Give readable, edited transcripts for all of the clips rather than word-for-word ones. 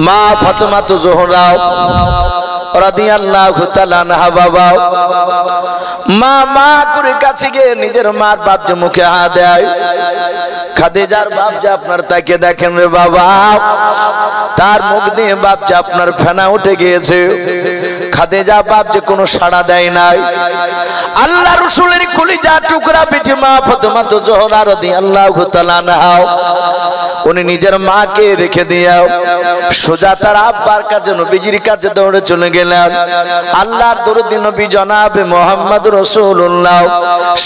মা ফাতেমা জোহরা রাদিয়াল্লাহু তাআলা আনহা বাবা মা করে কাছে গিয়ে নিজের মার বাপ যে মুখে হাত দেয় খাদিজার বাপ যে আপনার তাকে দেখেন রে বাবা তার মুখ দিয়ে বাপ যে আপনার ফেনা উঠে গিয়েছে খাদিজা বাপ যে কোনো সাড়া দেয় নাই আল্লাহ রাসূলের কলিজা টুকরা বেটি মা ফাতেমা জোহরা রাদিয়াল্লাহু তাআলা আনহা উনি নিজের মাকে রেখে দিয়াও সোজা তার আব্বার কাছে নবীজির কাছে দৌড়ে চলে গেলেন আল্লাহর দরুদ নবী জনাবে মুহাম্মদ রাসূলুল্লাহ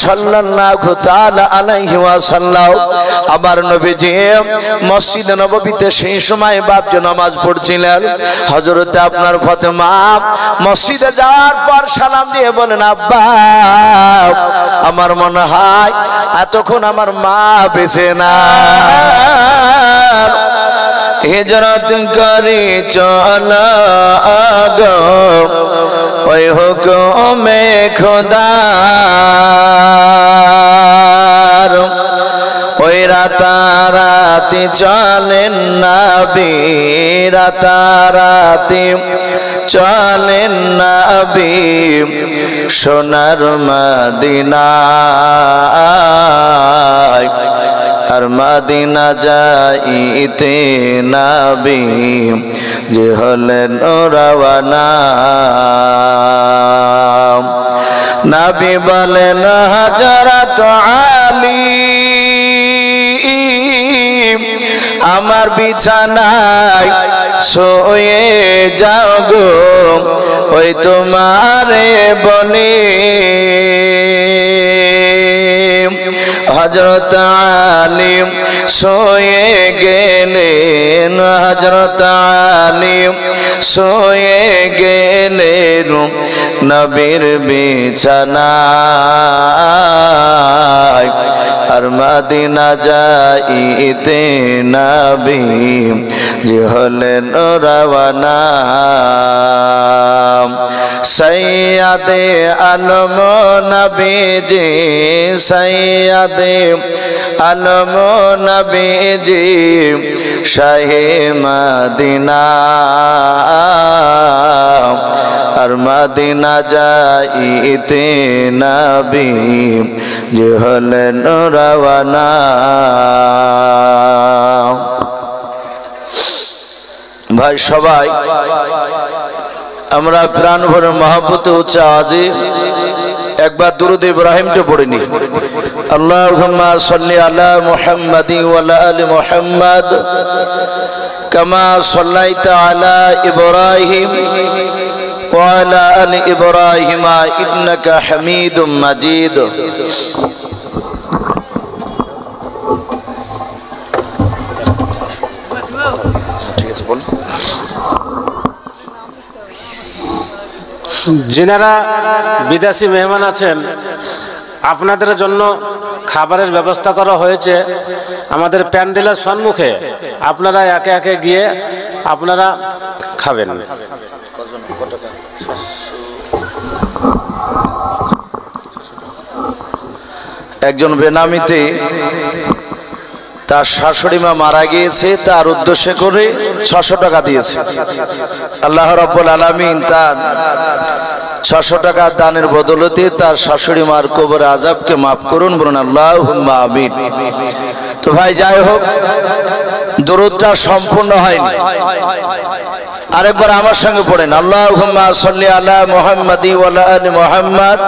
সাল্লাল্লাহু তাআলা আলাইহি ওয়াসাল্লাম আবার নবীজি মসজিদে নববীতে সেই সময় বাপ যে নামাজ পড়ছিলেন হযরতে আপনার ফাতেমা মসজিদে যাওয়ার পর সালাম দিয়ে বলেন আব্বা আমার মনে হয় এতক্ষণ আমার মা বেঁচে না হিজরত করে চলা গো ওই হুকুমে খোদার ওই রাতারাতি চলেন নবী রাতারাতি চলেন নবী সোনার মদিনায় আর মদিনা যাইতে নবী যে হলেন রওয়ানা নবী বলেন হযরত আলী আমার বিছানায় শুয়ে যাও গো ওই তোমারে বলে হযরত আলী শুয়ে গেলেন হযরত আলী শুয়ে গেলেন নবীর বিছানায় আর মদিনা যাইতে নবী যে হলেন রওয়ানা সৈয়দে আলম নবীজি সৈয়দে আলম নবীজি শাহে মদিনা আর মদিনা যাইতে নবী যে হলেন রওয়ানা ভাই সবাই আমরা প্রাণ ভরে মহব্বতে উচ্চ আওয়াজে একবার দুরূদ ইব্রাহিমটা পড়ে নি আল্লাহুম্মা সাল্লি আলা মুহাম্মাদি ওয়া আলা আলি মুহাম্মাদ কামা সাল্লাইতা আলা ইব্রাহিম ওয়া আলা আলি ইব্রাহিম ইন্নাকা হামিদুম মাজিদ जिनारा विदेशी मेहमान आছেন আপনাদের জন্য খাবারের ব্যবস্থা করা হয়েছে আমাদের প্যান্ডেলের সম্মুখে আপনারা একে একে গিয়ে আপনারা খাবেন একজন বেনামিতে তার শাশুড়ি মা মারা গিয়েছে তার উদ্দেশ্যে করে 600 টাকা দিয়েছে আল্লাহ রাব্বুল আলামিন তার 600 টাকা দানের বদলতে তার শাশুড়ি মার কবর আযাবকে maaf করুন বলুন আল্লাহুম্মা আমিন তো ভাই যাই হোক দরুদটা সম্পূর্ণ হয়নি আরেকবার আমার সঙ্গে পড়েন আল্লাহুম্মা সাল্লি আলা মুহাম্মাদি ওয়া আলা আলি মুহাম্মাদ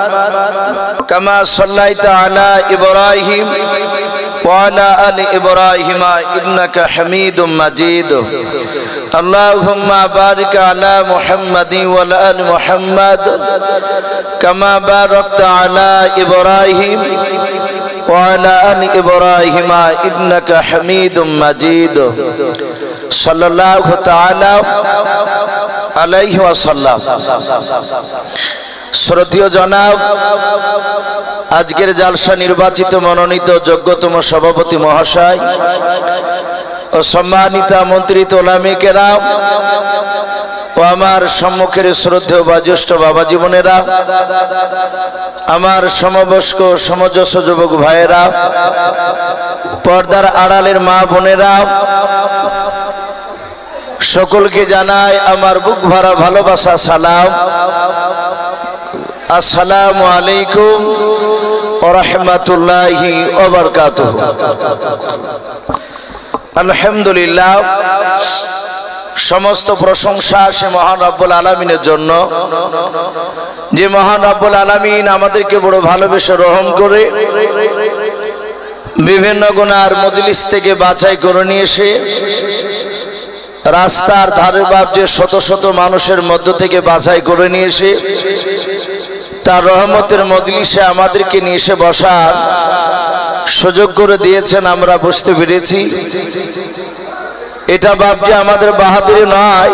কামা সাল্লাইতা আলা ইব্রাহিম ওয়া আলা আলি ইব্রাহিম ইন্নাকা হামিদুম মাজিদ আল্লাহুম্মা বারিক আলা মুহাম্মাদি ওয়া আলা আলি মুহাম্মাদ কামা বারাকতা আলা ইব্রাহিম ওয়া আলা আলি ইব্রাহিম ইন্নাকা হামিদুম মাজিদ সাল্লাল্লাহু তাআলা আলাইহি ওয়াসাল্লাম শ্রদ্ধেয় জনাব আজকের জালসা নির্বাচিত মনোনীত যোগ্যতম সভাপতি মহাশয় ও সম্মানিত আমন্ত্রিত ওলামা কেরাম ও আমার সম্মুখের শ্রদ্ধেয় বাজ্যেষ্ঠ বাবা জীবনেরা আমার সমবয়স্ক সমজস্ব যুবক ভাইয়েরা পর্দার আড়ালের মা বোনেরা সকলকে জানাই আমার বুক ভরা ভালোবাসা সালাম। আসসালামু আলাইকুম ওয়া রাহমাতুল্লাহি ওয়া বারাকাতুহু। আলহামদুলিল্লাহ, সমস্ত প্রশংসা সে মহান রব্বুল আলামিনের জন্য, যে মহান রব্বুল আলামিন আমাদেরকে বড় ভালোবেসে রহম করে বিভিন্ন গুনার মজলিস থেকে বাছাই করে নিয়ে এসে রাস্তার ধারে বাপজে শত শত মানুষের মধ্য থেকে বাছাই করে নিয়ে এসে তার রহমতের মজলিসে আমাদেরকে নিয়ে এসে বসার সুযোগ করে দিয়েছেন। আমরা বুঝতে পেরেছি এটা বাপজে আমাদের বাহাদুরি নয়।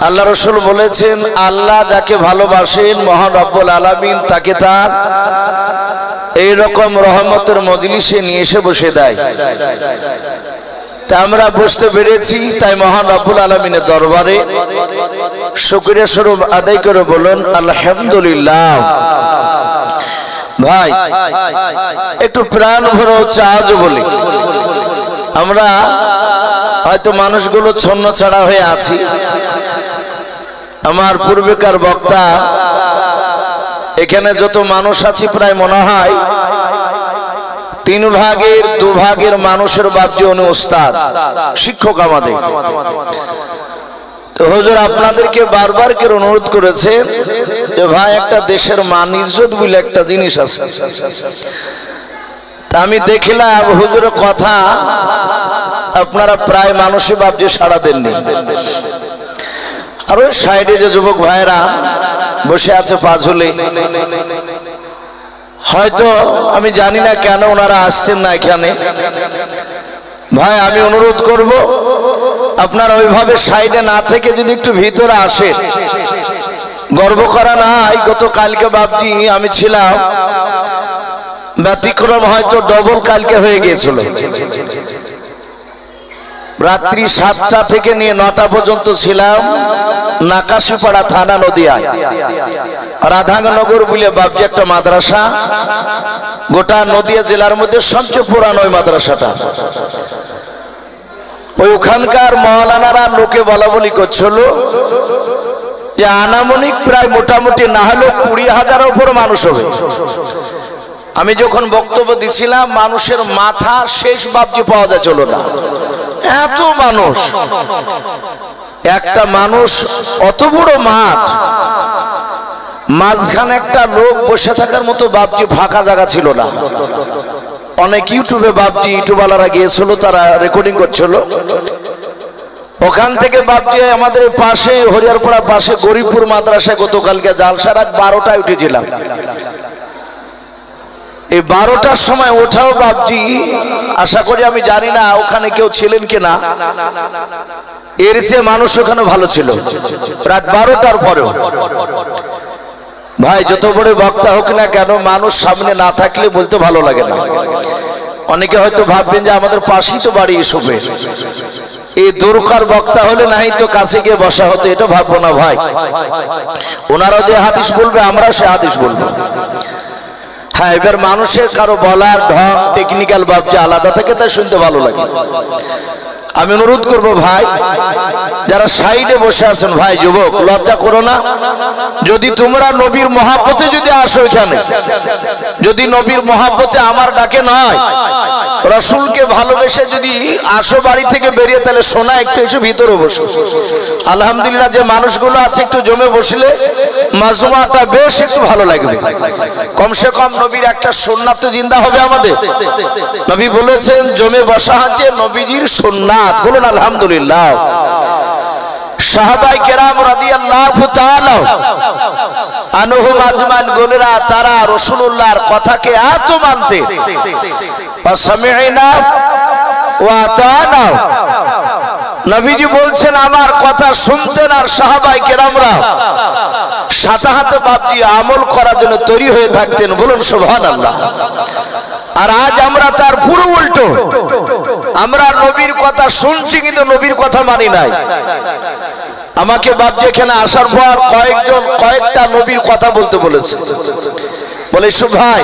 আল্লাহ রাসূল বলেছেন, আল্লাহ যাকে ভালোবাসেন মহান রব্বুল আলামিন তাকে তার এই রকম রহমতের মজলিসে নিয়ে এসে বসে দেয়। তা আমরা বুঝতে পেরেছি, তাই মহান রব্বুল আলামিনের দরবারে শুকরিয়া স্বরূপ আদায় করে বলুন আলহামদুলিল্লাহ। ভাই একটু প্রাণ ভরে হচ্ছে আজ বলি, আমরা হয়তো মানুষগুলো ছন্ন ছাড়া হয়ে আছি। আমার পূর্বেকার বক্তা এখানে যত মানুষ আছে প্রায় মনে হয় 3 ভাগের 2 ভাগের মানুষের বাপজি উনি ওস্তাদ শিক্ষক আমাদের। তো হুজুর আপনাদেরকে বারবার করে অনুরোধ করেছে যে ভাই একটা দেশের মান ইজ্জত বলে একটা জিনিস আছে। তা আমি দেখলাম হুজুরের কথা আপনারা প্রায় মানুষই বাপজি সাড়া দেননি। আর ওই সাইডে যে যুবক ভাইরা বসে আছে পাঁচলে, হয়তো আমি জানি না কেন ওনারা আসছেন না এখানে। ভাই আমি অনুরোধ করব আপনারা ওইভাবে সাইডে না থেকে যদি একটু ভিতরে আসেন। গর্ব করা নাই, গতকালকে বাপজি আমি ছিলাম, ব্যতিক্রম হয়তো ডবল কালকে হয়ে গিয়েছিল। রাত্রি 7টা থেকে নিয়ে 9টা পর্যন্ত ছিলাম নাকাশিপাড়া থানা নদিয়ায়। রাধানগর বলে বাপজি একটা মাদ্রাসা, গোটা নদিয়া জেলার মধ্যে সবচেয়ে পুরানো ওই মাদ্রাসাটা। ওই ওখানকার মাওলানারা লোকে বলা বলি করছিল যে আনামনিক প্রায় মোটামুটি না হলেও 20,000 উপর মানুষ হবে। আমি যখন বক্তব্য দিছিলাম মানুষের মাথা শেষ বাপজি পাওয়া যাচ্ছিল না, এত মানুষ। একটা মানুষ অত বড় মাঠ, মাঝখানে একটা লোক বসে থাকার মতো বাপজি ফাঁকা জায়গা ছিল না। অনেক ইউটিউবে বাপজি ইউটিউবালারা গিয়েছিল, তারা রেকর্ডিং করছিল। ওখান থেকে বাপজি আমাদের পাশে হরিয়ারপাড়া পাশে গরিবপুর মাদ্রাসায় গতকালকে জালসা রাত 12টায় উঠেছিলাম। এই 12টার সময় ওঠাও বাপজি, আশা করি আমি জানি না ওখানে কেউ ছিলেন কিনা, এর চেয়ে মানুষ ওখানে ভালো ছিল রাত 12টার পরেও। ভাই যত বড় বক্তা হোক না কেন, মানুষ সামনে না থাকলে বলতে ভালো লাগে না। অনেকে হয়তো ভাববেন যে আমাদের পাশেই তো বাড়ি এসবে, এই দরকার বক্তা হলে নাই তো কাছে গিয়ে বসা হতো, এটা ভাববো না ভাই। ওনারা যে হাদিস বলবে আমরাও সে হাদিস বলবো। হ্যাঁ, এবার মানুষের কারো বলার ঢং টেকনিক্যাল বাপজি আলাদা থাকে, তাই শুনতে ভালো লাগে। আমি অনুরোধ করব ভাই যারা সাইডে বসে আছেন, ভাই যুবক লজ্জা করো না। যদি তোমরা নবীর মহাব্বতে যদি আসো এখানে, যদি নবীর মহাব্বতে আমার ডাকে নয়, রাসূলকে ভালোবেসে যদি আসো বাড়ি থেকে বেরিয়ে, তাহলে সোনা একটু এসে ভিতরে বসো। আলহামদুলিল্লাহ যে মানুষগুলো আছে একটু জমে বসলে মাজমুআটা বেশ একটু ভালো লাগবে। কমসে কম নবীর একটা সুন্নাত তো জিন্দা হবে আমাদের। নবী বলেছেন জমে বসা হচ্ছে নবীজির সুন্নাত। বলুন আলহামদুলিল্লাহ। সাহাবায়ে কেরাম রাদিয়াল্লাহু তাআলা আনহুম আজমান গোনেরা, তারা রাসূলুল্লাহর কথাকে এত মানতে, সামি'না ওয়া আতানা। নবীজি বলছেন আমার কথা শুনতেন, আর সাহাবায়ে কেরামরা সাথে সাথে বাপজি আমল করার জন্য তৈরি হয়ে থাকতেন। বলুন সুবহানাল্লাহ। আর আজ আমরা তার পুরো উল্টো, আমরা নবীর কথা শুনছি কিন্তু নবীর কথা মানি নাই। আমাকে বাপজি এখানে আসার পর কয়েকটা নবীর কথা বলতে বলেছে। বলে সব ভাই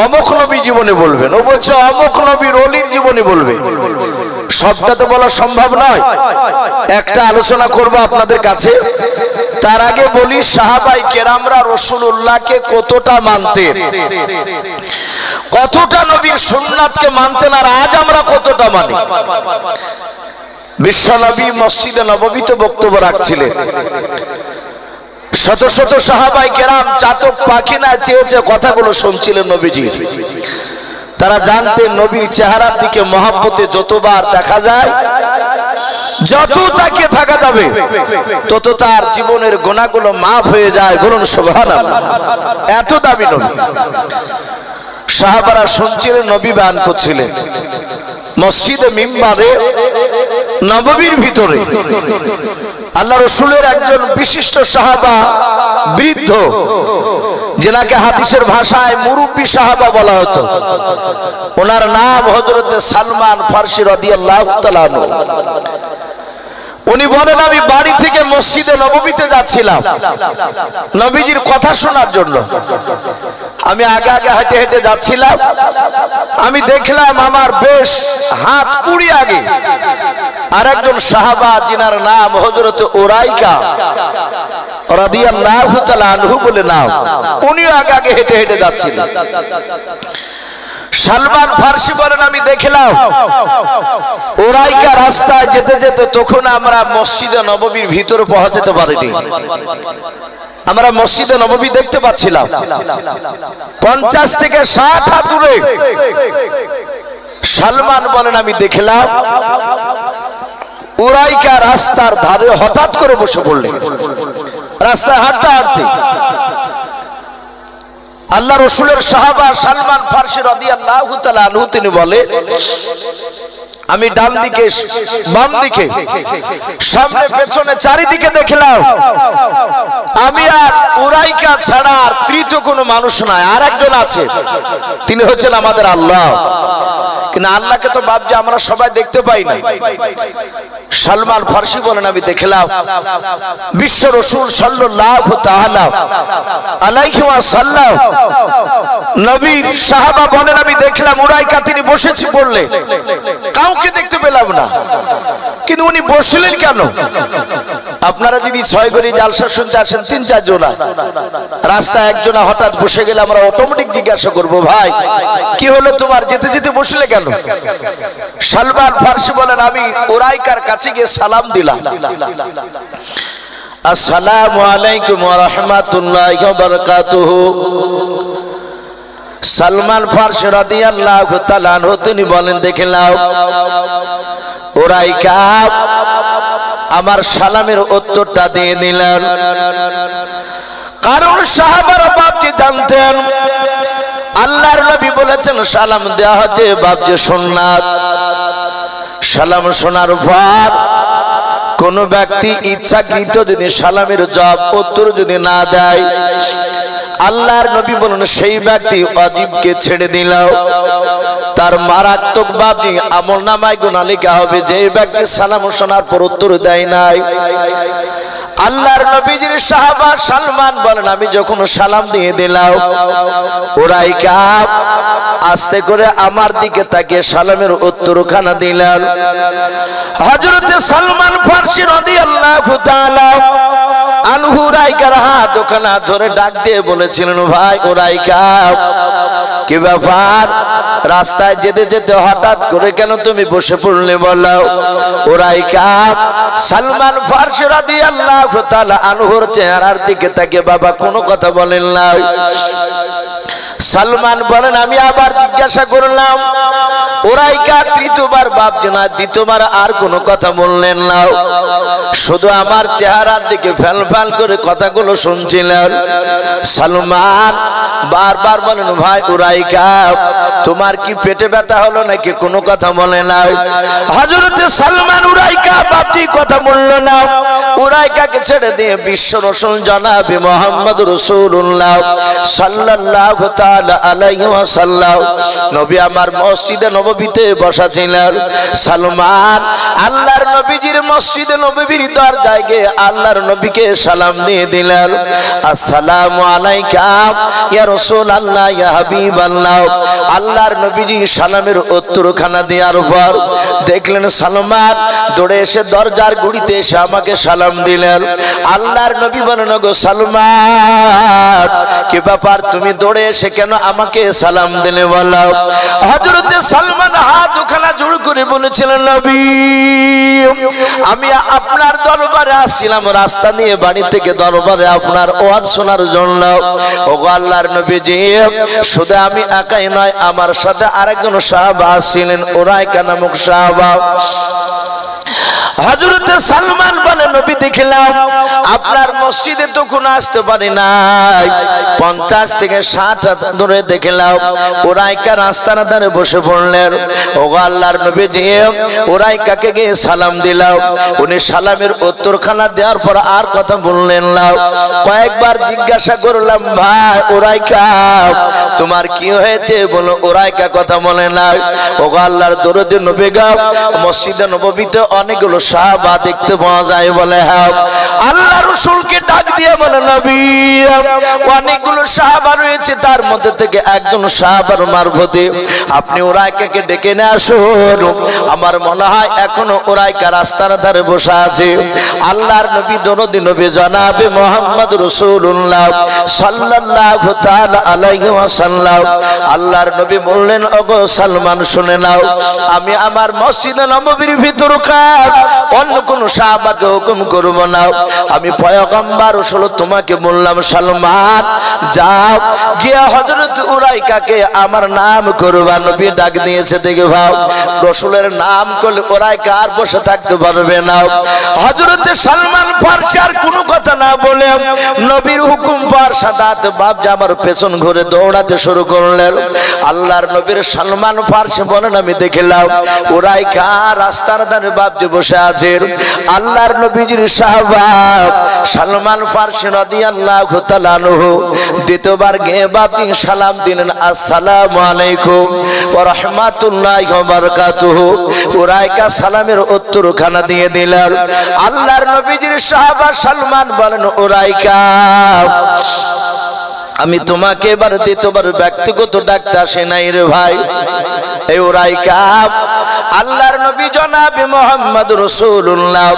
অমুক নবী জীবনে বলবেন, ও বলছে অমুক নবীর ওলির জীবনে বলবে। সবটা তো বলা সম্ভব নয়, একটা আলোচনা করব আপনাদের কাছে। তার আগে বলি সাহাবাই কেরামরা রাসূলুল্লাহকে কতটা মানতেন, কতটা নবীর সুন্নাতকে মানতেন, আর আজ আমরা কতটা মানি। বিশ্বনবী মসজিদে নববীতে বক্তব্য রাখছিলেন, শত শত সাহাবাই কেরাম চাতক পাখি না চেয়ে কথাগুলো শুনছিলেন নবীজির। তারা জানতেন নবীর চেহারার দিকে মহব্বতে যতবার দেখা যায়, যত তাকিয়ে থাকা যাবে, তত তার জীবনের গুনাহগুলো মাফ হয়ে যায়। বলুন সুবহানাল্লাহ। এত দামি নবী। সাহাবারা শুনছিলেন, নবী বয়ান করছিলেন মসজিদে মিম্বারে নববীর ভিতরে। আল্লাহ রাসূলের একজন বিশিষ্ট সাহাবা, বৃদ্ধ, যেনাকে হাদিসের ভাষায় মুরব্বী সাহাবা বলা হতো, ওনার নাম হযরত সালমান ফারসি রাদিয়াল্লাহু তাআলা আনহু। উনি বলেন, আমি বাড়ি থেকে মসজিদে নববীতে যাচ্ছিলাম নবীজির কথা শোনার জন্য। আমি আগে আগে হেঁটে হেঁটে যাচ্ছিলাম, আমি দেখলাম আমার বেশ হাত কুড়ি আগে আরেকজন সাহাবা, যিনার নাম হযরত উরাইকা রাদিয়াল্লাহু তাআলা আনহু বলে নাম, উনিও আগে আগে হেঁটে হেঁটে যাচ্ছিলেন। সালমান ফারসি বলেন, আমি দেখলাম উরাইকা রাস্তায় যেতে যেতে, তখন আমরা মসজিদে নববীর ভিতরে পৌঁছাতে পারিনি। আমরা মসজিদে নববী দেখতে পাচ্ছিলাম 50 থেকে 60 হাত দূরে। সালমান বলেন, আমি দেখলাম উরাইকা রাস্তার ধারে হঠাৎ করে বসে পড়লেন, রাস্তায় হাঁটতে হাঁটতে। আল্লাহ রাসূলের সাহাবা সালমান ফারসি রাদিয়াল্লাহু তাআলা আনহু তিনি বলে, আমি ডান দিকে বাম দিকে সামনে পেছনে চারিদিকে দেখলাম, আমি আর উরাইকা ছাড়া আর তৃতীয় কোনো মানুষ নাই, আর একজন আছে, তিনি হচ্ছেন আমাদের আল্লাহ। কিন্তু আল্লাহকে তো ভাবছি আমরা সবাই দেখতে পাই না। সালমান ফারসি বলেন, আমি দেখলাম বিশ্ব রাসূল সাল্লাল্লাহু তাআলা আলাইহি ওয়াসাল্লাম নবীর সাহাবা বলেন, আমি দেখলাম উরাইকা তিনি বসেছি পড়লে, কাউকে দেখতে পেলাম না। কিন্তু উনি বসলেন কেন? আপনারা যদি 6 গড়ি জালসা শুনতে আসেন 3-4 জনা, রাস্তায় একজনা হঠাৎ বসে গেলে আমরা অটোমেটিক জিজ্ঞাসা করবো, ভাই কি হলো তোমার, যেতে যেতে বসলে কেন? সালমান ফারসি বলেন, আমি উরাইকার কাছে গিয়ে সালাম দিলাম, আসসালামু আলাইকুম ওয়া রাহমাতুল্লাহি ওয়া বারাকাতুহু। সালমান ফারসি রাদিয়াল্লাহু তাআলা আনহু তিনি বলেন, দেখলাম উরাইকা আমার সালামের উত্তরটা দিয়ে দিলেন। কারণ সাহাবারা বাপকে জানতেন, আল্লাহর নবী বলেছেন সালাম দেওয়া হচ্ছে বাপজি সুন্নাত। সালাম শোনার পর কোন ব্যক্তি ইচ্ছাকৃত যদি সালামের জবাব উত্তর যদি না দেয়, আল্লাহর নবী বলেন সেই ব্যক্তি ওয়াজিবকে ছেড়ে দিল, তার মারাত্মক ভাবে আমলনামায় গুনাহ লেখা হবে। যে ব্যক্তি সালাম শোনার পর উত্তর দেয় নাই, আল্লাহর নবীজির সাহাবা সালমান বলেন, আমি যখন সালাম দিয়ে দিলাম, উরাইকা আস্তে করে আমার দিকে তাকিয়ে সালামের উত্তরখানা দিলেন। হযরত সালমান ফারসি রাদিয়াল্লাহু তাআলা আনহু উরাইকার হাত ওখানে ধরে ডাক দিয়ে বলেছিলেন, ভাই উরাইকা, কি ব্যাপার, রাস্তায় যেতে যেতে হঠাৎ করে কেন তুমি বসে পড়লে বলো? উরাইকা সালমান ফারসি রাদিয়াল্লাহু তাআলা আনহুর চেহারার দিকে তাকিয়ে বাবা কোনো কথা বলেন না। সালমান বলেন, আমি আবার জিজ্ঞাসা করলাম, উরাইকা তৃতীয়বার ভাবছে না, দ্বিতীয়বার আর কোনো কথা বললেন না, শুধু আমার চেহারার দিকে ফ্যাল ফ্যাল করে কথাগুলো শুনছিলেন। সালমান বারবার বলেন, ভাই উরাইকা, তোমার কি পেটে ব্যথা হলো নাকি? কোনো কথা বলে না। হযরত সালমান উরাইকা বাপটি কথা বলল না। উরাইকাকে ছেড়ে দিয়ে বিশ্ব রাসূল জনাবে মুহাম্মদ রাসূলুল্লাহ সাল্লাল্লাহু তাআলা আলাইহি ওয়াসাল্লাম নবী আমার মসজিদে নববীতে বসা ছিলেন। সালমান আল্লাহর নবীজির মসজিদে নববীর দরজায় গিয়ে আল্লাহর নবীকে সালাম দিয়ে দিলেন, আসসালামু আলাইকা ইয়া রাসূলুল্লাহ ইয়া হাবিবাল্লাহ। আল্লাহর নবীজি সালামের উত্তরখানা দেওয়ার পর দেখলেন সালমান দৌড়ে এসে দরজার গুড়িতে এসে আমাকে সালাম দিলেন। আল্লাহর নবী বলেন, গো সালমান কি ব্যাপার, তুমি দৌড়ে এসে কেন আমাকে সালাম দিলে বলো? হযরত সালমান হাত দুখানা জোড় করে বলেছিলেন, নবী আমি আপনার দরবারে আসছিলাম, রাস্তা দিয়ে বাড়ি থেকে দরবারে আপনার ওয়াজ শোনার জন্য। ওগো আল্লাহর নবীজি, শুধু আমি একাই নয়, আমার সাথে আরেকজন সাহাবা আসছিলেন, উরাইকা নামক সাহাবা। হযরত সালমান বলে, নবী দেখলাম আপনার মসজিদে তো কোনো আসতে পারি নাই, 50 থেকে 60 হাত দূরে দেখলাম উরাইকা রাস্তার ধারে বসে পড়লেন। ওগো আল্লাহর নবীজি, উরাইকাকে গিয়ে সালাম দিলাম। উনি সালামের উত্তরখানা দেওয়ার পর আর কথা বললেন না। কয়েকবার জিজ্ঞাসা করলাম, ভাই উরাইকা তোমার কি হয়েছে বলো? উরাইকা কথা বলে না। ওগো আল্লাহর দরুদ নবী গো, মসজিদে নববীতে অনেকগুলো সাহাবা দেখতে পাওয়া যায় বলে। হ্যাঁ, আল্লাহ রাসূলকে ডাক দিয়ে বলে, নবী অনেকগুলো সাহাবা রয়েছে, তার মধ্যে থেকে একজন সাহাবার মারফতে আপনি উরাইকাকে ডেকে নিয়ে আসুন। আমার মনে হয় এখনো উরাইকা রাস্তার ধারে বসে আছে। আল্লাহর নবী দরুদ নবী জনাবে মুহাম্মদ রাসূলুল্লাহ সাল্লাল্লাহু তাআলা আলাইহি ওয়াসাল্লাম আল্লাহর নবী বললেন, ওগো সালমান শুনে নাও, আমি আমার মসজিদে নববীর ভিতরকার অন্য কোন সাহাবাকে হুকুম করব না। আমি পয়গম্বর রাসূল তোমাকে বললাম, সালমান যাও গিয়ে হযরত উরাইকাকে আমার নাম করবা। নবী ডাক দিয়েছে দেখে ভাও, রাসূলের নাম করলে উরাইকা আর বসে থাকতে পারবে না। হযরত সালমান ফারসি আর কোনো কথা না বলে নবীর হুকুম পার সাদাত বাপ জামার পেছন ঘুরে দৌড়াতে শুরু করলেন। আল্লাহর নবীর সালমান ফারসি বলেন, আমি দেখলাম উরাইকা রাস্তার ধারে বাপ যে বসে আছে। আল্লাহর নবীজির সাহাবা সালমান ফারসি রাদিয়াল্লাহু তাআলা আনহু দ্বিতীয়বার গিয়ে বাপি সালাম দিলেন, আসসালামু আলাইকুম ওয়া রাহমাতুল্লাহি ওয়া বারাকাতুহু। উরাইকা সালামের উত্তরখানা দিয়ে দিলেন। আল্লাহর নবীজির সাহাবা সালমান বলেন, উরাইকা আমি তোমাকে এবার দ্বিতীয়বার ব্যক্তিগত ডাকতে আসে নাই রে ভাই। এই উরাইকা আল্লাহর নবী জনাবে মুহাম্মদ রাসূলুল্লাহ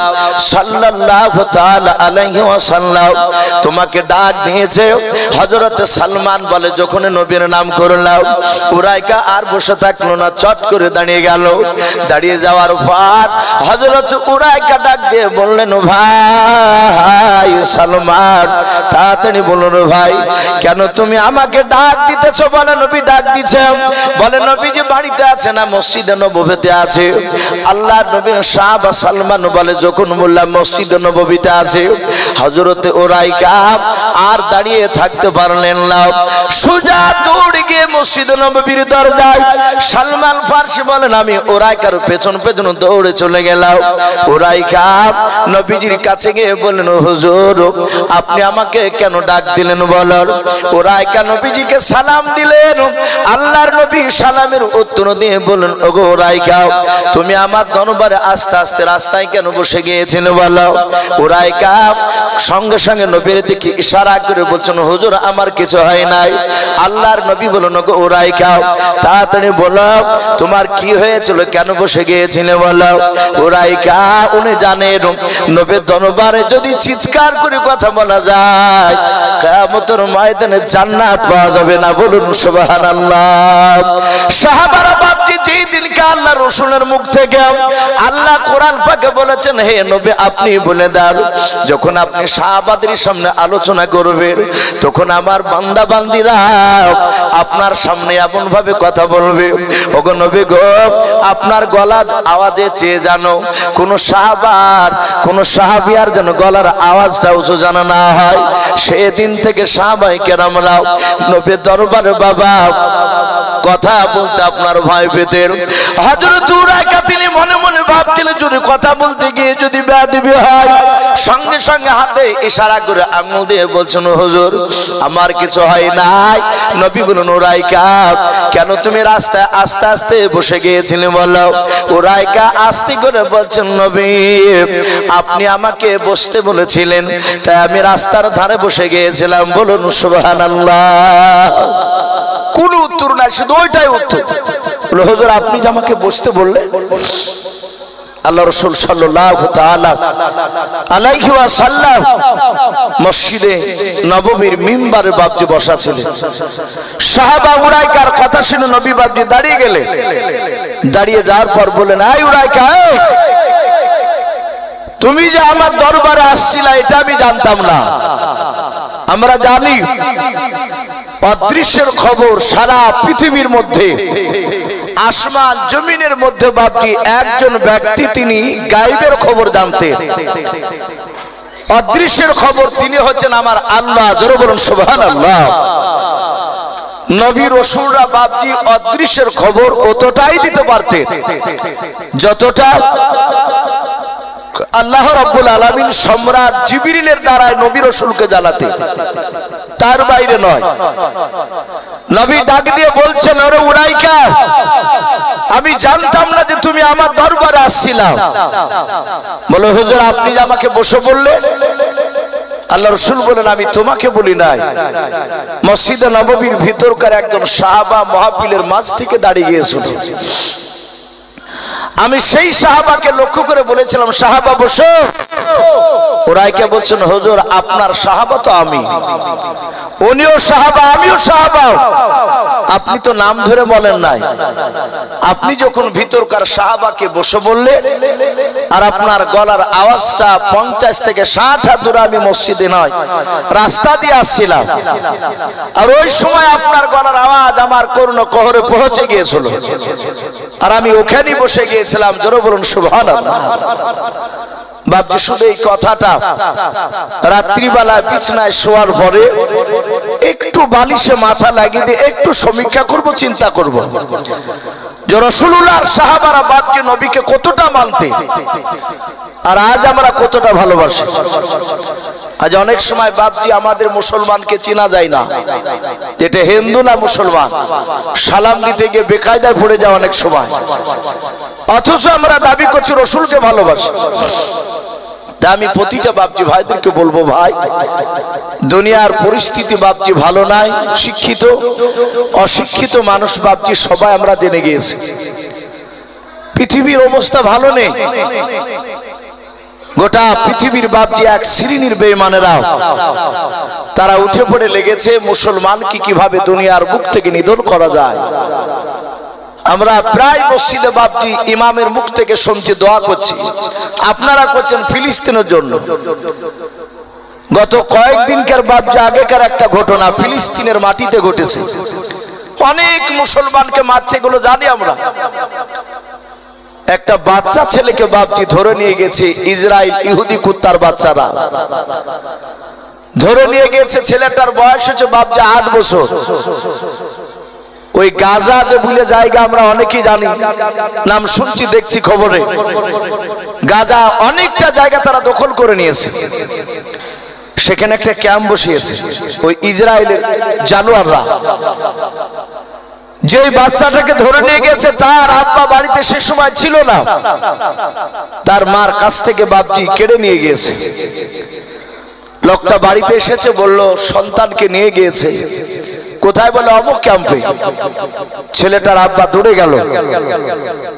সাল্লাল্লাহু তাআলা আলাইহি ওয়াসাল্লাম তোমাকে ডাক দিয়েছে। হযরত সালমান বলে, যখন নবীর নাম করলাম উরাইকা আর বসে থাকলো না, চট করে দাঁড়িয়ে গেল। দাঁড়িয়ে যাওয়ার পর হযরত উরাইকা ডাক দিয়ে বললেন, ভাই সালমান তাড়াতাড়ি বলুন ভাই, কেন তুমি আমাকে ডাক দিতেছো? বলে নবী ডাক দিছে। বলে নবী যে বাড়িতে আছে না মসজিদে নববীতে আছে। আল্লাহর নবীর সাহাবা সালমান বলে, যখন বললাম মসজিদে নববীতে আছে, হযরত উরাইকা আর দাঁড়িয়ে থাকতে পারলেন না, সোজা দৌড়ে গিয়ে মসজিদে নববীর দরজায়। সালমান ফারসি বলেন, আমি উরাইকার পেছন পেছন দৌড়ে চলে গেলাম। উরাইকা নবীজির কাছে গিয়ে বললেন, হুজুর আপনি আমাকে কেন ডাক দিলেন বলেন? উরাইকা নবীজিকে সালাম দিলেন। আল্লাহর নবী সালামের উত্তর দিয়ে বলেন, ওগো উরাইকা তুমি আমার দরবারে আস্তে আস্তে রাস্তায় কেন বসে গিয়েছিলে বলো? উরাইকা সঙ্গে সঙ্গে নবীর দিকে ইশারা করে বলছেন, হুজুর আমার কিছু হয় নাই। আল্লাহর নবী বলেন, ওগো উরাইকা তাড়াতাড়ি বলো তোমার কি হয়েছিল, কেন বসে গিয়েছিলে বলো? উরাইকা উনি জানেন নবীর দরবারে যদি চিৎকার করে কথা বলা যায় কিয়ামতের ময়দানে জান্নাত পাওয়া যাবে না। বলুন সুবহানাল্লাহ। সাহাবারা ভাবছে যেই দিনকে আল্লাহ রাসূলের মুখ থেকে আল্লাহ কোরআন পাকে বলেছেন, হে নবী আপনি বলে দেন, যখন আপনি সাহাবাদের সামনে আলোচনা করবেন তখন আমার বান্দা বান্দীরা আপনার সামনে এমন ভাবে কথা বলবে, ওগো নবী গো আপনার গলার আওয়াজে চেয়ে জানো কোন সাহাবার কোন সাহাবিয়ার যেন গলার আওয়াজটা উঁচু জানা না হয়। সেদিন থেকে সাহাবায়ে কেরামরা নবীর দরবারে বাবা কথা বলতে আপনার ভয় পেতেন। হযরত উরাইকা তিনি মনে মনে ভাবছিলেন, যদি কথা বলতে গিয়ে যদি বেয়াদবি হয় সঙ্গে সঙ্গে হাতে ইশারা করে আঙ্গুল দিয়ে বলছেন, হুজুর আমার কিছু হয় নাই। নবী বললেন, উরাইকা কেন তুমি রাস্তায় আস্তে আস্তে বসে গিয়েছিলে বলো? উরাইকা আস্তে করে বলছেন, নবী আপনি আমাকে বসতে বলেছিলেন, তাই আমি রাস্তার ধারে বসে গিয়েছিলাম। বলুন সুবহানাল্লাহ। কোন উত্তর নাই, শুধু ওইটাই উত্তর। বলে, হুজুর আপনি যে আমাকে বসতে বললেন। আল্লাহ রাসূল সাল্লাল্লাহু তাআলা আলাইহি ওয়াসাল্লাম মসজিদে নববীর মিম্বারে বাপজি বসা ছিলেন। সাহাবা উরাইকার কথা শুনে নবী বাপজি দাঁড়িয়ে গেলেন। দাঁড়িয়ে যাওয়ার পর বললেন, আই উরাইকা, তুমি যে আমার দরবারে আসছিলা এটা আমি জানতাম না। আমরা জানি অদৃশ্যের খবর সারা পৃথিবীর মধ্যে, আসমান জমিনের মধ্যে বাপজি একজন ব্যক্তি, তিনি গায়েবের খবর জানতেন। অদৃশ্যের খবর তিনি হচ্ছেন আমার আল্লাহ। জোরে বলুন সুবহানাল্লাহ। নবী রাসূলরা বাপজি অদৃশ্যের খবর অতটাই দিতে পারতেন যতটা আল্লাহ রাব্বুল আলামিন সম্রাট জিবরিলের দ্বারা নবী রাসূলকে জানাতেন, তার বাইরে নয়। নবী ডাক দিয়ে বলছেন, ওরে উরাইকা, আমি জানতাম না যে তুমি আমার দরবারে আসছিলা। বলে, হুজুর আপনি যে আমাকে বসে বললেন। আল্লাহ রাসূল বলেন, আমি তোমাকে বলি নাই। মসজিদে নববীর ভিতরকার একজন সাহাবা মাহফিলের মাঝ থেকে দাঁড়িয়ে গিয়েছিল। আমি সেই সাহাবাকে লক্ষ্য করে বলেছিলাম, সাহাবা বসো। উরাইকা বলছেন, হুজুর আপনার সাহাবা তো আমি, উনিও সাহাবা আমিও সাহাবা। আপনি তো নাম ধরে বলেন নাই। আপনি যখন ভিতরকার সাহাবাকে বসে বললেন, আর আপনার গলার আওয়াজটা 50 থেকে 60 হাত দূরে, আমি মসজিদে নয় রাস্তা দিয়ে আসছিলাম, আর ওই সময় আপনার গলার আওয়াজ আমার কর্ণ কহরে পৌঁছে গিয়েছিল, আর আমি ওখানে বসে গিয়েছিলাম। জোরে বলুন সুবহানাল্লাহ। বাপজি শুধু এই কথাটা রাত্রিবেলা বিছানায় শোয়ার পরে একটু বালিশে মাথা লাগিয়ে দিয়ে একটু সমীক্ষা করব, চিন্তা করব যে রাসূলুল্লাহর সাহাবারা বাপজি নবীকে কতটা মানতে, আর আজ আমরা কতটা ভালোবাসি। আজ অনেক সময় বাপজি আমাদের মুসলমানকে চেনা যায় না, যেটা হিন্দু না মুসলমান, সালাম দিতে গিয়ে বেকায়দায় পড়ে যায় অনেক সময়, অথচ আমরা দাবি করছি রাসূলকে ভালোবাসি। তা আমি প্রতিটা বাপজি ভাইদেরকে বলবো, ভাই দুনিয়ার পরিস্থিতি বাপজি ভালো নাই, শিক্ষিত অশিক্ষিত মানুষ বাপজি সবাই আমরা জেনে গিয়েছি। পৃথিবীর অবস্থা ভালো নেই, গোটা পৃথিবীর বাপজি এক শ্রেণীর বেঈমানেরা তারা উঠে পড়ে লেগেছে মুসলমানকে কিভাবে দুনিয়ার বুক থেকে নিধন করা যায়। আমরা প্রায় মসজিদে বাপজি ইমামের মুখ থেকে শুনছি, দোয়া করছি, আপনারা করছেন ফিলিস্তিনের জন্য। গত কয়েকদিনকার বাপজি আগেকার একটা ঘটনা ফিলিস্তিনের মাটিতে ঘটেছে, অনেক মুসলমানকে মারছে, এগুলো জানি আমরা। একটা বাচ্চা ছেলেকে বাপজি ধরে নিয়ে গেছে ইসরায়েল, ইহুদি কুত্তার বাচ্চারা ধরে নিয়ে গেছে। ছেলেটার বয়স হচ্ছে বাপজি 8 বছর। ওই গাজা যে বলে জায়গা আমরা অনেকেই জানি, নাম শুনছি দেখছি খবরে। গাজা অনেকটা জায়গা তারা দখল করে নিয়েছে, সেখানে একটা ক্যাম্প বসিয়েছে ওই ইসরায়েলের জানোয়াররা। যে বাচ্চাটাকে ধরে নিয়ে গেছে তার আব্বা বাড়িতে সে সময় ছিল না, তার মার কাছ থেকে বাপজি কেড়ে নিয়ে গিয়েছে। লোকটা বাড়িতে এসেছে, বলল সন্তানকে নিয়ে গিয়েছে কোথায়, বলে অমুক ক্যাম্পে। ছেলেটার আব্বা দৌড়ে গেল,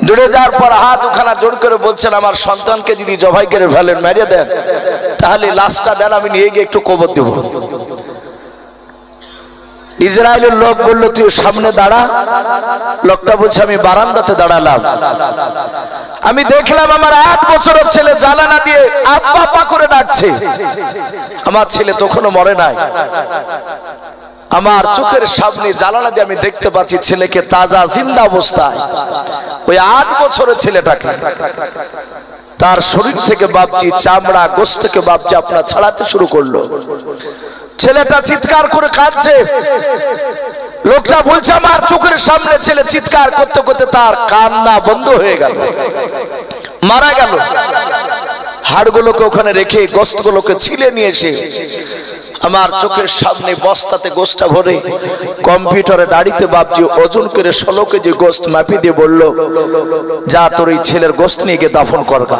দৌড়ে যাওয়ার পর হাত দুখানা জোড় করে বলছেন, আমার সন্তানকে যদি জবাই করে ফেলেন, মেরে দেন, তাহলে লাশটা দেন, আমি নিয়ে গিয়ে একটু কবর দেব। ইসরায়েলের লোক বলল, তুই সামনে দাঁড়া। লোকটা বলছে, আমি বারান্দাতে দাঁড়ালাম। আমি দেখলাম আমার 8 বছরের ছেলে জানালা দিয়ে আব্বা পা করে ডাকছে। আমার ছেলে তখনও মরে নাই। আমার চোখের সামনে জানালা দিয়ে আমি দেখতে পাচ্ছি ছেলেকে তাজা জিন্দা অবস্থায়, ওই 8 বছরের ছেলেটাকে তার শরীর থেকে বাপজি চামড়া গোশত থেকে বাপজি আপনার ছাড়াতে শুরু করলো। ছেলেটা চিৎকার করে কাঁদছে। লোকটা বলছে, আমার চোখের সামনে ছেলে চিৎকার করতে করতে তার কান্না বন্ধ হয়ে গেল, মারা গেল। হাড়গুলোকে ওখানে রেখে গোশতগুলোকে ছিলে নিয়ে এসে আমার চোখের সামনে বস্তাতে গোশতটা ভরে কম্পিউটারে দাঁড়িতে বাপজি ওজন করে 16 কেজি গোশত মাপি দিয়ে বলল, যা তোর এই ছেলের গোশত নিয়ে গিয়ে দাফন করগা।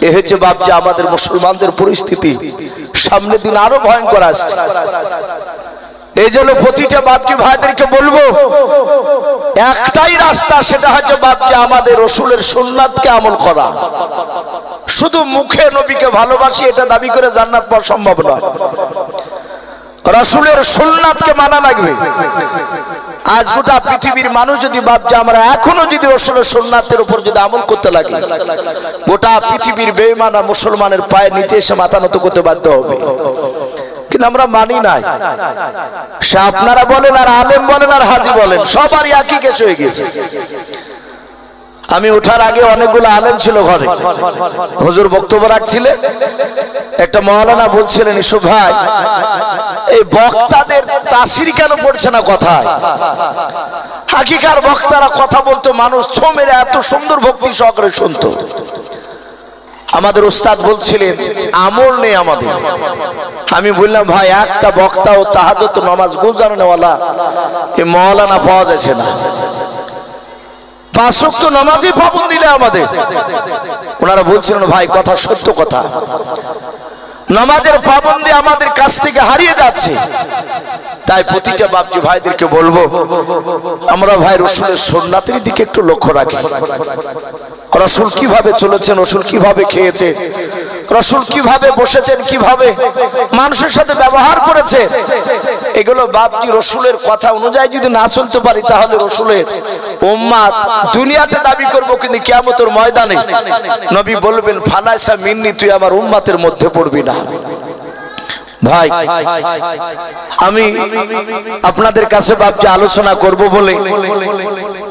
এ হচ্ছে বাপজি আমাদের মুসলমানদের পরিস্থিতি। সামনের দিন আরো ভয়ঙ্কর আসছে। এই জন্য প্রতিটা বাপজি ভাইদেরকে বলবো, একটাই রাস্তা, সেটা হচ্ছে বাপজি আমাদের রাসূলের সুন্নাতকে আমল করা। শুধু মুখে নবীকে ভালোবাসি এটা দাবি করে জান্নাত পাওয়া সম্ভব নয়। রাসূলের সুন্নাতকে মানা লাগবে। আজ গোটা পৃথিবীর মানুষ যদি বাপজি আমরা এখনো যদি রাসূলের সুন্নাতের উপর যদি আমল করতে লাগি, গোটা পৃথিবীর বেঈমানা মুসলমানের পায়ের নিচে এসে মাথা নত করতে বাধ্য হবে। কিন্তু আমরা মানি নাই। সে আপনারা বলেন আর আলেম বলেন আর হাজি বলেন, সবারই একই কেস হয়ে গেছে। আমি ওঠার আগে অনেকগুলো আলেম ছিল ঘরে, হুজুর বক্তব্য রাখছিলেন। একটা মাওলানা বলছিলেন, ইসু ভাই এই বক্তাদের তাসির কেন পড়ছে না কথায়? হাকিকার বক্তারা কথা বলতো, মানুষ ছো মেরে এত সুন্দর ভক্তি সহকারে শুনতো। আমাদের উস্তাদ বলছিলেন আমল নেই আমাদের। আমি বললাম, ভাই একটা বক্তা ও তাহাজ্জুদ নামাজ গুজারনেওয়ালা এই মাওলানা পাওয়া যাচ্ছে না। 5 ওয়াক্ত নামাজই পাবন দিলে আমাদের। ওনারা বলছিলেন, ভাই কথা সত্য কথা, নামাজের পাবন্দি আমাদের কাছ থেকে হারিয়ে যাচ্ছে। তাই প্রতিটা বাপজি ভাইদেরকে বলবো, আমরা ভাই রাসূলের সুন্নাতের দিকে একটু লক্ষ্য রাখি। রাসূল কিভাবে চলেছেন, রাসূল কিভাবে খেয়েছে, রাসূল কিভাবে বসেছেন, কিভাবে মানুষের সাথে ব্যবহার করেছে, এগুলো বাপজি রাসূলের কথা অনুযায়ী যদি না চলতে পারি, তাহলে রাসূলের উম্মত দুনিয়াতে দাবি করব, কিন্তু কিয়ামতের ময়দানে নবী বলবেন, ফালাইসা মিন্নি, তুই আমার উম্মতের মধ্যে পড়বি না। ভাই আমি আপনাদের কাছে বাপজি আলোচনা করব বলে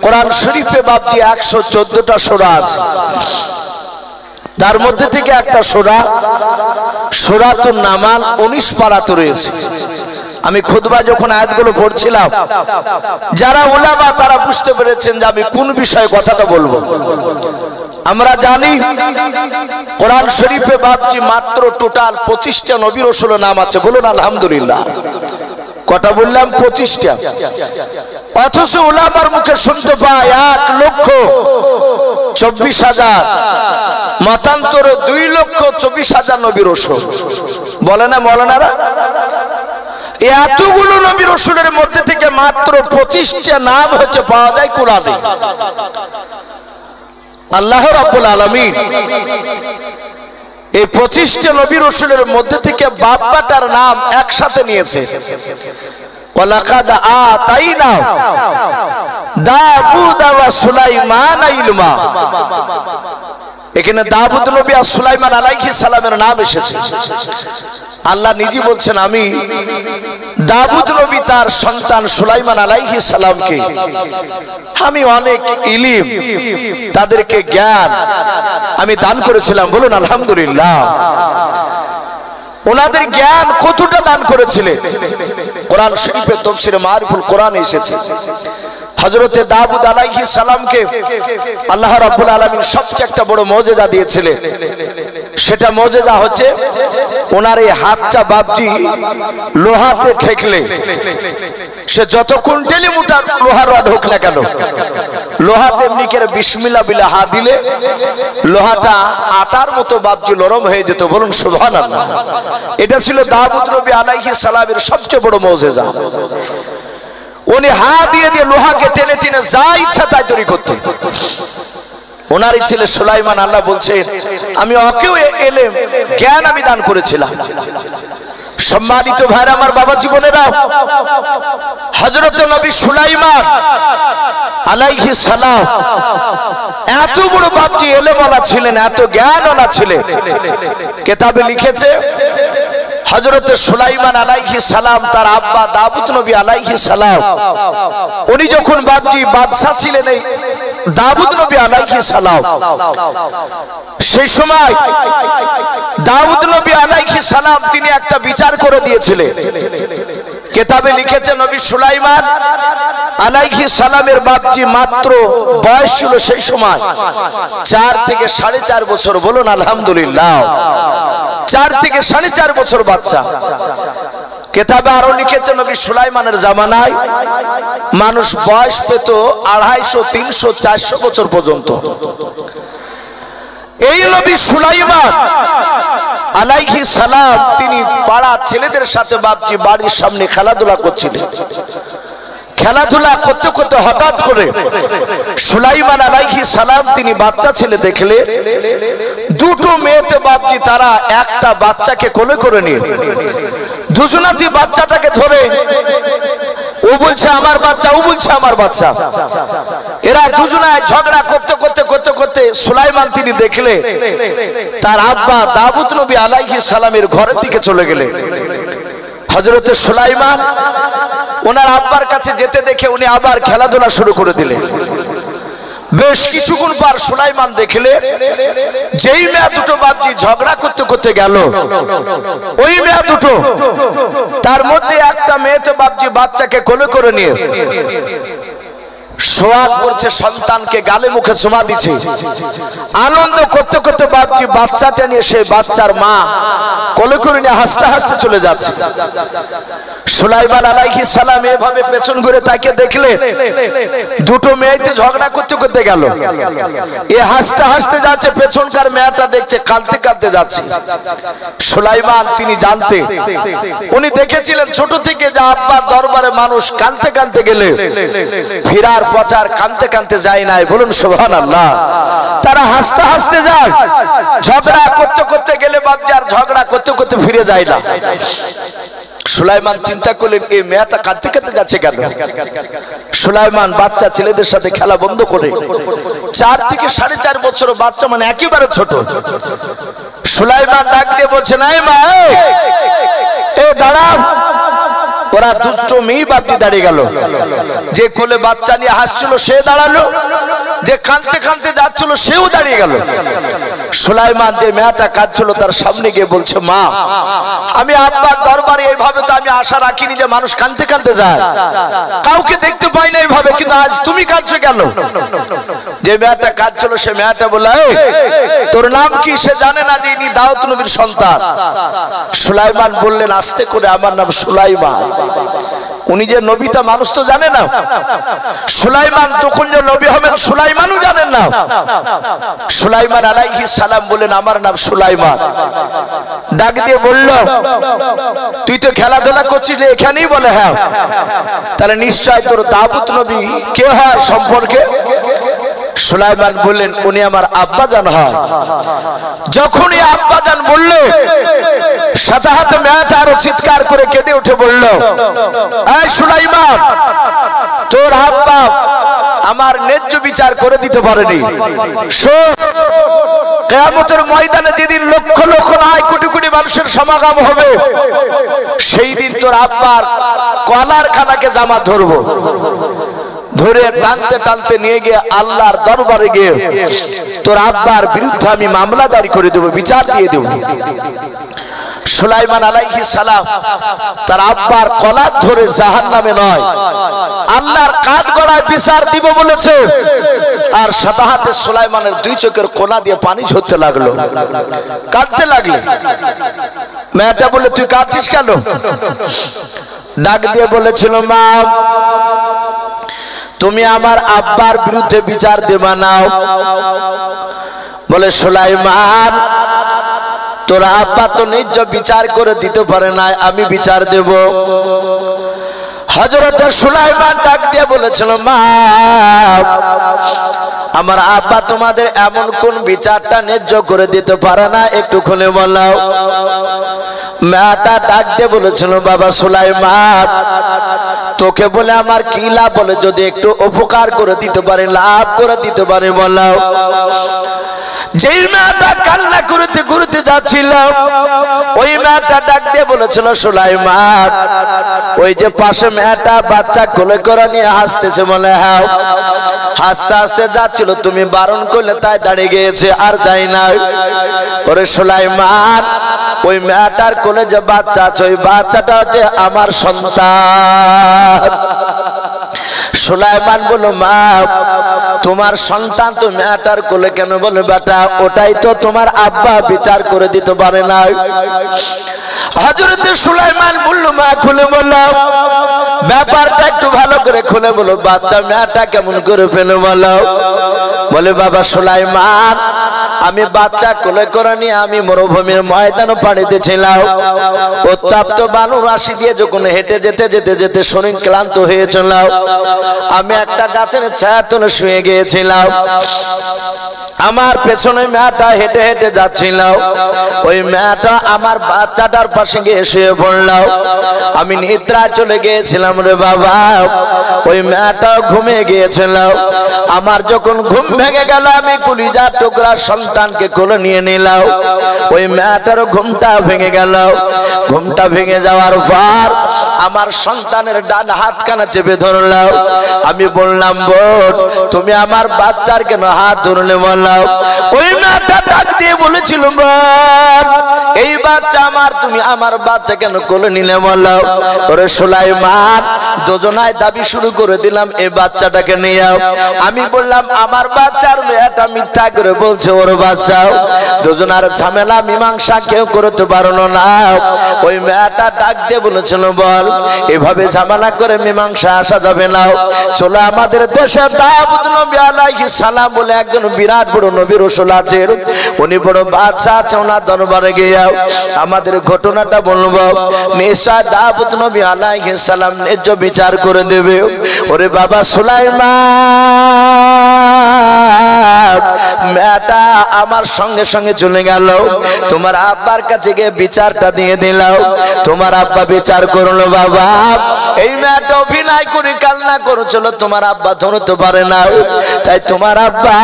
কোরআন শরীফে বাপজি 114টা সূরা আছে। তার মধ্যে থেকে একটা সূরা সূরাতুন নামাল 19 পারাতে রয়েছে। আমি খুতবা যখন আয়াতগুলো পড়ছিলাম, যারা উলামা তারা বুঝতে পেরেছেন যে আমি কোন বিষয়ে কথাটা বলবো। আমরা জানি কোরআন শরীফে বাপজি মাত্র টোটাল 25টা নবী রাসূলের নাম আছে। বলুন আলহামদুলিল্লাহ। কটা বললাম? 25টা। অথচ উলামার মুখে শুনতে পাই 1,24,000, মতান্তরে 2,24,000 নবী রাসূল। বলে না মৌলানারা? এতগুলো নবী রাসূলের মধ্যে থেকে মাত্র 25টা নাম হচ্ছে পাওয়া যায় কোরআনে। আল্লাহ রাব্বুল আলামিন এই 25টা নবী রাসূলের মধ্যে থেকে বাপ্পাটার নাম একসাথে নিয়েছে। ওয়ালাকাদ আতাইনা দাউদ ওয়া সুলাইমান ইলমা। এখানে দাউদ নবী আর সুলাইমান আলাইহিস সালামের নাম এসেছে। আল্লাহ নিজে বলছেন, আমি দাউদ নবী তার সন্তান সুলাইমান আলাইহিস সালামকে আমি অনেক ইলম, তাদেরকে জ্ঞান আমি দান করেছিলাম। বলুন আলহামদুলিল্লাহ। ওনাদের জ্ঞান কতটা দান করেছিলেন? কোরআন শরীফে তাফসীরে মারিফুল কোরআন এসেছে, হযরতে দাউদ আলাইহিস সালামকে আল্লাহ রাব্বুল আলামিন সবচেয়ে একটা বড় মুজিজা দিয়েছিলেন। সেটা মুজিজা হচ্ছে ওনার এই হাতটা বাপজি লোহাতে ঠেকলে সে যত কুইন্টালি মোটা লোহার রড হোক না কেন, লোহাতে এমনি করে বিসমিল্লাহ বিলা হাত দিলে লোহাটা আটার মতো বাপজি নরম হয়ে যেত। বলুন সুবহানাল্লাহ। এটা ছিল দাউদ নবী আলাইহিস সালামের সবচেয়ে বড় মুজিজা। উনি হাত দিয়ে দিয়ে লোহাকে টেনে টেনে যা ইচ্ছা তাই তৈরি করতেন। ওনারই ছেলে সুলাইমান, আল্লাহ বলছেন, আমি ওকেও ইলম জ্ঞান আমি দান করেছিলাম। সম্মানিত ভাইরা আমার, বাবা জীবনেরা, হযরত নবী সুলাইমান আলাইহিস সালাম এত বড় বাপজি ইলমওয়ালা ছিলেন, এত জ্ঞানওয়ালা ছিলেন। কিতাবে লিখেছে হযরত সুলাইমান আলাইহিস সালাম তার আব্বা দাউদ নবী আলাইহিস সালাম উনি যখন বাপজি বাদশা ছিলেন এই দাউদ নবী আলাইহিস সালাম। সেই সময় দাউদ নবী আলাইহিস সালাম তিনি একটা বিচার করে দিয়েছিলেন। কিতাবে লিখেছে নবী সুলাইমান আলাইহিস সালামের বাপজি মাত্র বয়স ছিল সেই সময় 4 থেকে 4.5 বছর। বলুন আলহামদুলিল্লাহ। 4 থেকে 4.5 বছর বাচ্চা। কিতাবে আরো লিখেছে নবী সুলাইমানের জামানায় মানুষ বয়স পেত 250, 300, 400 বছর পর্যন্ত। এই নবী সুলাইমান আলাইহিস সালাম তিনি পাড়া ছেলেদের সাথে বাপজি বাড়ির সামনে খেলাধুলা করছিলেন। খেলাধুলা করতে করতে হঠাৎ করে সুলাইমান আলাইহিস সালাম তিনি বাচ্চা ছেলে দেখলে দুটো মেয়েতে বাপজি তারা একটা বাচ্চাকে কোলে করে নিয়ে দুজনাতি বাচ্চাটাকে ধরে, ও বলছে আমার বাচ্চা, ও বলছে আমার বাচ্চা। এরা দুজনায় ঝগড়া করতে করতে করতে করতে সুলাইমান তিনি দেখলে তার আব্বা দাউদ নবী আলাইহিস সালামের ঘরের দিকে চলে গেলেন। হযরতে সুলাইমান ওনার আব্বার কাছে যেতে দেখে উনি আবার খেলাধুলা শুরু করে দিলেন। বেশ কিছুক্ষণ পর সুলাইমান দেখলে যেই মেয়ে দুটো বাপজি ঝগড়া করতে করতে গেল, ওই মেয়ে দুটো তার মধ্যে একটা মেয়েতে বাপজি বাচ্চাকে কোলে করে নিয়ে সোয়াগ করছে, সন্তানকে গালে মুখে চুমা দিচ্ছে। আনন্দ করতে করতে বাপজি বাচ্চাটা নিয়ে সেই বাচ্চার মা কোলে করে নিয়ে হাসতে হাসতে চলে যাচ্ছে। সুলাইমান আলাইহিস সালাম এভাবে পেছন ঘুরে তাকে দেখলেন দুটো মেয়েতে ঝগড়া করতে করতে গেল, এ হাসতে হাসতে যাচ্ছে, পেছনকার মেয়েটা দেখছে কাঁদতে কাঁদতে যাচ্ছে। সুলাইমান তিনি জানতে, উনি দেখেছিলেন ছোট থেকে যে আব্বা দরবারে মানুষ কাঁদতে কাঁদতে গেলে ফিরার পথে আর কাঁদতে কাঁদতে যায় নাই। বলুন সুবহানাল্লাহ। তারা হাসতে হাসতে যায়, ঝগড়া করতে করতে গেলে বাপজি আর ঝগড়া করতে করতে ফিরে যায় না। সুলাইমান চিন্তা করলেন এই মেয়েটা কাঁদতে কাঁদতে যাচ্ছে কেন। সুলাইমান বাচ্চা ছেলেদের সাথে খেলা বন্ধ করে 4 থেকে 4.5 বছর বাচ্চা, মানে একেবারে ছোট। সুলাইমান ডাক দিয়ে বলছে নাই মা, এ দাঁড়াও। ওরা দুটো মেয়ে বাপজি দাঁড়িয়ে গেল। যে কোলে বাচ্চা নিয়ে হাসছিল সে দাঁড়ালো, যে কাঁদতে কাঁদতে যাচ্ছিল সেও দাঁড়িয়ে গেল। সুলাইমান যে মেয়েটা কাঁদছিল তার সামনে গিয়ে বলছে মা, আমি আব্বার দরবারে এইভাবে তো আমি আশা রাখিনি যে মানুষ কাঁদতে কাঁদতে যায়, কাউকে দেখতে পাই না এইভাবে, কিন্তু আজ তুমি কাঁদছো কেন? যে মেয়েটা কাঁদছিল সে মেয়েটা বলল, তোর নাম কি? সে জানে না যে ইনি দাউদ নবীর সন্তান। সুলাইমান বললেন আস্তে করে, আমার নাম সুলাইমান। উনি যে নবী তা মানুষ তো জানে না। সুলাইমান তখন যে নবী হবেন সুলাইমানও জানেন না। সুলাইমান আলাইহিস সালাম বলেন আমার নাম সুলাইমান। ডাক দিয়ে বলল তুই তো খেলাধুলা করছিস এখানেই? বলে হ্যাঁ। তাহলে নিশ্চয় তোর দাউদ নবী কে হয় সম্পর্কে? সুলাইমান বললেন উনি আমার আব্বাজান হয়। যখনই আব্বাজান বললো সাথে সাথে মেয়েটা আরো চিৎকার করে কেঁদে উঠে বলল, এই সুলাইমান, তোর আব্বা আমার ন্যায্য বিচার করে দিতে পারেনি। কিয়ামতের ময়দানে যেদিন লক্ষ লক্ষ নয় কোটি কোটি মানুষের সমাগম হবে, সেই দিন তোর আব্বার কলার খানাকে জামা ধরবো, ধরে টানতে টানতে নিয়ে গিয়ে আল্লাহর দরবারে গিয়ে তোর আব্বার বিরুদ্ধে আমি মামলা দায়ের করে দেবো, বিচার দিয়ে দেবো। সুলাইমান আলাইহিস সালাম তার আব্বার কলার ধরে জাহান্নামে নয় আল্লাহর কাঠগড়ায় বিচার দিব বলেছে। আর সাথে সাথে সুলাইমানের 2 চোখের কোনা দিয়ে পানি ঝরতে লাগলো, কাঁদতে লাগলো। মেয়েটা বলে তুই কাঁদছিস কেন? ডাক দিয়ে বলেছিল মা, তুমি আমার আব্বার বিরুদ্ধে বিচার দেবা নাও। বলে সুলাইমান, তোর আব্বা তো ন্যায্য বিচার করে দিতে পারে না, আমি বিচার দেব। হযরত সুলাইমান ডাক দিয়ে বলেছিল মা, আমার আব্বা তোমাদের এমন কোন বিচারটা ন্যায্য করে দিতে পারে না, একটু খুলে বলো। মেয়েটা ডাক দিয়ে বলেছিল বাবা সুলাইমান, তোকে বলে আমার কি লাভ? বলে যদি একটু উপকার করে দিতে পারে, লাভ করে দিতে পারে বলো। যেই মেয়েটা কান্না করতে করতে যাচ্ছিল ওই মেয়েটা ডাক দিয়ে বলেছিল সুলাইমান ওই যে পাশে মেয়েটা বাচ্চা কোলে করে নিয়ে হাসতেছে বলে হ্যাঁ হাসতে হাসতে যাচ্ছিল তুমি বারণ করলে তাই দাঁড়িয়ে গিয়েছে আর যাই না ওরে সুলাইমান ওই মেয়েটার কোলে যে বাচ্চা আছে ওই বাচ্চাটা হচ্ছে আমার সন্তান সুলাইমান বলল মা তোমার সন্তান তো মেয়েটার কোলে কেন বলে বেটা ওটাই তো তোমার আব্বা বিচার করে দিতে পারে না হযরত সুলাইমান বলল মা খুলে বলো ব্যাপারটা একটু ভালো করে খুলে বলো বাচ্চা মেয়েটা কেমন করে ফেলে বলো বলে বাবা সুলাইমান আমি বাচ্চা কোলে করে নিয়ে আমি মরুভূমির ময়দানে পাড়ি দিয়েছিলাম উত্তপ্ত বালু রাশি দিয়ে যখন হেঁটে যেতে যেতে যেতে শরীর ক্লান্ত হয়েছিল আমি একটা গাছের ছায়া তলে শুয়ে গিয়েছিলাম আমার পেছনে মেয়েটা হেঁটে হেঁটে যাচ্ছিল ওই মেয়েটা আমার বাচ্চাটার পাশে গিয়ে শুয়ে পড়ল আমি নিদ্রা চলে গিয়েছিলাম রে বাবা ওই মেয়েটা ঘুমিয়ে গিয়েছিল আমার যখন ঘুম ভেঙে গেল আমি কলিজার টুকরা সন্তানকে কোলে নিয়ে নিলাম ওই মেয়েটার ঘুমটা ভেঙে গেল ঘুমটা ভেঙে যাওয়ার পর আমার সন্তানের ডান হাতখানা চেপে ধরলাম আমি বললাম বোন তুমি আমার বাচ্চার কেন হাত ধরলে বললাম ওই মেয়েটা ডাক দিয়ে বলেছিল বোন এই বাচ্চা আমার তুমি আমার বাচ্চা কেন কোলে নিলে বললাম ওরে সুলাইমান দুজনায় দাবি শুরু করে দিলাম এই বাচ্চাটাকে নিয়ে আমি বললাম আমার বাচ্চার মেয়েটা মিথ্যা করে বলছে ওর বাচ্চা দুজনার ঝামেলা মীমাংসা কেউ করতে পারলো না ওই মেয়েটা ডাক দিয়ে বলেছিল বল এভাবে ঝামেলা করে মীমাংসা আসা যাবে না চলো আমাদের দেশে দাউদ নবী আলাইহিস সালাম বলে একজন বিরাট বড় নবী রাসূল আছেন উনি বড় বাদশা আছে ওনার দরবারে গিয়ে আমাদের ঘটনাটা বলবো নিশ্চয় দাউদ নবী আলাইহিস সালাম ন্যায্য বিচার করে দেবে ওরে বাবা সুলাইমান মেয়েটা আমার সঙ্গে সঙ্গে চলে গেল তোমার আব্বার কাছে গিয়ে বিচারটা দিয়ে দিলাম তোমার আব্বা বিচার করলো বাবা এই মেয়েটা অভিনয় করে কান্না করেছিল তোমার আব্বা ধরতে পারে না তাই তোমার আব্বা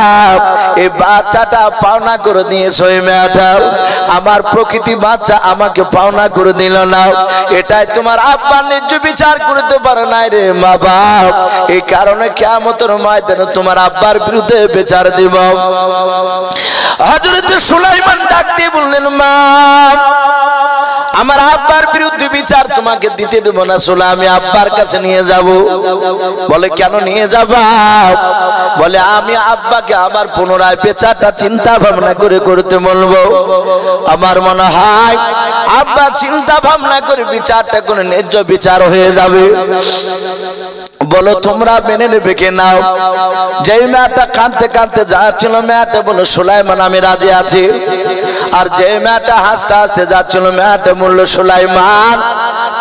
এই বাচ্চাটা পাওনা করে দিয়েছে ওই মেয়েটা আমার প্রকৃতি বাচ্চা আমাকে পাওনা করে দিল না এটাই তোমার আব্বা ন্যায্য বিচার করতে পারে না রে মা বাপ এই কারণে কিয়ামতের ময়দানে তোমার আব্বার বিরুদ্ধে বিচার দিব হযরত সুলাইমান ডাক দিয়ে বললেন মা আমার আব্বার বিরুদ্ধে বিচার তোমাকে দিতে দেব না সোলা আমি আব্বার কাছে নিয়ে যাব বলে কেন নিয়ে যাবা বলে আমি আব্বাকে আবার পুনরায় বিচারটা চিন্তা ভাবনা করে করতে বলবো আমার মনে হয় আব্বা চিন্তা ভাবনা করে বিচারটা করে ন্যায্য বিচার হয়ে যাবে বলো তোমরা মেনে নেবে কি নাও যেই মেয়েটা কাঁদতে কাঁদতে যাচ্ছিল মেয়েটা বলো সুলাইমান আমি রাজি আছি আর যে মেয়েটা হাসতে হাসতে যাচ্ছিল মেয়েটা বললো সুলাইমান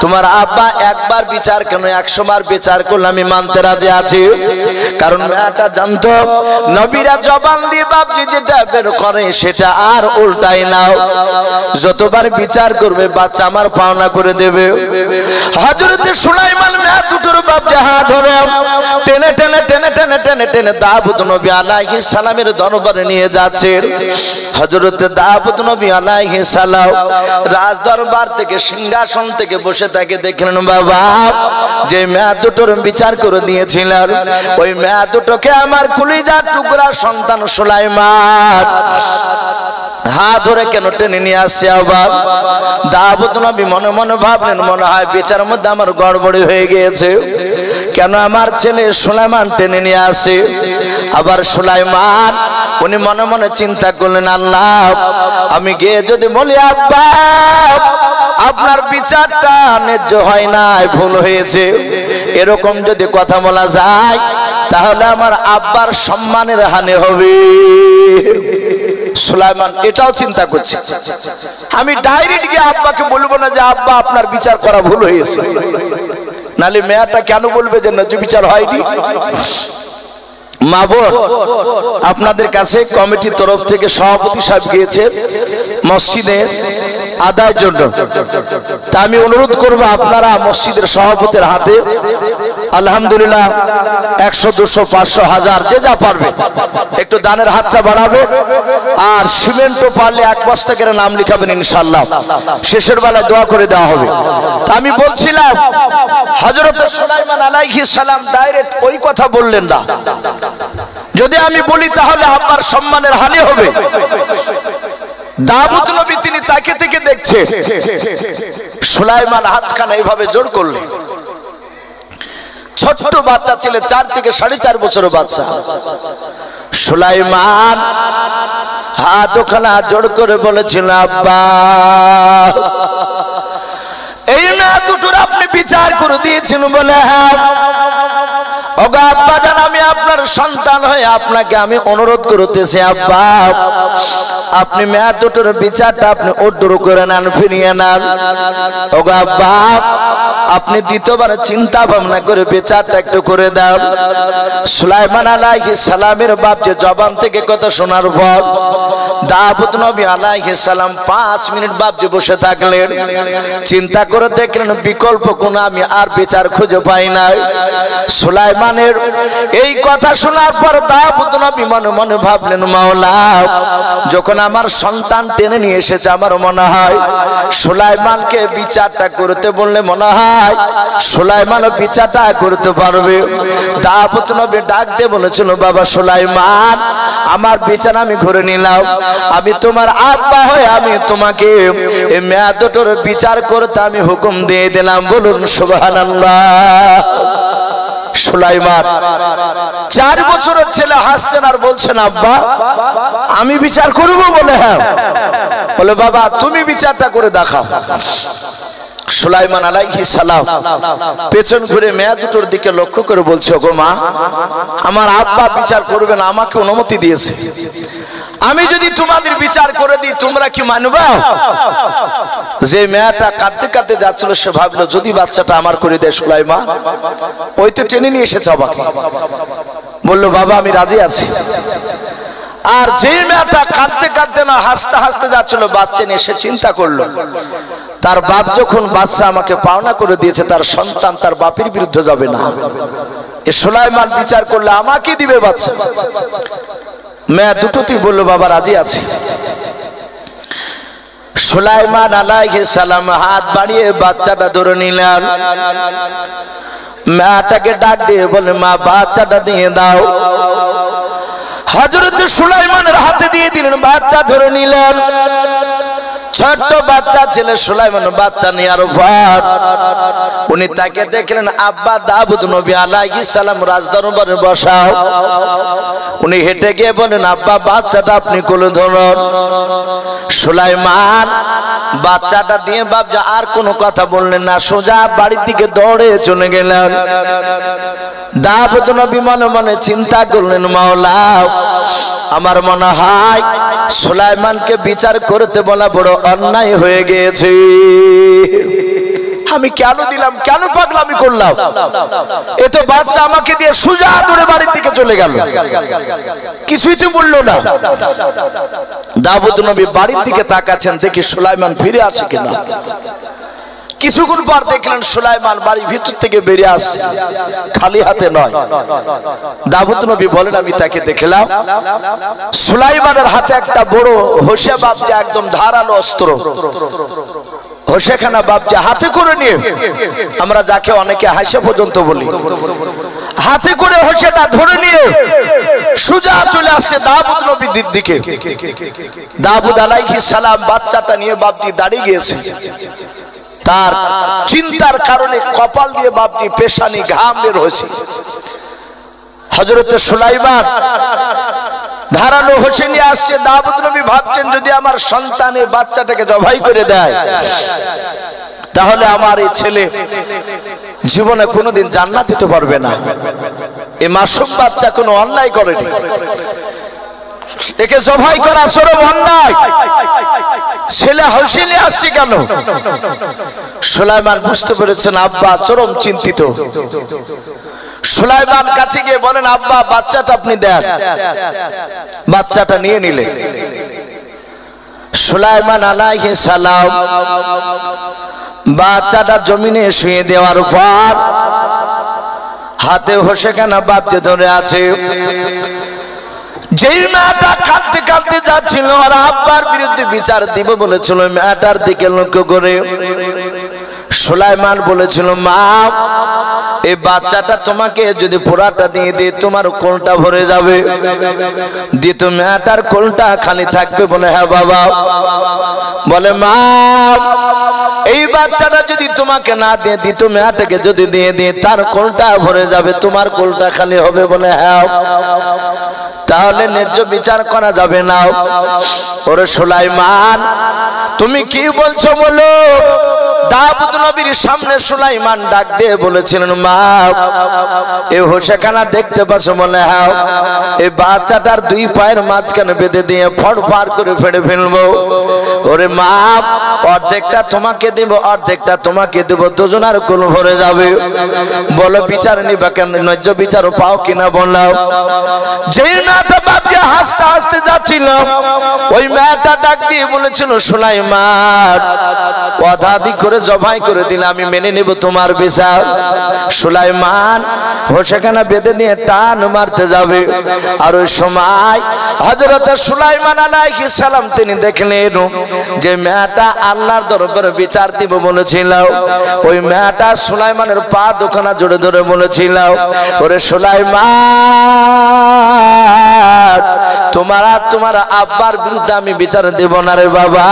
তোমার আব্বা একবার বিচার কেন 100 বার বিচার করলে আমি মানতে রাজি আছি কারণ মেয়েটা জানতো নবীরা জবান দিয়ে বাপজি যেটা বের করে সেটা আর উল্টাই নাও যতবার বিচার করবে বাচ্চা আমার পাওনা করে দেবে হযরত সুলাইমান মেয়ে দুটোর বাপজি হাত ধরে টেনে টেনে টেনে টেনে টেনে টেনে দাউদ নবী আলাইহিস সালামের দরবারে নিয়ে যাচ্ছেন হযরত দাউদ নবী আলাইহিস সালাম রাজ দরবার থেকে সিংহাসন থেকে বসে তাকে দেখলেন বাবা যে মেয়ে দুটোর বিচার করে দিয়েছিলেন ওই মেয়ে দুটোকে আমার কলিজার টুকরা সন্তান সুলাইমান হাত ধরে কেন টেনে নিয়ে আসছে আবার দাউদ নবী মনে মনে ভাবলেন মনে হয় বিচারের মধ্যে আমার গড়বড়ি হয়ে গিয়েছে কেন আমার ছেলে সুলাইমান টেনে নিয়ে আসে আবার সুলাইমান উনি মনে মনে চিন্তা করলেন আল্লাহ আমি গিয়ে যদি বলি আব্বা আপনার বিচারটা ন্যায্য হয় নাই ভুল হয়েছে এরকম যদি কথা বলা যায় তাহলে আমার আব্বার সম্মানের হানি হবে সুলাইমান এটাও চিন্তা করছে আমি ডাইরেক্ট গিয়ে আব্বাকে বলবো না যে আব্বা আপনার বিচার করা ভুল হয়েছে নালে মেয়েটা কেন বলবে যে ন্যায্য বিচার হয়নি মা বোন আপনাদের কাছে কমিটির তরফ থেকে সভাপতি সাহেব গিয়েছে মসজিদে আদায়ের জন্য তা আমি অনুরোধ করব আপনারা মসজিদের সভাপতির হাতে আলহামদুলিল্লাহ 100 200 500 1000 যে যা পারবে একটু দানের হাতটা বাড়াবে আর সিমেন্টও পারলে এক বস্তা করে নাম লিখাবেন ইনশাআল্লাহ শেষের বেলায় দোয়া করে দেওয়া হবে তা আমি বলছিলাম হযরত সুলাইমান আলাইহিস সালাম ডাইরেক্ট ওই কথা বললেন না যদি আমি বলি তাহলে আমার সম্মানের হানি হবে দাউদ নবী তিনি তাকে থেকে দেখছে সুলাইমান হাতখানা এইভাবে জোর করলেন ছোট্ট বাচ্চা ছিল 4 থেকে 4.5 বছরের বাচ্চা সুলাইমান হাত ওখানে জোর করে বলেছিল আব্বা এই না দুটোর আপনি বিচার করে দিয়েছেন বলে হ্যাঁ ওগো আব্বা জান আমি আপনার সন্তান হয়ে আপনাকে আমি অনুরোধ করতেছি আব্বা আপনি মেয়ে দুটোর বিচারটা আপনি উদ্ধার করে নেন ফিরিয়ে নেন ওগো আব্বা আপনি দ্বিতীয়বার চিন্তা ভাবনা করে বিচারটা একটু করে দাও সুলাইমান আলাইহিস সালামের বাপ যে জবান থেকে কথা শোনার পর দাউদ নবী আলাইহিস সালাম 5 মিনিট বাপ যে বসে থাকলেন চিন্তা করে দেখলেন বিকল্প কোন আমি আর বিচার খুঁজে পাই না সুলাইমানের এই কথা শোনার পর দাউদ নবী মনে মনে ভাবলেন মাওলা যখন আমার সন্তান টেনে নিয়ে এসেছে আমার মনে হয় সুলাইমানকে বিচারটা করতে বললে মনে হয় সুলাইমান বিচারটা করতে পারবে দাউদ নবী ডাক দিয়ে বলেছিল বাবা সুলাইমান আমার বিচার আমি ঘুরে নিলাম আমি তোমার আব্বা হয়ে আমি তোমাকে এই মেয়ে দুটোর বিচার করতে আমি হুকুম দিয়ে দিলাম বলুন সুবহানাল্লাহ সুলাইমান 4 বছরের ছেলে হাসছেন আর বলছেন আব্বা আমি বিচার করব বলে হ্যাঁ বলে বাবা তুমি বিচারটা করে দেখাও সুলাইমান আলাইহিস সালাম পেছন ঘুরে মেয়ে দুটোর দিকে লক্ষ্য করে বলছে ওগো মা আমার আব্বা বিচার করবেন আমাকে অনুমতি দিয়েছে আমি যদি তোমাদের বিচার করে দিই তোমরা কি মানবে যে মেয়েটা কাঁদতে কাঁদতে যাচ্ছিল সে ভাবলো যদি বাচ্চাটা আমার করে দেয় সুলাইমান ওই তো টেনে নিয়ে এসেছে আমাকে বললো বাবা আমি রাজি আছি আর যে মেয়েটা কাঁদতে কাঁদতে না হাসতে হাসতে যাচ্ছিল বাচ্চা নিয়ে সে চিন্তা করলো তার বাপ যখন বাচ্চা আমাকে পাওনা করে দিয়েছে তার সন্তান তার বাপের বিরুদ্ধে যাবে না এ সুলাইমান বিচার করলে আমাকে দিবে বাচ্চা মেয়ে দুটোতেই বললো বাবা রাজি আছে সুলাইমান আলাইহিস সালাম হাত বাড়িয়ে বাচ্চাটা ধরে নিলেন মেয়েটাকে ডাক দিয়ে বলে মা বাচ্চাটা দিয়ে দাও হযরত সুলাইমানের হাতে দিয়ে দিলেন বাচ্চা ধরে নিলেন ছোট্ট বাচ্চা ছেলে সুলাইমান বাচ্চা নেয়ার পর উনি তাকে দেখলেন আব্বা দাউদ নবী আলাইহিস সালাম রাজদরবারে বসাও উনি হেঁটে গিয়ে বলেন আব্বা বাচ্চাটা আপনি কোলে ধরুন সুলাইমান বাচ্চাটা দিয়ে বাপজা আর কোনো কথা বললেন না সোজা বাড়ির দিকে দৌড়ে চলে গেলেন দাউদ নবী মনে মনে চিন্তা করলেন মাওলা আমার মনে হয় সুলাইমানকে বিচার করতে বলা বড় অন্যায় হয়ে গিয়েছে আমি কেন দিলাম কেন পাগলামি করলাম এ তো বাচ্চা আমাকে দিয়ে সোজা দৌড়ে বাড়ির দিকে চলে গেল কিছুই তো বললো না দাউদ নবী বাড়ির দিকে তাকাচ্ছেন দেখি সুলাইমান ফিরে আসে কিনা কিছুক্ষণ পর দেখলেন সুলাইমান বাড়ির ভিতর থেকে বেরিয়ে আসছে খালি হাতে নয় দাউদ নবী বলেন আমি তাকে দেখলাম সুলাইমানের হাতে একটা বড় হোসে বাপজা একদম ধারালো অস্ত্র হোসেখানা বাপজা হাতে করে নিয়ে আমরা যাকে অনেকে হাসে পর্যন্ত বলি হাতে করে হোসেটা ধরে নিয়ে সোজা চলে আসছে দাউদ নবীর দিকে দাউদ আলাইহিস সালাম বাচ্চাটা নিয়ে বাপজি দাঁড়িয়ে গিয়েছে তার চিন্তার কারণে কপাল দিয়ে বাপজি পেশানি ঘাম বের হয়েছে হযরত সুলাইমান ধারালো হোসে নিয়ে আসছে দাউদ নবী ভাবছেন যদি আমার সন্তানের বাচ্চাটাকে জবাই করে দেয় তাহলে আমার এই ছেলে জীবনে কোনোদিন জান্নাত দিতে পারবে না এই মাসুম বাচ্চা কোনো অন্যায় করেনি একে জবাই করা চরম অন্যায় ছেলে হোসে নিয়ে আসছে কেন সুলাইমান বুঝতে পেরেছেন আব্বা চরম চিন্তিত সুলাইমান কাছে গিয়ে বলেন আব্বা বাচ্চাটা আপনি দেন বাচ্চাটা নিয়ে নিলে সুলাইমান আলাইহিস সালাম বাচ্চাটা জমিনে শুয়ে দেওয়ার পর হাতে হোসেখানা বাপকে ধরে আছে। যেই মেয়েটা কাঁদতে কাঁদতে যাচ্ছিল আর আব্বার বিরুদ্ধে বিচার দিব বলেছিল, মেয়েটার দিকে লক্ষ্য করে সুলাইমান বলেছিল, মা এই বাচ্চাটা তোমাকে যদি পুরাটা দিয়ে দিই তোমার কোলটা ভরে যাবে, দ্বিত মেয়েটার কোলটা খালি থাকবে বলে, হ্যাঁ বাবা। বলে, মা এই বাচ্চাটা যদি তোমাকে না দিয়ে দিত মেয়েটাকে যদি দিয়ে দিই তার কোলটা ভরে যাবে, তোমার কোলটা খালি হবে বলে, হ্যাঁ। তাহলে ন্যায্য বিচার করা যাবে না। ওরে সুলাইমান তুমি কি বলছো বলো। দাউদ নবীর সামনে সুলাইমান ডাক দিয়ে বলেছিলেন, মা এই হোসেখানা দেখতে পাচ্ছ বলে, হ্যাঁ। এই বাচ্চাটার দুই পায়ের মাঝখানে বেঁধে দিয়ে ফড়ফড় করে ফেড়ে ফেলবো। ওরে মা অর্ধেকটা তোমাকে দিব অর্ধেকটা তোমাকে দেব, দুজনার কোল ভরে যাবে। বলো বিচার নিবা কেন, ন্যায্য বিচার পাও কিনা বললাম। যেই মেয়েটা বাপকে হাসতে হাসতে যাচ্ছিল ওই মেয়েটা ডাক দিয়ে বলেছিল, সুলাইমান অধাদি করে জবাই করে দিলে আমি মেনে নেব তোমার বিচার। সুলাইমান হোসেখানা বেঁধে নিয়ে টান মারতে যাবে, আর ওই সময় হযরত সুলাইমান আলাইহিস সালাম তিনি দেখলেন যে মেয়েটা আল্লাহর দরবারে বিচার দিব বলেছিল, ওই মেয়েটা সুলাইমানের পা দুখানা জোরে ধরে বলেছিল, ওরে সুলাইমান তোমার আব্বার বিরুদ্ধে আমি বিচার দেব না রে বাবা,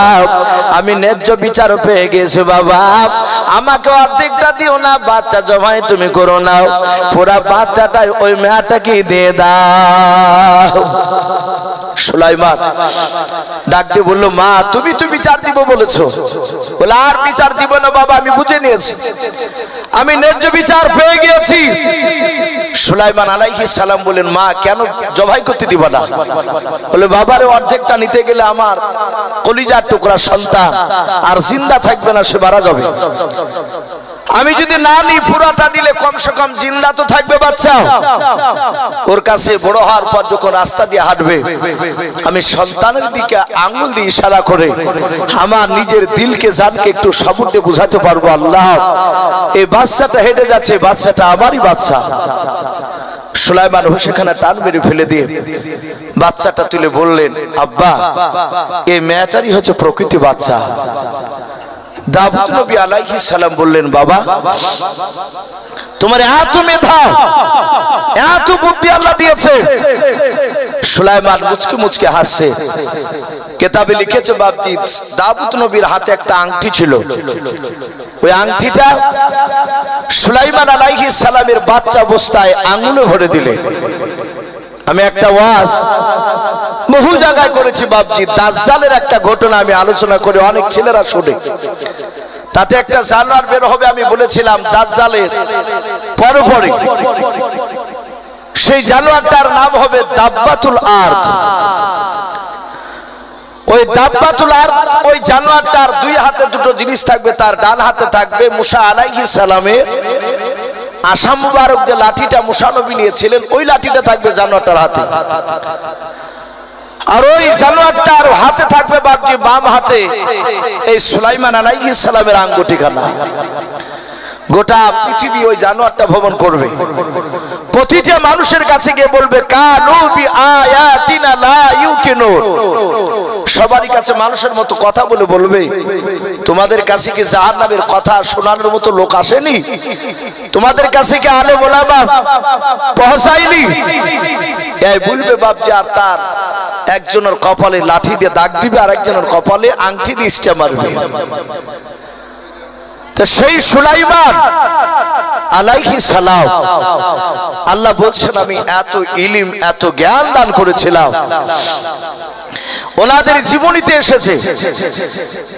আমি ন্যায্য বিচার পেয়ে গেছি বাবা, আমাকে অর্ধেকটা দিও না, বাচ্চা জবাই তুমি করো না, পুরা বাচ্চাটাই ওই মেয়েটাকে দিয়ে দাও। সুলাইমান ডাক দিয়ে বললো, মা তুমি তো বিচার দিব বলেছো। বলে, আর বিচার দিব না বাবা, আমি বুঝে নিয়েছি, আমি ন্যায্য বিচার পেয়ে গিয়েছি। সুলাইমান আলাইহিস সালাম বলেন, মা কেন জবাই করতে দিব না? বলে, বাবারে অর্ধেকটা নিতে গেলে আমার কলিজার টুকরা সন্তান আর জিন্দা থাকবে না, সে মারা যাবে। আমি যদি না নিই পুরাটা দিলে কমসে কম জিন্দা তো থাকবে বাচ্চা। ওর কাছে বড় হওয়ার পর যখন রাস্তা দিয়ে হাঁটবে আমি সন্তানের দিকে আঙ্গুল দিয়ে ইশারা করে আমার নিজের দিলকে জানকে একটু সাবুর দিয়ে বুঝাতে পারবো, আল্লাহ এই বাচ্চাটা হেঁটে যাচ্ছে, বাচ্চাটা আমারই বাচ্চা। সুলাইমান হোসেখানা টান মেরে ফেলে দিয়ে বাচ্চাটা তুলে বললেন, আব্বা এই মেয়েটারই হচ্ছে প্রকৃতি বাচ্চা। দাউদ নবী আলাইহিস সালাম বললেন, বাবা তোমার এত মেধা এত বুদ্ধি আল্লাহ দিয়েছে। সুলাইমান মুচকে মুচকে হাসছে। কিতাবে লিখেছে বাপজি দাউদ নবীর হাতে একটা আংটি ছিল, ওই আংটিটা সুলাইমান আলাইহিস সালামের বাচ্চা অবস্থায় আঙ্গুলে ভরে দিলেন। আমি একটা ওয়াজ বহু জায়গায় করেছি বাপজি, দাজ্জালের একটা ঘটনা আমি আলোচনা করে অনেক ছেলেরা শুনে, তাতে একটা জানোয়ার বের হবে আমি বলেছিলাম দাজ্জালের পরপরে, সেই জানোয়ারটার নাম হবে দাব্বাতুল আরদ। ওই দাব্বাতুল আরদ ওই জানোয়ারটার দুই হাতে দুটো জিনিস থাকবে, তার ডান হাতে থাকবে মুসা আলাইহিস সালামের আশা মুবারক যে লাঠিটা মুসা নবী নিয়েছিলেন ওই লাঠিটা থাকবে জানোয়ারটার হাতে, আর ওই জানোয়ারটার হাতে থাকবে বাপজি বাম হাতে এই সুলাইমান আলাইহিস সালামের আঙ্গুঠিখানা। গোটা পৃথিবী ওই জানোয়ারটা ভ্রমণ করবে, প্রতিটা মানুষের কাছে গিয়ে বলবে কানু বি আয়াতিনা লা ইউকিনুন। সবারই কাছে মানুষের মতো কথা বলে বলবে, তোমাদের কাছে কি জাহান্নামের কথা শোনানোর মতো লোক আসেনি? তোমাদের কাছে কি আলেম ওলামা পৌঁছায়নি? এই বলবে বাপজি, আর তার একজনের কপালে লাঠি দিয়ে দাগ দিবে আর একজনের কপালে আংটি দিয়ে ইস্টা মারবে। তো সেই সুলাইমান আলাইহিস সালাম আল্লাহ বলছেন আমি এত ইলম এত জ্ঞান দান করেছিলাম, ওনাদের জীবনীতে এসেছে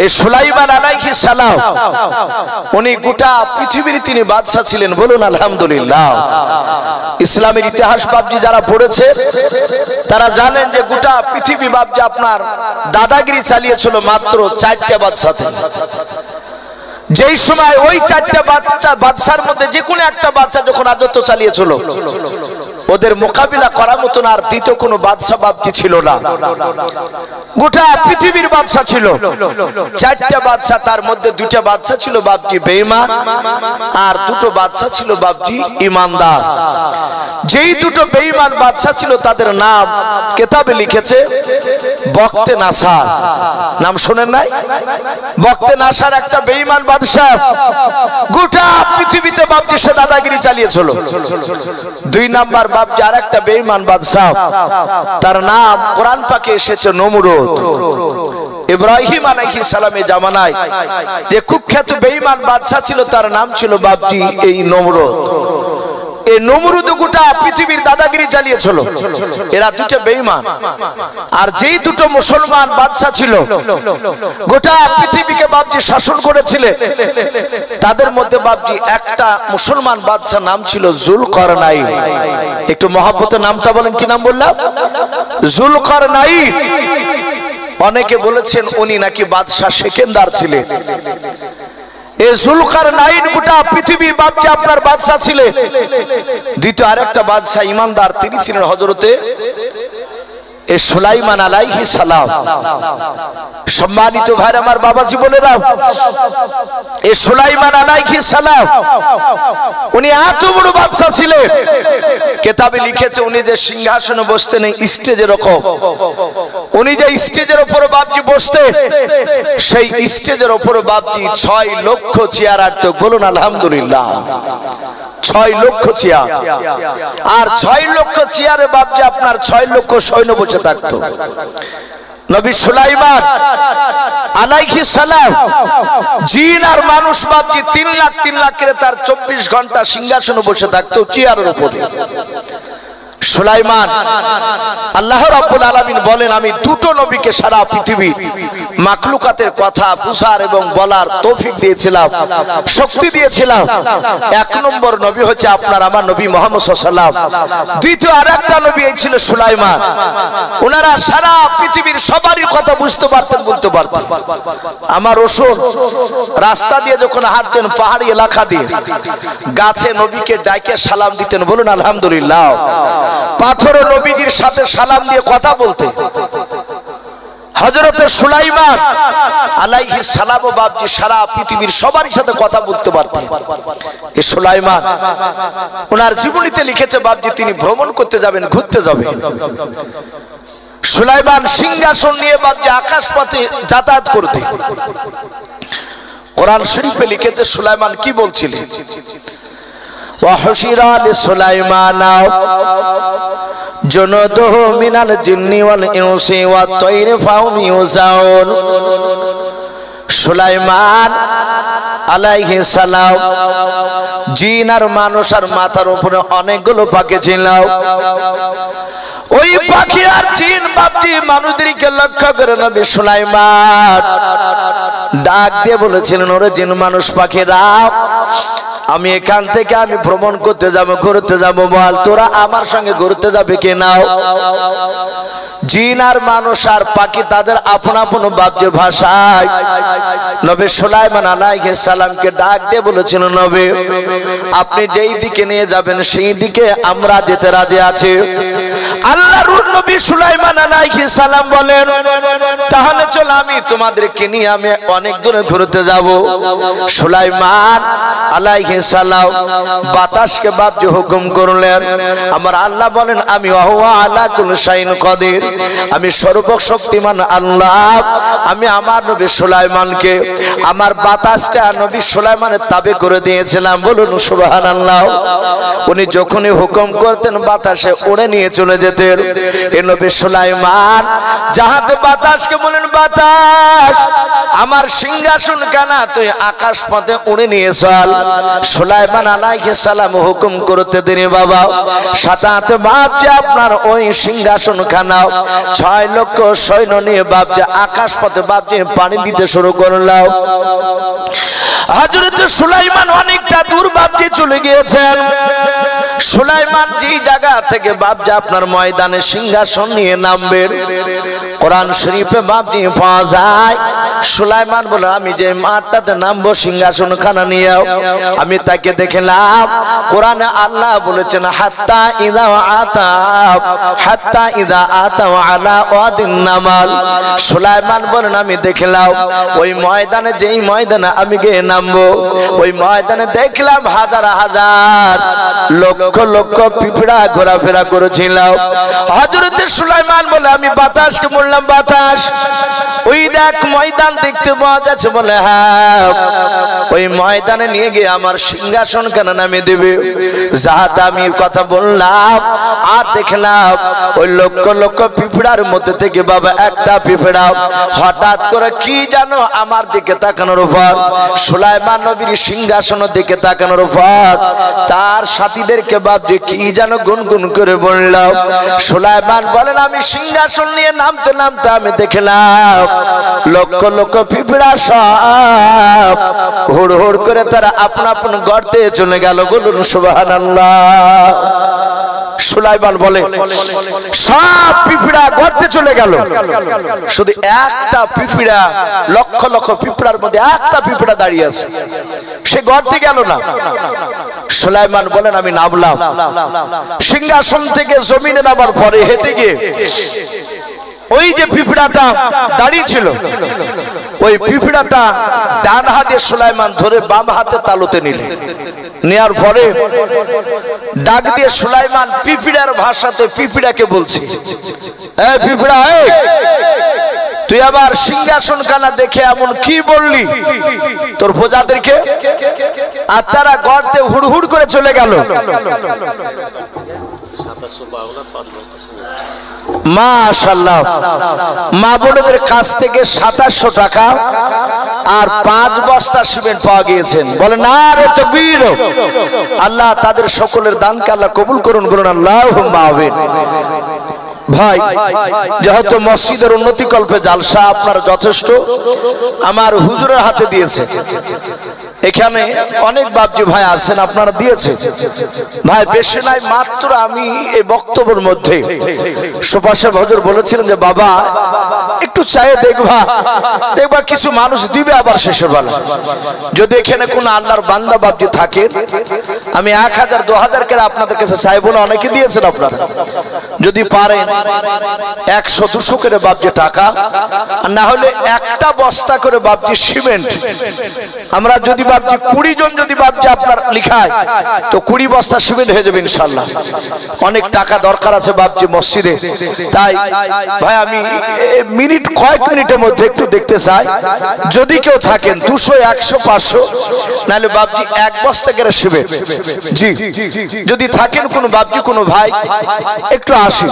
এই সুলাইমান আলাইহিস সালাম উনি গোটা পৃথিবীর তিনি বাদশা ছিলেন। বলুন আলহামদুলিল্লাহ। ইসলামের ইতিহাস বাপজি যারা পড়েছে তারা জানেন যে গোটা পৃথিবী বাপজি আপনার দাদাগিরি চালিয়েছিল মাত্র 4টা বাদশা। যেই সময় ওই 4টা বাদশার মধ্যে যে কোনো একটা বাদশা যখন রাজত্ব চালিয়েছিল ওদের মোকাবিলা করার মতন আর দ্বিতীয় কোনো বাদশা বাপজি ছিল না। গোটা পৃথিবীর বাদশা ছিল চারটা বাদশা, তার মধ্যে দুইটা বাদশা ছিল বাপজি বেঈমান, আর দুটো বাদশা ছিল বাপজি ইমানদার। যেই দুটো বেঈমান বাদশা ছিল তাদের নাম কিতাবে লিখেছে বখতে নাসার। নাম শুনেন নাই? বখতে নাসার একটা বেঈমান বাদশা গোটা পৃথিবীতে বাপজি সে দাদাগিরি চালিয়েছিল। দুই নাম্বার বাপজি আর একটা বেঈমান বাদশা, তার নাম কোরআন পাকে এসেছে নমরুদ। ইব্রাহিম আলাইহিস সালামের জামানায় যে কুখ্যাত বেঈমান বাদশা ছিল তার নাম ছিল বাপজি এই নমরুদ। এই নমরুদ গোটা পৃথিবীর দাদাগিরি চালিয়েছিল। এরা দুটো বেঈমান। আর যেই দুটো মুসলমান বাদশা ছিল গোটা পৃথিবীকে বাপজি শাসন করেছিলেন, তাদের মধ্যে বাপজি একটা মুসলমান বাদশার নাম ছিল জুলকারনাইন। একটু মহব্বতের নামটা বলেন, কি নাম বললাম? জুলকারনাইন। অনেকে বলেছেন উনি নাকি বাদশাহ সেকেন্দার ছিলেন। এই জুলকারনাইন গোটা পৃথিবী বাপজি আপনার বাদশা ছিলেন। দ্বিতীয় আরেকটা বাদশা ইমানদার, তিনি ছিলেন হযরতে সুলাইমান আলাইহিস সালাম। সম্মানিত ভাই আমার বাবাজি বোনেরা, এই সুলাইমান আলাইহিস সালাম উনি এত বড় বাদশা ছিলেন, কিতাবে লিখেছে উনি যে সিংহাসনে বসতেন স্টেজের রকম, উনি যে স্টেজের উপর বাপজি বসতেন সেই স্টেজের উপর বাপজি 6 লক্ষ চেয়ার আটত। বলুন আলহামদুলিল্লাহ। 6 লক্ষ চেয়ার, আর 6 লক্ষ চেয়ারে বাপজি আপনার 6 লক্ষ সৈন্য বসে থাকতো। নবী সুলাইমান আলাইহিস সালাম জিন আর মানুষ বাপজি 3 লাখ করে তার 24 ঘন্টা সিংহাসনে বসে থাকতো চেয়ারের উপরে। সুলাইমান আল্লাহ রাব্বুল আলামিন বলেন আমি দুটো নবীকে সারা পৃথিবী মাখলুকাতের কথা বুঝার এবং বলার তৌফিক দিয়েছিলাম, শক্তি দিয়েছিলাম। এক নম্বর নবী হচ্ছে আপনার আমার নবী মুহাম্মদ সাল্লাল্লাহু আলাইহি ওয়াসাল্লাম। দ্বিতীয় আরেকটা নবী এই ছিল সুলাইমান। ওনারা সারা পৃথিবীর সবারই কথা বুঝতে পারতেন, বলতে পারতেন। আমার রাসূল রাস্তা দিয়ে যখন হাঁটতেন পাহাড়ি এলাকা দিয়ে, গাছে নবীকে ডাকে সালাম দিতেন। বলুন আলহামদুলিল্লাহ। পাথর নবীজির সাথে সালাম দিয়ে কথা বলতে। হযরত সুলাইমান আলাইহিস সালাম বাপজি সারা পৃথিবীর সবারই সাথে কথা বলতে পারতেন। এই সুলাইমান ওনার জীবনীতে লিখেছে বাপজি তিনি ভ্রমণ করতে যাবেন, ঘুরতে যাবেন। সুলাইমান সিংহাসন নিয়ে বাপজি আকাশপথে যাতায়াত করতে। কোরআন শরীফে লিখেছে সুলাইমান কি বলছিলেন? وحشر لسليمان جنوده من الجن والإنس والطير فهم يوزعون। সুলাইমান আলাইহিস সালাম জিন আর মানুষ আর মাথার উপরে অনেকগুলো পাখি ছিল। ওই পাখি আর জিন বাপজি মানুষদেরকে লক্ষ্য করে নবী সুলাইমান ডাক দিয়ে বলেছিলেন ওরে জিন মানুষ পাখিরা, আমি এখান থেকে আমি ভ্রমণ করতে যাব, ঘুরতে যাব, বল তোরা আমার সঙ্গে ঘুরতে যাবে কি নাও? জিন আর মানুষ আর পাখি তাদের আপন আপন বাপজি ভাষায় নবী সুলাইমান আলাইহিস সালামকে ডাক দিয়ে বলেছিল নবী আপনি যেই দিকে নিয়ে যাবেন সেই দিকে আমরা যেতে রাজি আছি। আল্লাহর নবী সুলাইমান আলাইহিস সালাম বলেন তাহলে চল আমি তোমাদেরকে নিয়ে আমি অনেক দূরে ঘুরতে যাব। সুলাইমান আলাইহিস সালাম বাতাসকে বাপজি হুকুম করলেন। আমার আল্লাহ বলেন আমি ওয়া আলা কুল্লি শাইইন কাদির, আমি সর্বশক্তিমান আল্লাহ। আমি আমার নবী সুলাইমানকে আমার বাতাসটা নবী সুলাইমানের তাবে করে দিয়েছিলাম। বলুন সুবহানাল্লাহ। উনি যখনই হুকুম করতেন বাতাসে উড়ে নিয়ে চলে যেতেন। এই নবী সুলাইমান যাহাতে বাতাসকে বলেন বাতাস আমার সিংহাসন কানা তুই আকাশ পথে উড়ে নিয়ে চল। সুলাইমান আলাইহিস সালাম হুকুম করতে দিনে বাবা সাথে হাতে বাপজি আপনার ওই সিংহাসন খানা 6 লক্ষ সৈন্য নিয়ে বাপজি আকাশ পথে বাপজি পানি দিতে শুরু করলাম। হযরত সুলাইমান অনেকটা দূর বাপজি চলে গিয়েছেন। সুলাইমান যে জায়গা থেকে বাপজি আপনার ময়দানে সিংহাসন নিয়ে নামবেন কোরআন শরীফে বাপজি পাওয়া যায় সুলাইমান বলে আমি যে মাঠটাতে নামবো সিংহাসন খানা নিয়ে, আমি তাকে দেখলাম কোরআনে আল্লাহ বলেছেন হাত্তা ইদা আতাও আলা ওয়াদিন নামাল। সুলাইমান বলেন আমি দেখলাম ওই ময়দানে, যেই ময়দানে আমি গিয়ে নামবো, ওই ময়দানে দেখলাম হাজার হাজার লক্ষ লক্ষ পিঁপড়া ঘোরাফেরা করেছিল। হযরত সুলাইমান বলে আমি বাতাসকে বললাম বাতাস ওই দেখ ময়দান দেখতে পাওয়া যাচ্ছে, বলে হ্যাঁ ওই ময়দানে নিয়ে গিয়ে আমার সিংহাসন কেন নামিয়ে দেবে। যাহাতে আমি কথা বললাম আর দেখলাম ওই লক্ষ লক্ষ পিঁপড়ার মধ্যে থেকে বাবা একটা পিঁপড়া হঠাৎ করে কি জানো আমার দিকে তাকানোর পর, সুলাইমান নবীর সিংহাসনের দিকে তাকানোর পর তার সাথীদেরকে বাবজি কি যেন গুনগুন করে বললাম। সুলাইমান বলেন আমি সিংহাসন নিয়ে নামতে নামতে আমি দেখলাম লক্ষ লক্ষ পিঁপড়া সব হুড় হুড় করে তারা আপন আপন গর্তে চলে গেল। বলুন সুবহানাল্লাহ। সুলাইমান বলে সব পিঁপড়া গর্তে চলে গেল, শুধু একটা পিঁপড়া লক্ষ লক্ষ পিঁপড়ার মধ্যে একটা পিঁপড়া দাঁড়িয়ে আছে, সে গর্তে গেল না। সুলাইমান বলেন আমি নামলাম সিংহাসন থেকে জমিনে নামার পরে হেঁটে গিয়ে ওই যে পিঁপড়াটা দাঁড়িয়ে ছিল ওই পিঁপড়াটা ডান হাতে সুলাইমান ধরে বাম হাতে তালুতে নিলেন। নেয়ার পরে ডাক দিয়ে সুলাইমান পিঁপড়ার ভাষাতে পিঁপড়াকে বলছে এই পিঁপড়া এই তুই আবার সিংহাসন খানা দেখে এমন কি বললি তোর প্রজাদেরকে, আর তারা গর্তে হুড়হুড় করে চলে গেল। মাশাআল্লাহ, মা বোনদের কাছ থেকে 2700 টাকা আর 5 বস্তা সিমেন্ট পাওয়া গিয়েছেন। বলেন নারে তাকবীর। আল্লাহ তাদের সকলের দানকে আল্লাহ কবুল করুন, বলুন আল্লাহুম্মা আমিন। ভাই যেহেতু মসজিদের উন্নতি কল্পে জালসা আপনারা যথেষ্ট আমার হুজুরের হাতে দিয়েছে, এখানে অনেক বাপজি ভাই আছেন আপনারা দিয়েছে ভাই, বেশি নাই মাত্র আমি এই বক্তব্যের মধ্যে সুপাশের হুজুর বলেছিলেন যে বাবা একটু চায়ে দেখবা কিছু মানুষ দিবে আবার শেষের বেলা। যদি এখানে কোন আল্লাহর বান্দা বাপজি থাকে আমি 1000 2000 করে আপনাদের কাছে চাইবো না, অনেকে দিয়েছেন আপনারা, যদি পারেন 100 200 করে বাপজি টাকা, আর না হলে একটা বস্তা করে বাপজি সিমেন্ট, আমরা যদি বাপজি 20 জন যদি বাপজি আপনার লিখায় তো 20 বস্তা সিমেন্ট হয়ে যাবে ইনশাআল্লাহ। অনেক টাকা দরকার আছে বাপজি মসজিদে, তাই ভাই আমি মিনিট কয়েক মিনিটের মধ্যে একটু দেখতে চাই যদি কেউ থাকেন 200 100 500 নাহলে বাপজি 1 বস্তা করে সিমেন্ট, জি যদি থাকেন কোন বাপজি কোন ভাই একটু আসি।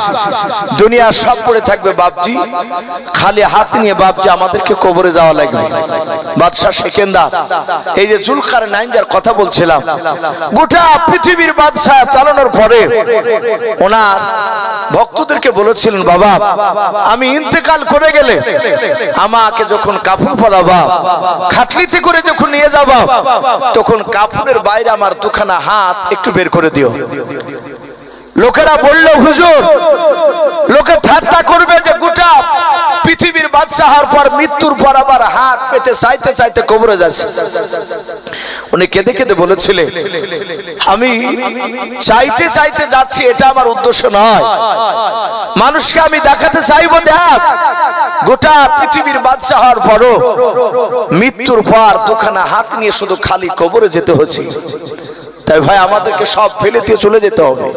দুনিয়া সব পড়ে থাকবে বাপজি, খালি হাত নিয়ে বাপজি আমাদেরকে কবরে যাওয়া লাগবে। বাদশা সেকেন্দার এই যে জুলকারনাইন যার কথা বলছিলাম, গোটা পৃথিবীর বাদশা চালানোর পরে ওনার ভক্তদেরকে বলেছিলেন বাবা আমি ইন্তেকাল করে গেলে আমাকে যখন কাফন পরাবা খাটলিতে করে যখন নিয়ে যাবা তখন কাফনের বাইরে আমার দুখানা হাত একটু বের করে দিও। লোকেরা বলল হুজুর, লোকে ঠাট্টা করবে যে গোটা পৃথিবীর বাদশাহ হওয়ার পর মৃত্যুর পর আবার হাত পেতে চাইতে চাইতে কবরে যাচ্ছে। উনি কেঁদে কেঁদে বলেছিলেন আমি চাইতে চাইতে যাচ্ছি, এটা আমার উদ্দেশ্য নয়, মানুষকে আমি দেখাতে চাইবো দেখ গোটা পৃথিবীর বাদশাহ হওয়ার পরও মৃত্যুর পর দুখানা হাত নিয়ে শুধু খালি কবরে যেতে হচ্ছে। তাই ভাই আমাদেরকে সব ফেলে দিয়ে চলে যেতে হবে।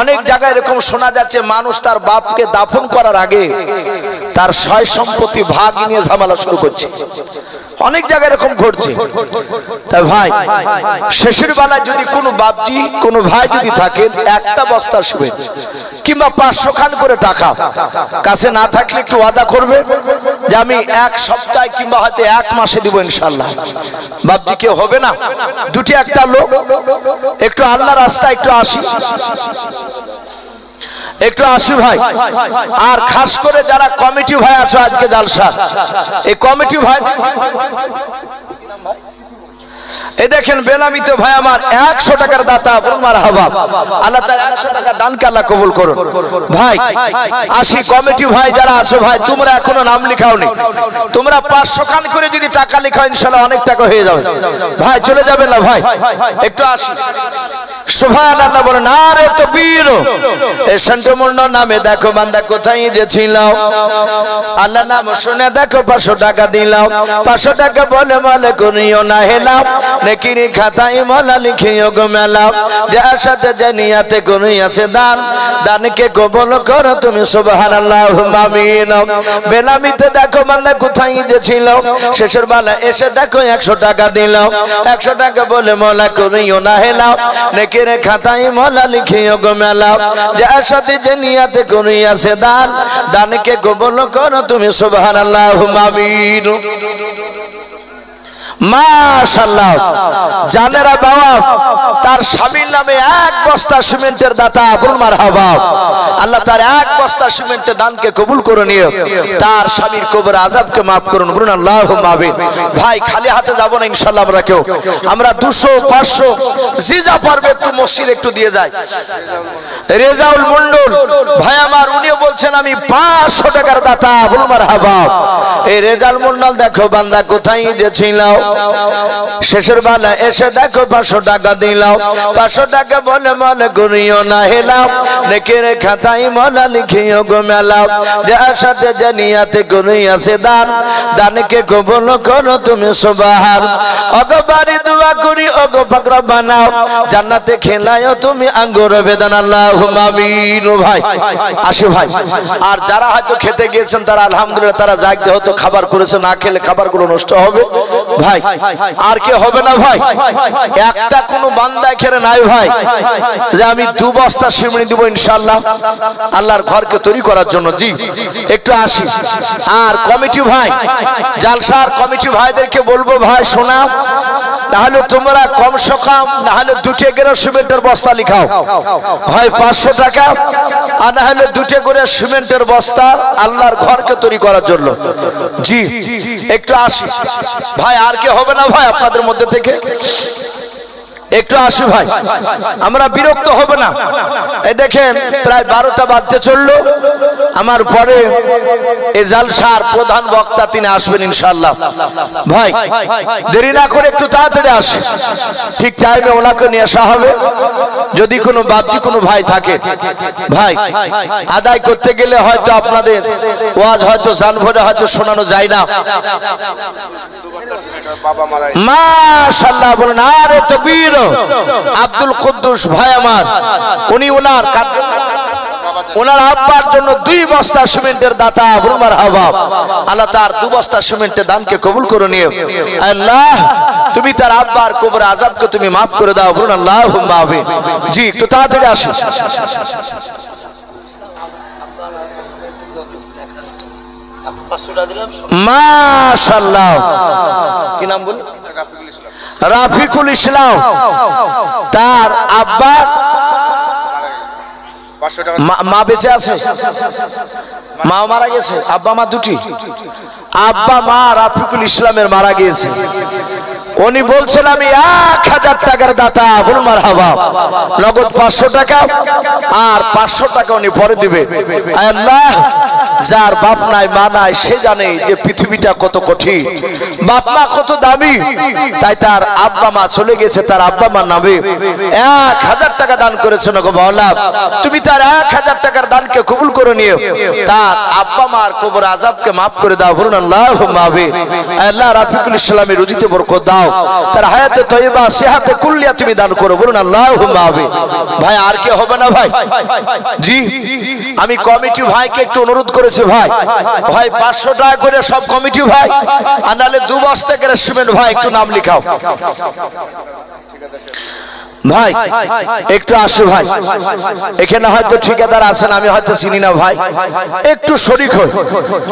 অনেক জায়গায় এরকম শোনা যাচ্ছে মানুষ তার বাপকে দাফন করার আগে তার সয় সম্পত্তি ভাগ নিয়ে ঝামেলা শুরু করছে, অনেক জায়গায় এরকম ঘটছে। তাই ভাই শেষের বেলায় যদি কোনো বাপজি কোনো ভাই যদি থাকেন একটা বস্তা সিমেন্ট কিংবা 500 খান করে টাকা কাছে না থাকলে একটু ওয়াদা করবে যে আমি 1 সপ্তাহ কিংবা হয়তো 1 মাসে দিব ইনশাআল্লাহ। বাপজি কেউ হবে না, দুটি একটা লোক একটু আল্লাহর রাস্তায় একটু আসি, একটু আসি ভাই। আর খাস করে যারা কমিটি ভাই আছো আজকে জালসা, এই কমিটি ভাই এই দেখেন বেলামিতে ভাই আমার 100 টাকার দাতা, বলুন মারহাবা। আল্লাহ তাআলা 100 টাকা দানকে আল্লাহ কবুল করুন। ভাই আসি কমিটি ভাই যারা আছো ভাই, তোমরা এখনো নাম লিখাওনি, তোমরা 500 খান করে যদি টাকা লিখাও ইনশাআল্লাহ অনেক টাকা হয়ে যাবে। ভাই চলে যাবেন না ভাই, একটু আসি। সুবহানাল্লাহ বলেন, আরে তাকবীর। এই সন্টমূর্ণ নামে দেখো বান্দা কোথায় যে ছিল, আল্লাহ নাম শুনে দেখো 500 টাকা দিলাম। 500 টাকা বলে মলে করিও না হেলাম, নেকির খাতায় মলা লিখিও গো মেলাম। যার সাথে যে নিয়াতে করিয়াছে দান, দানকে কবুল করো তুমি সুবহানাল্লাহ আমিন। বেলামিতে দেখো বান্দা কোথায় যে ছিল, শেষের বেলা এসে দেখো 100 টাকা দিলাম। 100 টাকা বলে মলা করিও না হেলাম, নেকির খাতায় মলা লিখিও গো মেলাম। যার সাথে যে নিয়াতে করিয়াছে দান, দানকে কবুল করো তুমি সুবহানাল্লাহ আমিন। মাশাআল্লাহ। জানেরা বাবা তার স্বামীর নামে 1 বস্তা সিমেন্টের দাতা, বলুন মারহাবা। আল্লাহ তার 1 বস্তা সিমেন্টের দানকে কবুল করে নিও, তার স্বামীর কবর আযাবকে maaf করুন, বলুন আল্লাহুম্মা আমিন। ভাই খালি হাতে যাব না ইনশাআল্লাহ, আমরা কেউ আমরা 200 500 জি যা পারবে একটু মসজিদ একটু দিয়ে যায়। রেজাউল মন্ডল ভাই আমার, উনিও বলছেন আমি 500 টাকার দাতা, বলুন মারহাবা। এই রেজাউল মন্ডল দেখো বান্দা কোথায় যে ছিল, শেষের বেলা এসে দেখো 500 টাকা দিলাম। 500 টাকা বলে মনে করিও না হেলাম, নেকের খাতায় মলা লিখিও গো মেলাম। যার সাথে যে নিয়াতে করিয়াছে দান, দানকে কবুল করো তুমি সুবহান। ওগো বাড়ি দোয়া করি ওগো পাক রব্বানা, জান্নাতে খেলায়ও তুমি আঙ্গুর বেদান, আল্লাহুম্মা আমিন। ভাই আসো ভাই, আর যারা হয়তো খেতে গিয়েছেন তারা আলহামদুলিল্লাহ, তারা জাগতে হতো খাবার করেছে, না খেলে খাবারগুলো নষ্ট হবে। ভাই আর কে হবে না ভাই, একটা কোনো বান্দা এখানে নাই ভাই যে আমি 2 বস্তা সিমনি দিব ইনশাআল্লাহ আল্লাহর ঘরকে তৈরি করার জন্য। জি একটু আসি। আর কমিটি ভাই, জালসার কমিটি ভাইদেরকে বলবো ভাই শোনা, তাহলে তোমরা কমসে কম না হলে 2 করে সিমেন্টের বস্তা লিখাও ভাই, 500 টাকা, আর না হলে 2 করে সিমেন্টের বস্তা আল্লাহর ঘরকে তৈরি করার জন্য। জি একটু আসি ভাই, আর কে হবে না ভাই আপনাদের মধ্যে থেকে, একটু আসি ভাই, আমরা বিরক্ত হব না। এই দেখেন প্রায় 12টা বাজতে চললো, আমার পরে এই জালসার প্রধান বক্তা তিনি আসবেন ইনশাআল্লাহ। ভাই দেরি না করে একটু তাড়াতাড়ি আসে, ঠিক টাইমে ওনাকে নিয়ে আসা হবে। যদি কোনো বাপজি কোনো ভাই থাকে, ভাই আদায় করতে গেলে হয়তো আপনাদের ওয়াজ হয়তো জান ভরে হয়তো শোনানো যায় না। মাশাআল্লাহ বলেন, আরে তাকবীর। আব্দুল কুদ্দুস ভাই আমার, উনি ওনার আব্বার জন্য 2 বস্তা সিমেন্টের দাতা, বলুন মারহাবা। আল্লাহ তার 2 বস্তা সিমেন্টের দানকে কবুল করে নিও। আল্লাহ তুমি তার আব্বার কবর আযাবকে তুমি maaf করে দাও, বলুন আল্লাহুম্মা আমিন। জি একটু তাড়াতাড়ি আসুন। মাশাআল্লাহ, কি নাম বল? রাফিকুল ইসলাম। তার আব্বা মা বেঁচে আছে, মা মারা গেছে, আব্বা মা দুটি, আব্বা মা রাফিকুল ইসলামের মারা গিয়েছে। উনি বলছেন আমি 1000 টাকার দাতা, বলুন মারহাবা। নগদ 500 টাকা আর 500 টাকা উনি পরে দিবে। আল্লাহ যার বাপ নাই মা নাই সে জানে যে পৃথিবীটা কত কঠিন, বাপ মা কত দামি, তাই তার আব্বা মা চলে গেছে, তার আব্বা মা নামে 1000 টাকা দান করেছেন। গো মাওলা তুমি তার 1000 টাকার দানকে কবুল করে নিও, তার আব্বা মার কবর আযাবকে maaf করে দাও, বলুন আল্লাহুম্মা আমিন। আল্লাহ রাফিকুল ইসলামের রুজিতে বরকত দাও, তার হায়াতে তয়্যিবা সিহাতে কুল্লিয়া তুমি দান করো, বলুন আল্লাহুম্মা আমিন। ভাই আর কে হবে না ভাই? জি আমি কমিটি ভাইকে একটু অনুরোধ করেছি ভাই, ভাই 500 টাকা করে সব কমিটি ভাই, আর নালে 2 বস্তা করে সিমেন্ট ভাই একটু নাম লিখাও ভাই, একটু আসো ভাই। এখানে হয়তো ঠিকাদার আছেন, আমি হয়তো চিনি না ভাই, একটু শরীক হই।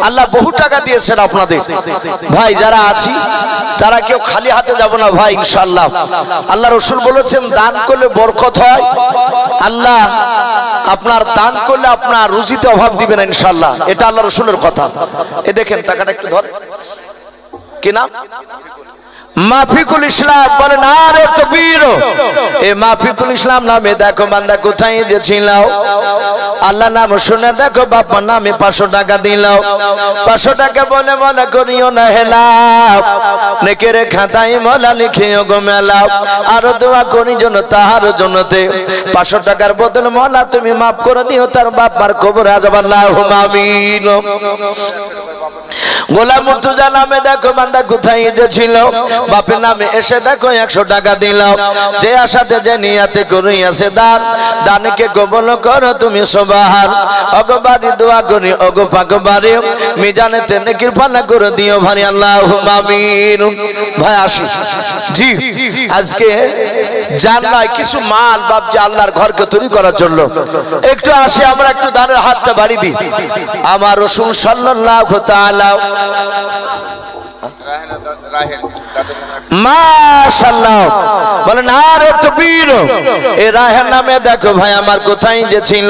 আল্লাহ বহু টাকা দিয়েছেন আপনাদের ভাই, যারা আছি তারা কেউ খালি হাতে যাব না ভাই ইনশাআল্লাহ। আল্লাহ রাসূল বলেছেন দান করলে বরকত হয়, আল্লাহ আপনার দান করলে আপনার রুজিতে অভাব দিবে না ইনশাআল্লাহ, এটা আল্লাহ রাসূলের কথা। এ দেখেন টাকাটা একটু ধরে কি নাম? মাফিকুল ইসলাম। বলে না রে তকবীর। এই মাফিকুল ইসলাম নামে দেখো বান্দা কোথায় যে ছিল, আল্লাহ নাম শুনে দেখো বাবার নামে 500 টাকা দিল। 500 টাকা বলে মনে করিও না হেলাও, নেকের খাতায় মোলা লিখিও গো মেলাও। আর দোয়া করি জন্য তাহার জন্যতে 500 টাকার বদল মোলা তুমি মাফ করে দিও তার বাবার কবর আযাব। আল্লাহুম্মা আমিন। গোলাম মুর্তজা নামে দেখো বান্দা কোথায় যে ছিল, বাপের নামে এসে দেখো 100 টাকা দিল। যে আশাতে যে নিয়াতে করিয়াছে দান, দানকে কবুল করো তুমি সুবহান। অগবারি দোয়া করি ওগো পাকবারি, মিজানেতে নেকির পানা করে দিও ভারি। আল্লাহুম্মা আমিন। ভাই আসি জি, আজকে জান্নায় কিছু মাল বাপজি আল্লাহর ঘরকে তৈরি করার জন্য একটু আসি আমরা একটু দানের হাতটা বাড়ি দিই। আমার রাসূল সাল্লাল্লাহু তাআলা মাশাআল্লাহ বলেন আরে তাকবীর। এই রাহের নামে দেখো ভাই আমার কোথায় যে ছিল,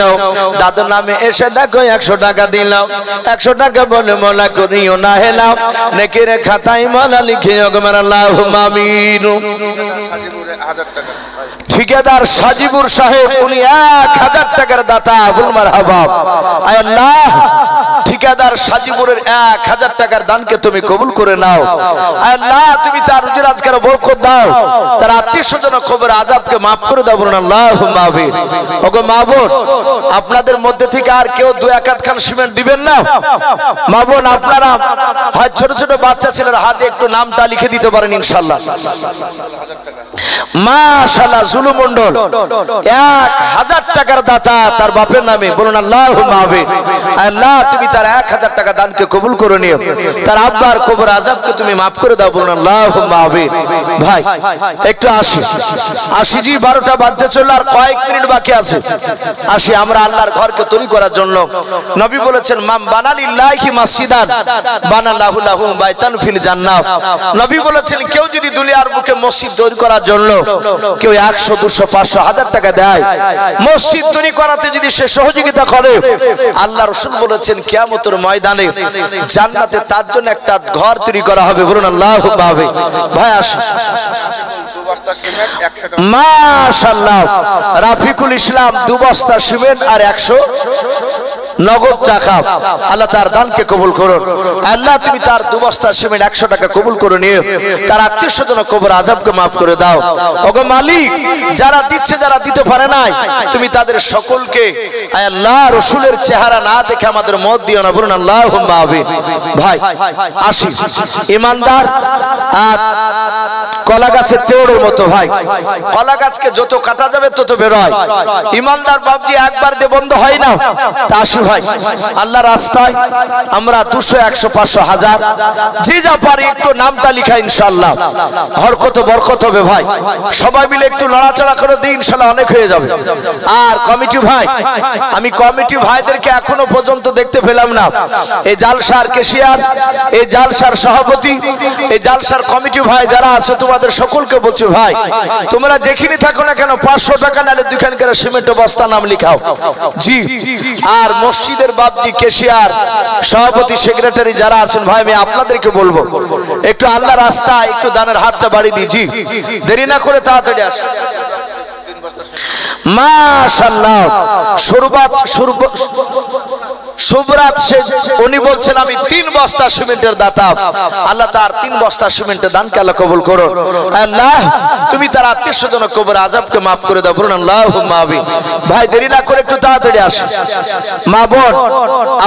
দাদুর নামে এসে দেখো 100 টাকা দিল। 100 টাকা বলে মোলা করিও না হেলাও, নেকির খাতায় মোলা লিখিও গো মেরা। আল্লাহুম্মা আমিন। ঠিকাদার সাজিবুর সাহেব উনি 1000 টাকার দাতা। বল মারহাবা। আয় আল্লাহ, ঠিকাদার সাজিবুরের 1000 টাকার দানকে তুমি কবুল করে নাও। আয় আল্লাহ, তুমি তার রুজি রোজগারে বরকত দাও, তার আত্মীয়স্বজন কবর আযাবকে maaf করে দাও। বলুন আল্লাহুম্মা আমিন। ওগো মাবুদ, আপনাদের মধ্যে থেকে আর কেউ 2-1 খান সিমেন্ট দিবেন না? মাবুদ, আপনারা হয় ছোট ছোট বাচ্চা ছেলের হাতে একটু নামটা লিখে দিতে পারেন ইনশাআল্লাহ। মাশাআল্লাহ। জুলু মণ্ডল 1000 টাকার দাতা তার বাপের নামে। বলুন আল্লাহুম্মা আমিন। আল্লাহ, তুমি তার 1000 টাকা দানকে কবুল করে নিও, তার আব্বার কবর আযাবকে তুমি maaf করে দাও। বলুন আল্লাহুম্মা আমিন। ভাই একটু আসি জি, 12টা বাজতে চলল, আর কয়েক মিনিট বাকি আছে। আসি আমরা আল্লাহর ঘরকে তৈরি করার জন্য। নবী বলেছেন মাম বানালিল্লাহি মাসজিদান বানাল্লাহু লাহু বাইতান ফিল জান্নাহ। নবী বলেছেন কেউ যদি দুনিয়ার বুকে মসজিদ তৈরি করার জন্য কেউ 100, 200, 500, 1000 টাকা দেয়, মসজিদ তৈরি করাতে যদি সে সহযোগিতা করে, আল্লাহ রাসূল বলেছেন কিয়ামতের ময়দানে জান্নাতে তার জন্য একটা ঘর তৈরি করা হবে। বলুন আল্লাহুম্মা আমিন। ভাই আসি মাশাআল্লাহ। রাফিকুল ইসলাম 2 বস্তা সিমেন্ট আর 100 নগদ টাকা। আল্লাহ তার দানকে কবুল করুন। আল্লাহ, তুমি তার 2 বস্তা সিমেন্ট 100 টাকা কবুল করে নিও, তার আত্মীয়স্বজন কবর আযাবকে maaf করে দাও। ওগো মালিক, যারা দিচ্ছে যারা দিতে পারে নাই, তুমি তাদের সকলকে আয় আল্লাহ রাসূলের চেহারা না দেখে আমাদের মত দিও না। বলুন আল্লাহুম্মা আমিন। ভাই আসি, ইমানদার কলা গাছের তেওড়ের মতো। ভাই কলা গাছকে যত কাটা যাবে তত বের হয়। ইমানদার বাবজি একবার দিয়ে বন্ধ হয় না। তা আসি ভাই, আল্লাহর রাস্তায় আমরা 200, 100, 500, 1000 যে যা পারি একটু নামটা লিখা ইনশাআল্লাহ হরকত বরকত হবে। ভাই সবাই মিলে একটু লড়াচড়া করে দিই, ইনশাআল্লাহ অনেক হয়ে যাবে। আর কমিটি ভাই, আমি কমিটি ভাইদেরকে এখনো পর্যন্ত দেখতে পেলাম না। এই জালসার কেশিয়ার, এই জালসার সভাপতি, এই জালসার কমিটি ভাই যারা আছে, তোমাদের সকলকে বলছি ভাই, তোমরা যেখানে থাকো না কেন 500 টাকা নালে 2 খান করে সিমেন্টের বস্তা নাম লিখাও জি। আর মসজিদের বাবজি, কেশিয়ার, সভাপতি, সেক্রেটারি যারা আছেন ভাই, আমি আপনাদেরকে বলবো একটু আল্লাহ রাস্তায় একটু দানের হাতটা বাড়ি দিই জি, দেরি না করে তাড়াতাড়ি আসেন। মাশাআল্লাহ। সুবরাত শেখ উনি বলছেন আমি 3 বস্তা সিমেন্টের দাতা। আল্লাহ তার 3 বস্তা সিমেন্টের দানকে আল্লাহ কবুল করো। আল্লাহ, তুমি তার আত্মীয়স্বজন কবর আযাবকে maaf করে দাও। বলুন আল্লাহুম্মা আমিন। ভাই দেরি না করে একটু তাড়াতাড়ি আসেন। মা বোন,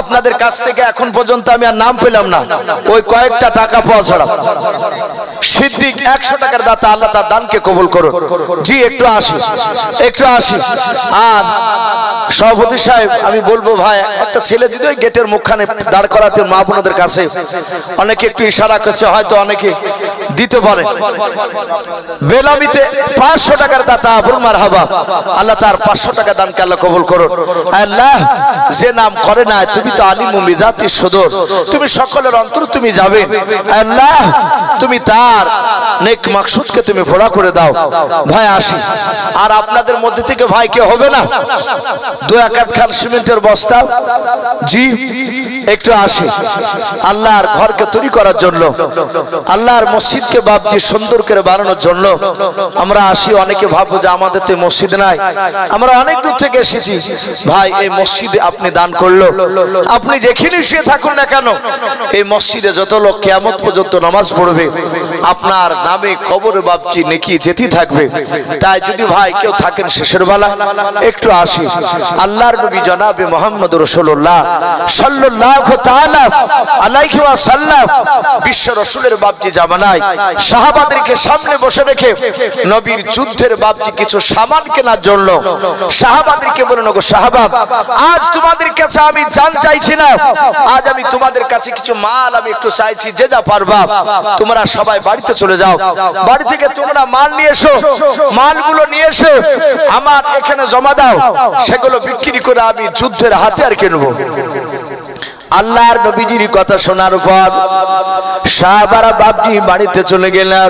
আপনাদের কাছ থেকে এখন পর্যন্ত আমি আর নাম পেলাম না, ওই কয়েকটা টাকা পাওয়া ছাড়া। সিদ্দিক 100 টাকার দাতা, আল্লাহ তার দানকে কবুল করো জি। একটু আসি। আর সভাপতি সাহেব আমি বলবো ভাই, একটা ছেলে যদি ওই গেটের মুখখানে দাঁড় করাতে মা বোনদের কাছে, অনেকে একটু ইশারা করছে, হয়তো অনেকে দিতে পারে। বেলামিতে 500 টাকার দাতা। বল মারহাবা। আল্লাহ তার 500 টাকা দানকে আল্লাহ কবুল করো। আল্লাহ, যে নাম করে না, তুমি তো আলিমু বিজাতিস সুদূর, তুমি সকলের অন্তর তুমি যাবে। আল্লাহ, তুমি তার নেক মাকসুদকে তুমি পুরা করে দাও। ভাই আসি। আর আপনাদের মধ্যে থেকে ভাই কে হবে না 2-1 খান সিমেন্টের বস্তা জি একটু আসি আল্লাহর ঘরকে তৈরি করার জন্য, আল্লাহর মসজিদকে বাপজি সুন্দর করে বানানোর জন্য আমরা আসি। অনেকে ভাববো যে আমাদের তো মসজিদ নাই, আমরা অনেক দূর থেকে এসেছি। ভাই এই মসজিদে আপনি দান করলো, আপনি যেখানে শুয়ে থাকুন না কেন, এই মসজিদে যত লোক কিয়ামত পর্যন্ত নামাজ পড়বে আপনার নামে কবরে বাপজি নেকি যেতে থাকবে। তাই যদি ভাই কেউ থাকেন শেষের বেলা একটু আসি। আল্লাহর নবী জনাবে মুহাম্মদ রাসূলুল্লাহ সাল্লাল্লাহু তাআলা আলাইহি ওয়াসাল্লাম বিশ্ব রাসূলের বাপজি জামানায় সাহাবাদেরকে সামনে বসে রেখে নবীর যুদ্ধের বাপজি কিছু সামান কেনার জন্য সাহাবাদেরকে বলেন, ওগো সাহাবা, আজ তোমাদের কাছে আমি জান চাইছি না, আজ আমি তোমাদের কাছে কিছু মাল আমি একটু চাইছি, যে যা পারবা তোমরা সবাই বাড়িতে চলে যাও, বাড়ি থেকে তোমরা মাল নিয়ে এসো, মালগুলো নিয়ে এসে আমার এখানে জমা দাও, সেগুলো বিক্রি করে আমি যুদ্ধের হাতিয়ার কিনবো। আল্লাহর নবীজির কথা শোনার পর সাহাবারা বাপজি বাড়িতে চলে গেলেন।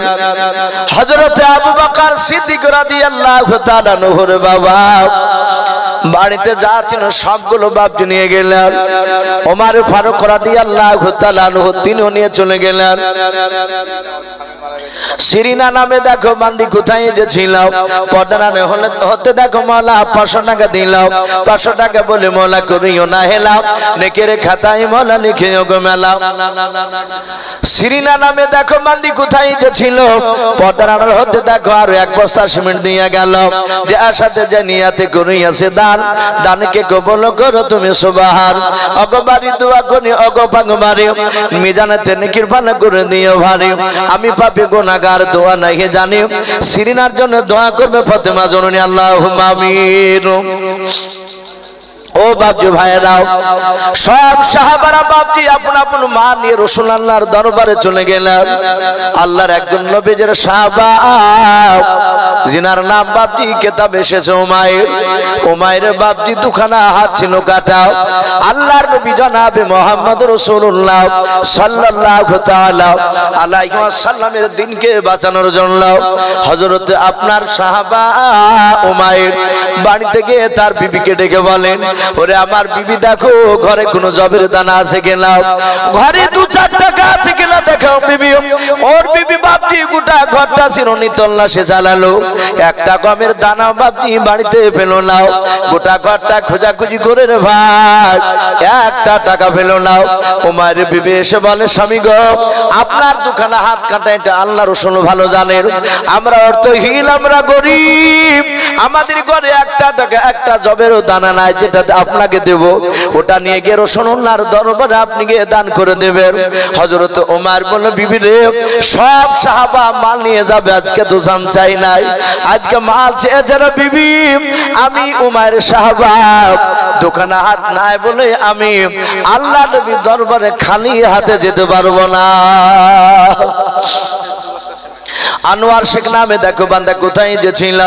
হযরতে আবু বকর সিদ্দিক রাদিয়াল্লাহু তাআলা নহর বাবা বাড়িতে যা ছিল সবগুলো বাপজি নিয়ে গেলেন। ওমর ফারুক রাদিয়াল্লাহু তাআলা নহর তিনিও নিয়ে চলে গেলেন। সিরিনা নামে দেখো বান্দি কোথায় যে ছিল, পর্দানে হতে দেখো মওলা 500 টাকা দিলাম, 500 টাকা বলে মওলা করিও না হেলাও, নেকের খাতায় মওলা লিখে গো মেলা। সিরিনা নামে দেখো বান্দি কোথায় যে ছিল, পর্দার হতে দেখো আর 1 বস্তা সিমেন্ট দিয়ে গেল, যে আশাতে যে নিয়াতে করিয়াছে দান, দানকে কবুল করো তুমি সুবহান। অগবারি দোয়া করি অগ পাগমারি, মিজানেতে নেকির পানা করে দিও ভারী, আমি পাপী গুনাহগার দোয়া নাই জানি, সিরিনার জন্য দোয়া করবে ফাতেমা জননী, আল্লাহুম্মা আমিন। ও বাপজি ভাইরাও, সব সাহাবারা বাপজি আপন আপন মা নিয়ে রাসূলুল্লাহর দরবারে চলে গেলেন। আল্লাহর একজন নবীর সাহাবা জিনার নাম বাপজি কিতাবে এসেছে উমাইর, উমাইরের বাপজি দুখানা হাত ছিল কাটা। আল্লাহর নবী জনাবে মুহাম্মদ রাসূলুল্লাহ সাল্লাল্লাহু তাআলা আলাইহি ওয়াসাল্লামের দিনকে বাঁচানোর জন্য হযরত আপনার সাহাবা উমাইর বাড়িতে গিয়ে তার বিবিকে ডেকে বলেন, ওরে আমার বিবি দেখো ঘরে কোনো জবের দানা আছে কিনা, ঘরে 2-4 টাকা আছে কিনা দেখো বিবি। ওর বিবি বাপজি গোটা ঘরটা চিরুনি তল্লাশি চালালো, একটা গমের দানা বাপজি বাড়িতে পেলো না, গোটা ঘরটা খোঁজাখুঁজি করে রে ভাই একটা টাকা পেলো না। ওমার বিবি এসে বলে, স্বামী গো আপনার দুখানা হাত কাটা, এটা আল্লাহ রাসূল ভালো জানেন, আমরা অর্থহীন, আমরা গরিব, আমাদের ঘরে একটা টাকা একটা জবেরও দানা নাই যেটা আপনাকে দেব, ওটা নিয়ে গিয়ে রাসূলুল্লাহর দরবারে আপনি গিয়ে দান করে দেবেন। হযরত ওমর বলল, বিবি রে সব সাহাবা মাল নিয়ে যাবে, আজকে তো জান চাই নাই, আজকে মাল চেয়ে যারা বিবি, আমি ওমরের সাহাবা দোকানে হাত নাই বলে আমি আল্লাহ নবীর দরবারে খালি হাতে যেতে পারবো না। আনোয়ার শেখ নামে দেখো বান্দা কোথায় যে ছিল,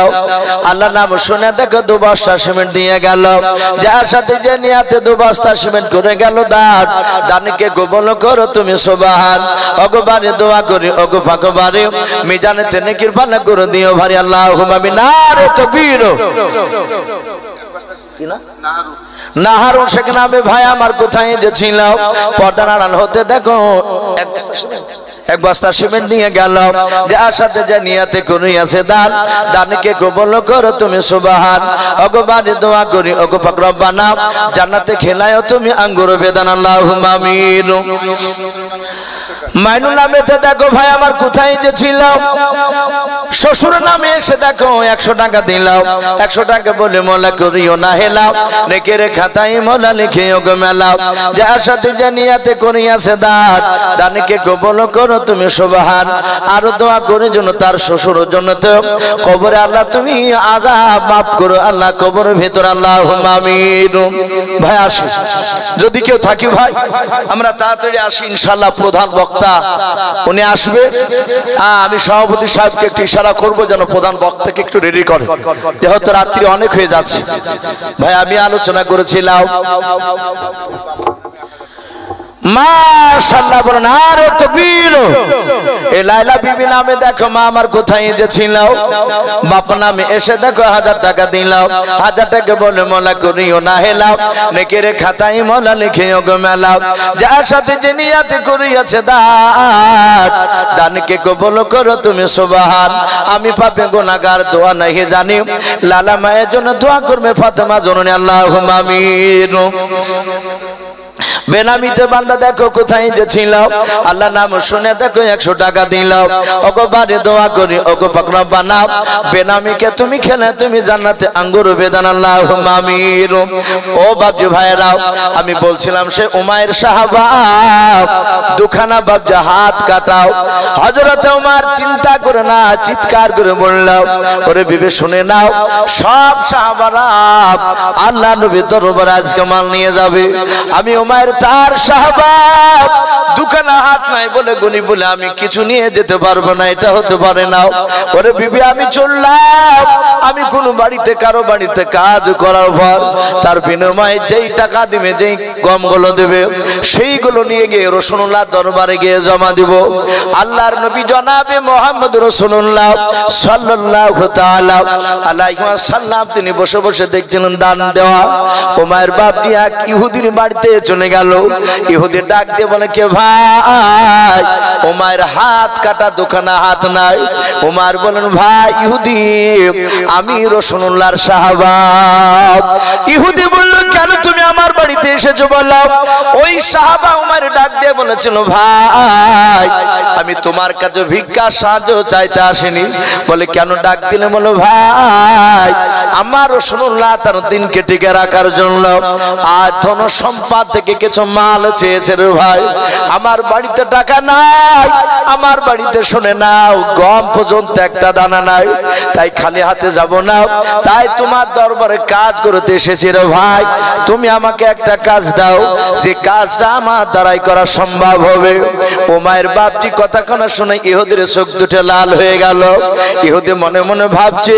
আল্লাহ নাম শুনে দেখো 2 বস্তা সিমেন্ট দিয়ে গেল, যার সাথে যে নিয়াতে 2 বস্তা সিমেন্ট করে গেল, দানকে কবুল করো তুমি সুবহান। অগবারে দোয়া করি অগো ফাকবারে মিজানেতে নেকির পানা করে দিও ভারী, আল্লাহুম্মা আমিন। নারে তাকবীর। কি না নাহারুন শেখ নামে ভাই আমার কোথায় যে ছিল, পর্দার আড়াল হতে দেখো 1 বস্তা সিমেন্ট দিয়ে গেল, যার সাথে যে নিয়াতে করিয়াছে দান, দানকে কবুল করো তুমি সুবহান। অগবারে দোয়া করি ওগো পাক রব্বানা, জান্নাতে খেলায়ও তুমি আঙ্গুর বেদান, আল্লাহুম্মা আমিন। মাইনুল নামেতে দেখো ভাই আমার কোথায় যে ছিল, শ্বশুর নামে এসে দেখো 100 টাকা দিলাম, 100 টাকা বলে মোলা করিও না হেলাও, নেকের খাতায় মোলা লিখে ওগো মেলাও, যার সাথে যে নিয়াতে করিয়াছে দান, দানকে কবুল করো তুমি সুবহান। আর দোয়া করে জন্য তার শ্বশুরের জন্য তো কবরে আল্লাহ তুমি আযাব মাফ করো, আল্লাহ কবরের ভিতর, আল্লাহুম্মা আমিন। ভাই আসি, যদি কেউ থাকি ভাই আমরা তাড়াতাড়ি আসি ইনশাআল্লাহ। প্রধান বক্তা উনি আসবে, আমি সভাপতি সাহেবকে একটু ইশারা করবো যেন প্রধান বক্তাকে একটু রেডি করে, যেহেতু রাত্রি অনেক হয়ে যাচ্ছে। ভাই আমি আলোচনা করেছিলাম মাশাআল্লাহ বলেন আরে তাকবীর। এই লাইলা বিবি নামে দেখো মা আমার কোথায় যে ছিল, বাপ নামে এসে দেখো 1000 টাকা দিলাম, 1000 টাকা বলে মোলা করিও না হেলাও, নেকের খাতায় মোলা লিখিও গো মেলাও, যার সাথে যে নিয়ত করিয়াছে দান, দানকে কবুল করো তুমি সুবহান। আমি পাপে গুনাহগার দোয়া নাহি জানি, লালা মায়ের জন্য দোয়া করবে ফাতেমা জননী আল্লাহুম্মা আমিন। বেনামিতে বান্দা দেখো কোথায় যে ছিল, আল্লাহ নাম শুনে দেখো 100 টাকা দিলাও, ওগো বাড়ি দোয়া করি ওগো পাক রব্বানা, বেনামিকে তুমি খেলে তুমি জান্নাতে আঙ্গুর বেদান আল্লাহুম্মা আমিন। ও বাপজি ভাইরা, আমি বলছিলাম সে উমায়ের সাহাবা দুখানা বাপজি হাত কাটাও, হযরত ওমর চিন্তা করে না চিৎকার করে বলল, ওরে বিবে শুনে নাও, সব সাহাবারা আল্লাহ নবীর দরবারে আজকে মাল নিয়ে যাবে, আমি উমায়ের তার সাহাবা দুখানা হাত নাই বলে গনি বলে আমি কিছু নিয়ে যেতে পারবো না, এটা হতে পারে না। ওরে বিবি আমি চললাম, আমি কোন বাড়িতে কারো বাড়িতে কাজ করার পর তার বিনিময়ে যেই টাকা দিবে যেই গমগুলো দেবে সেইগুলো নিয়ে গিয়ে রাসূলুল্লাহ দরবারে গিয়ে জমা দিব। আল্লাহর নবী জনাবে মুহাম্মদ রাসূলুল্লাহ সাল্লাল্লাহু তাআলা আলাইহি ওয়াসাল্লাম তিনি বসে বসে দেখছিলেন দান দেওয়া। উমায়ের বাপটি এক ইহুদির বাড়িতে চলে গেল, ইহুদি ডাক দিয়ে বলে কে ভাই, উমায়ের হাত কাটা দুখানা হাত নাই। উমার বলেন ভাই ইহুদি আমি রাসূলুল্লাহর সাহাবা। ইহুদি বলল কেন তুমি আমার বাড়িতে এসেছো বলো। ওই সাহাবা উমার ডাক দিয়ে বলেছিল ভাই আমি তোমার কাছে ভিক্ষা সাহায্য চাইতে আসিনি। বলে কেন ডাক দিলে, বলো ভাই আমার রাসূলুল্লাহ তার দিনকে টিকে রাখার জন্য আর ধন সম্পদ থেকে কিছু মাল চেয়েছে রে ভাই, আমার বাড়িতে টাকা নাই, আমার বাড়িতে শুনে নাও গম পর্যন্ত একটা দানা নাই, তাই খালি হাতে যাব না, তাই তোমার দরবারে কাজ করতে এসেছি রে ভাই, তুমি আমাকে একটা কাজ দাও যে কাজটা আমার দ্বারাই করা সম্ভব হবে। উমায়ের বাপটি কথা কানা শুনে ইহুদির চোখ দুটো লাল হয়ে গেল। ইহুদি মনে মনে ভাবছে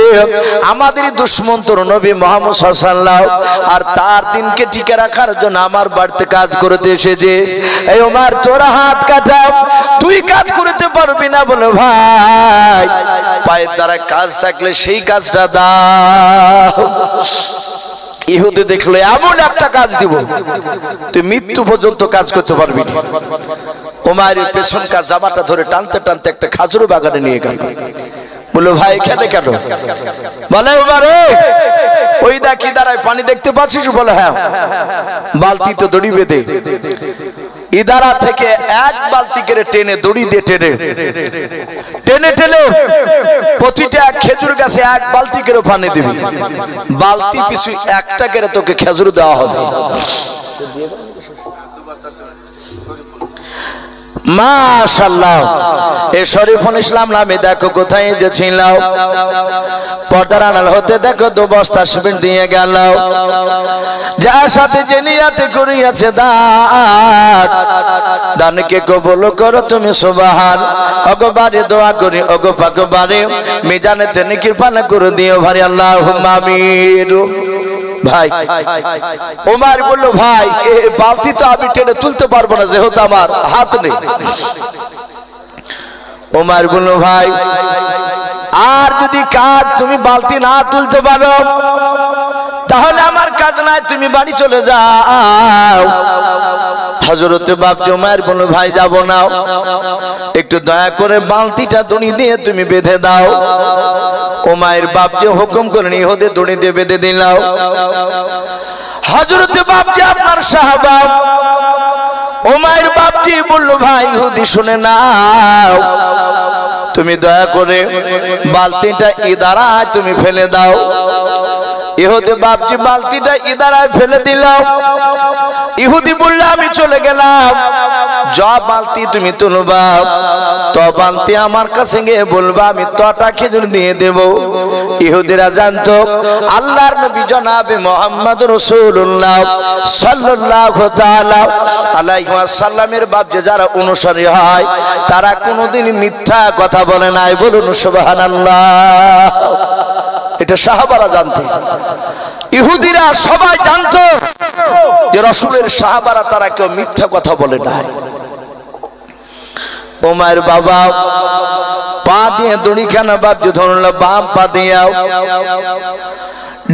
আমাদের দুশমন তোর নবী মুহাম্মদ সাল্লাল্লাহু আর তার দিনকে টিকে রাখার জন্য আমার বাড়িতে কাজ করতে এসেছে, এই উমার তোরা হাত কাটা, তুই কাজ করতে পারবি না বলে ভাই পায়ের দ্বারা কাজ থাকলে সেই কাজটা দাও। ইহুদি দেখলো এমন একটা কাজ দিব তুই মৃত্যু পর্যন্ত কাজ করতে পারবি না। উমায়ের পেছনকার জামাটা ধরে টানতে টানতে একটা খাজুর বাগানে নিয়ে গেল। বললো ভাই এখানে কেন? বলে উমারে ওই দেখি দাঁড়ায় পানি দেখতে পাচ্ছিস? বলে হ্যাঁ। বালতি তো দড়ি বেঁধে ইদারা থেকে এক বালতি করে টেনে দড়ি দিয়ে টেনে টেনে টেনে প্রতিটা খেজুর গাছে এক বালতি করে পানি দিবি, বালতি পিছু একটা করে তোকে খেজুর দেওয়া হবে। মাশাআল্লাহ। এ শরীফুল ইসলাম নামে দেখো কোথায় যে ছিল, পর্দার আড়াল হতে দেখো 2 বস্তা সিমেন্ট দিয়ে গেল, যার সাথে যে নিয়ত করিয়াছে দান, দানকে কবুল করো তুমি সুবহান। ওগো বাড়ি দোয়া করি ওগো পাক বাড়ি মিজানেতে নেকির পানা করে দিও ভাই আল্লাহুম্মা আমিন। ভাই ওমর বলল ভাই এই বালতি তো আমি টেনে তুলতে পারবো না যেহেতু আমার হাত নেই। ওমর বলল ভাই আর যদি কাজ তুমি বালতি না তুলতে পারো তাহলে আমার কাজ নাই, তুমি বাড়ি চলে যাও। হযরতে বাপজি ওমর বলল ভাই যাব না, একটু দয়া করে বালতিটা দড়ি দিয়ে তুমি বেঁধে দাও। ওমর বাপজি হুকুম করেন ইহুদি দড়ি দিয়ে বেঁধে দিলাও। হযরতে বাপজি আপনার সাহাবা ওমর বাপজি বলল ভাই ইহুদি শুনে নাও, তুমি দয়া করে বালতিটা ইদারায় তুমি ফেলে দাও। ইহুদি বাপজি বালতিটা ইদারায় ফেলে দিলাম। ইহুদি বলল আমি চলে গেলাম, যা বালতি তুমি তুলবা তো বালতি আমার কাছে গিয়ে বলবা আমি তটা খেজুর দিয়ে দেব। ইহুদিরা জানতো আল্লাহর নবী জনাবে মুহাম্মদ রাসূলুল্লাহ সাল্লাল্লাহু তাআলা আলাইহি ওয়াসাল্লামের বাপ যে যারা অনুসারী হয় তারা কোনোদিন মিথ্যা কথা বলে নাই, বলুন সুবহানাল্লাহ। এটা সাহাবারা জানতো, ইহুদিরা সবাই জানতো যে রাসূলের সাহাবারা তারা কেউ মিথ্যা কথা বলে না। ওমর বাবা পা দিয়ে দড়িখানা বাপজি ধরল, বাম পা দিয়াও,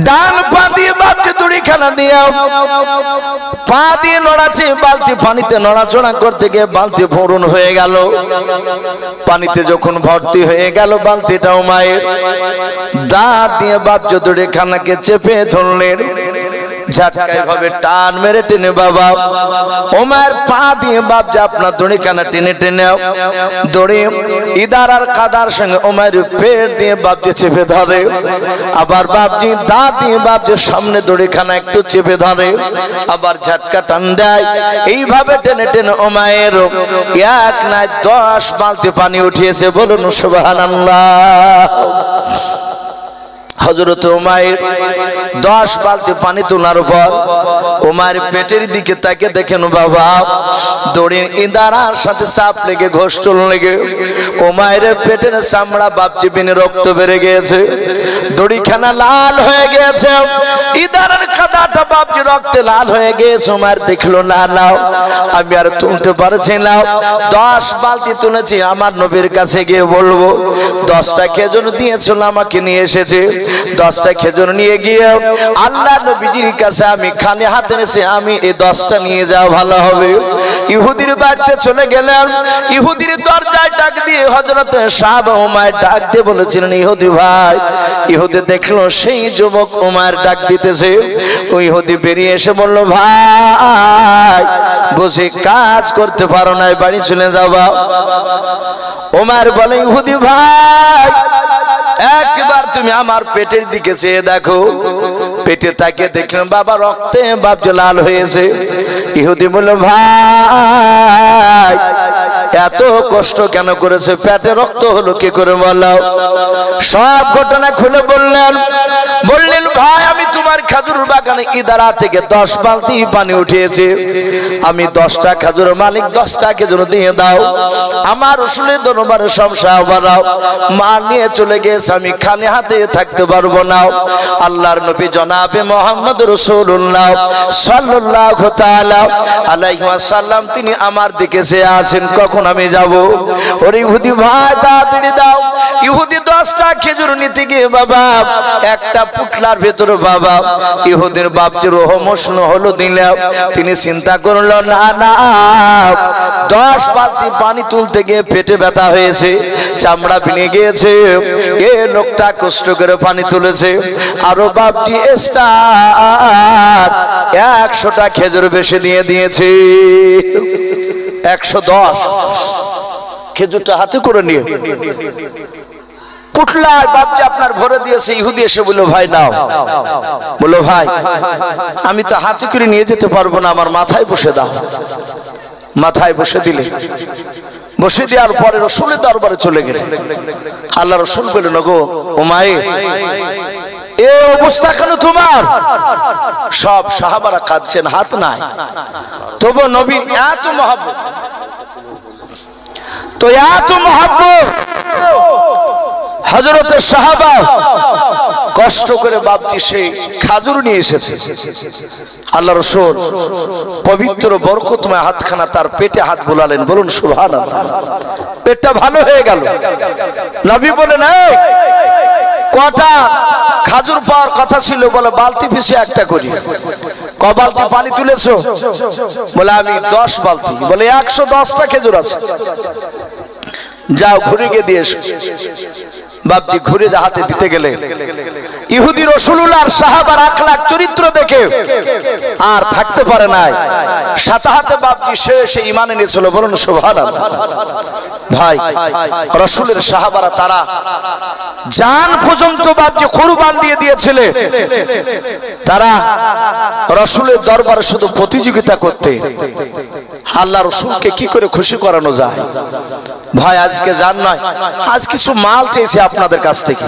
ডান পা দিয়ে বাপজি দড়িখানা দিয়াও, পা দিয়ে নড়াচ্ছে বালতি পানিতে নড়াচড়া করতে গিয়ে বালতি ভরুন হয়ে গেল। পানিতে যখন ভর্তি হয়ে গেল বালতিটা ওমায়ের দাঁত দিয়ে বাপজি দড়িখানাকে চেপে ধরলেন, ঝাটকায় ভাবে টান মেরে টেনে বাবা ওমর পা দিয়ে বাপজি আপনার দড়িখানা টেনে টেনে দড়ি ইদার আর কাদার সঙ্গে ওমর পেট দিয়ে বাপজি চেপে ধরে, আবার বাপজি দাঁত দিয়ে বাপজি সামনে দড়িখানা একটু চেপে ধরে, আবার ঝাটকা টান দেয়। এইভাবে টেনে টেনে ওমর এক নাই 10 বালতি পানি উঠিয়েছে। বলুন সুবহানাল্লাহ। হযরত ওমর 10 বালতি পানি তোলার পর ওমর পেটের দিকে তাকে দেখেন বাবা দড়ির ইদারার সাথে চাপ লেগে ঘোষটল লেগে ওমরের পেটের চামড়া বাপজি বিনে রক্ত বেড়ে গিয়েছে, দড়িখানা লাল হয়ে গিয়েছে, ইদারার কাদাটা বাপজি রক্তে লাল হয়ে গিয়েছে। ওমর দেখলো না নাও আমি আর তুলতে পারছি না, 10 বালতি তুলেছি, আমার নবীর কাছে গিয়ে বলবো 10টা খেজুর দিয়েছিল আমাকে নিয়ে এসেছে, 10টা খেজুর নিয়ে গিয়ে আল্লাহ নবীজির কাছে আমি খালি হাতে এসে আমি এই 10টা নিয়ে যাওয়া ভালো হবে। ইহুদির বাড়িতে চলে গেলেন, ইহুদির দরজায় ডাক দিয়ে হযরত সাহাবা ওমর ডাক দিয়ে বলেছিলেন, ইহুদি ভাই। ইহুদি দেখলো সেই যুবক ওমর ডাক দিতেছে, ওই ইহুদি বেরিয়ে এসে বলল, ভাই বুঝি কাজ করতে পারো না, বাড়ি চলে যাবা। ওমর বলে, ইহুদি ভাই একবার তুমি আমার পেটের দিকে চেয়ে দেখো। পেটে তাকে দেখলেন বাবা রক্তে বাপজি লাল হয়েছে। ইহুদি বলল, ভাই এত কষ্ট কেন করেছে, পেটে রক্ত হলো কি করে বলো। সব ঘটনা খুলে বললেন, ভাই আমি তোমার খেজুর বাগানে ইদারা থেকে 10 বালতি পানি উঠিয়েছি, আমি 10টা খেজুর মালিক, 10টা খেজুর দিয়ে দাও। আমার রাসূলের দরবারে সব সাহাবারা মাল নিয়ে চলে গেছে, আমি খালি হাতে থাকতে পারবো না। আল্লাহর নবী জনাবে মুহাম্মদ রাসূলুল্লাহ সাল্লাল্লাহু তাআলা আলাইহি ওয়াসাল্লাম তিনি আমার দিকে চেয়ে আছেন, কখন আমি যাব। ওরে ইহুদি ভাই তাড়াতাড়ি দাও। ইহুদি 10টা খেজুর নিতে গিয়ে বাবা একটা পুটলার ভেতরে বাবা ইহুদির বাপজির রহমশন হলো দিলে তিনি চিন্তা করলো না না 10 বালতি পানি তুলতে গিয়ে পেটে ব্যথা হয়েছে, চামড়া ভেঙে গিয়েছে, এ লোকটা কষ্ট করে পানি তুলেছে, আরো বাপজি এক্সট্রা 100টা খেজুর বেশি দিয়ে দিয়েছে। 110 খেজুরটা হাতে করে নিয়ে পুটলায় বাপজি আপনার ভরে দিয়েছে। ইহুদি এসে বলল, ভাই নাও। বললো, ভাই আমি তো হাতে করে নিয়ে যেতে পারবো না, আমার মাথায় বসে দাও। মাথায় বসে দিলে, বসে দেওয়ার পরে রাসূলের দরবারে চলে গেলেন। আল্লাহ রাসূল বললেন, গো ওমায়ে এ অবস্থা কেন তোমার? সব সাহাবারা কাঁদছেন, হাত নাই, তবু নবী এত মহব্বত, তো এত মহব্বত হযরতের সাহাবা কষ্ট করে বাপজি সেই খাজুর নিয়ে এসেছে। আল্লাহ রাসূল পবিত্র বরকতময় হাতখানা তার পেটে হাত বুলালেন। বলুন সুবহানাল্লাহ। পেটটা ভালো হয়ে গেল। নবী বলেন, এই কটা খাজুর পাওয়ার কথা ছিল? বলে বালতি পিছু একটা করি। ক বালতি পানি তুলেছো? বলে আমি 10 বালতি। বলে 110টা খেজুর আছে, যাও ঘুরে গিয়ে দিয়ে এসো। বাপজি ঘুরে হাতে দিতে গেলে ইহুদি রাসূলুল্লাহর সাহাবার আখলাক চরিত্র দেখে আর থাকতে পারে নাই, সাথে হাতে বাপজি সে ঈমান এনেছিল। বলুন সুবহানাল্লাহ। ভাই রাসূলের সাহাবারা তারা জান পর্যন্ত বাপজি কুরবান দিয়ে দিয়েছিলেন। তারা রাসূলের দরবারে শুধু প্রতিযোগিতা করতে, আল্লাহ রাসূলকে কি করে খুশি করানো যায়। ভাই আজকে জান নয়, আজ কিছু মাল চেয়েছে আপনাদের কাছ থেকে,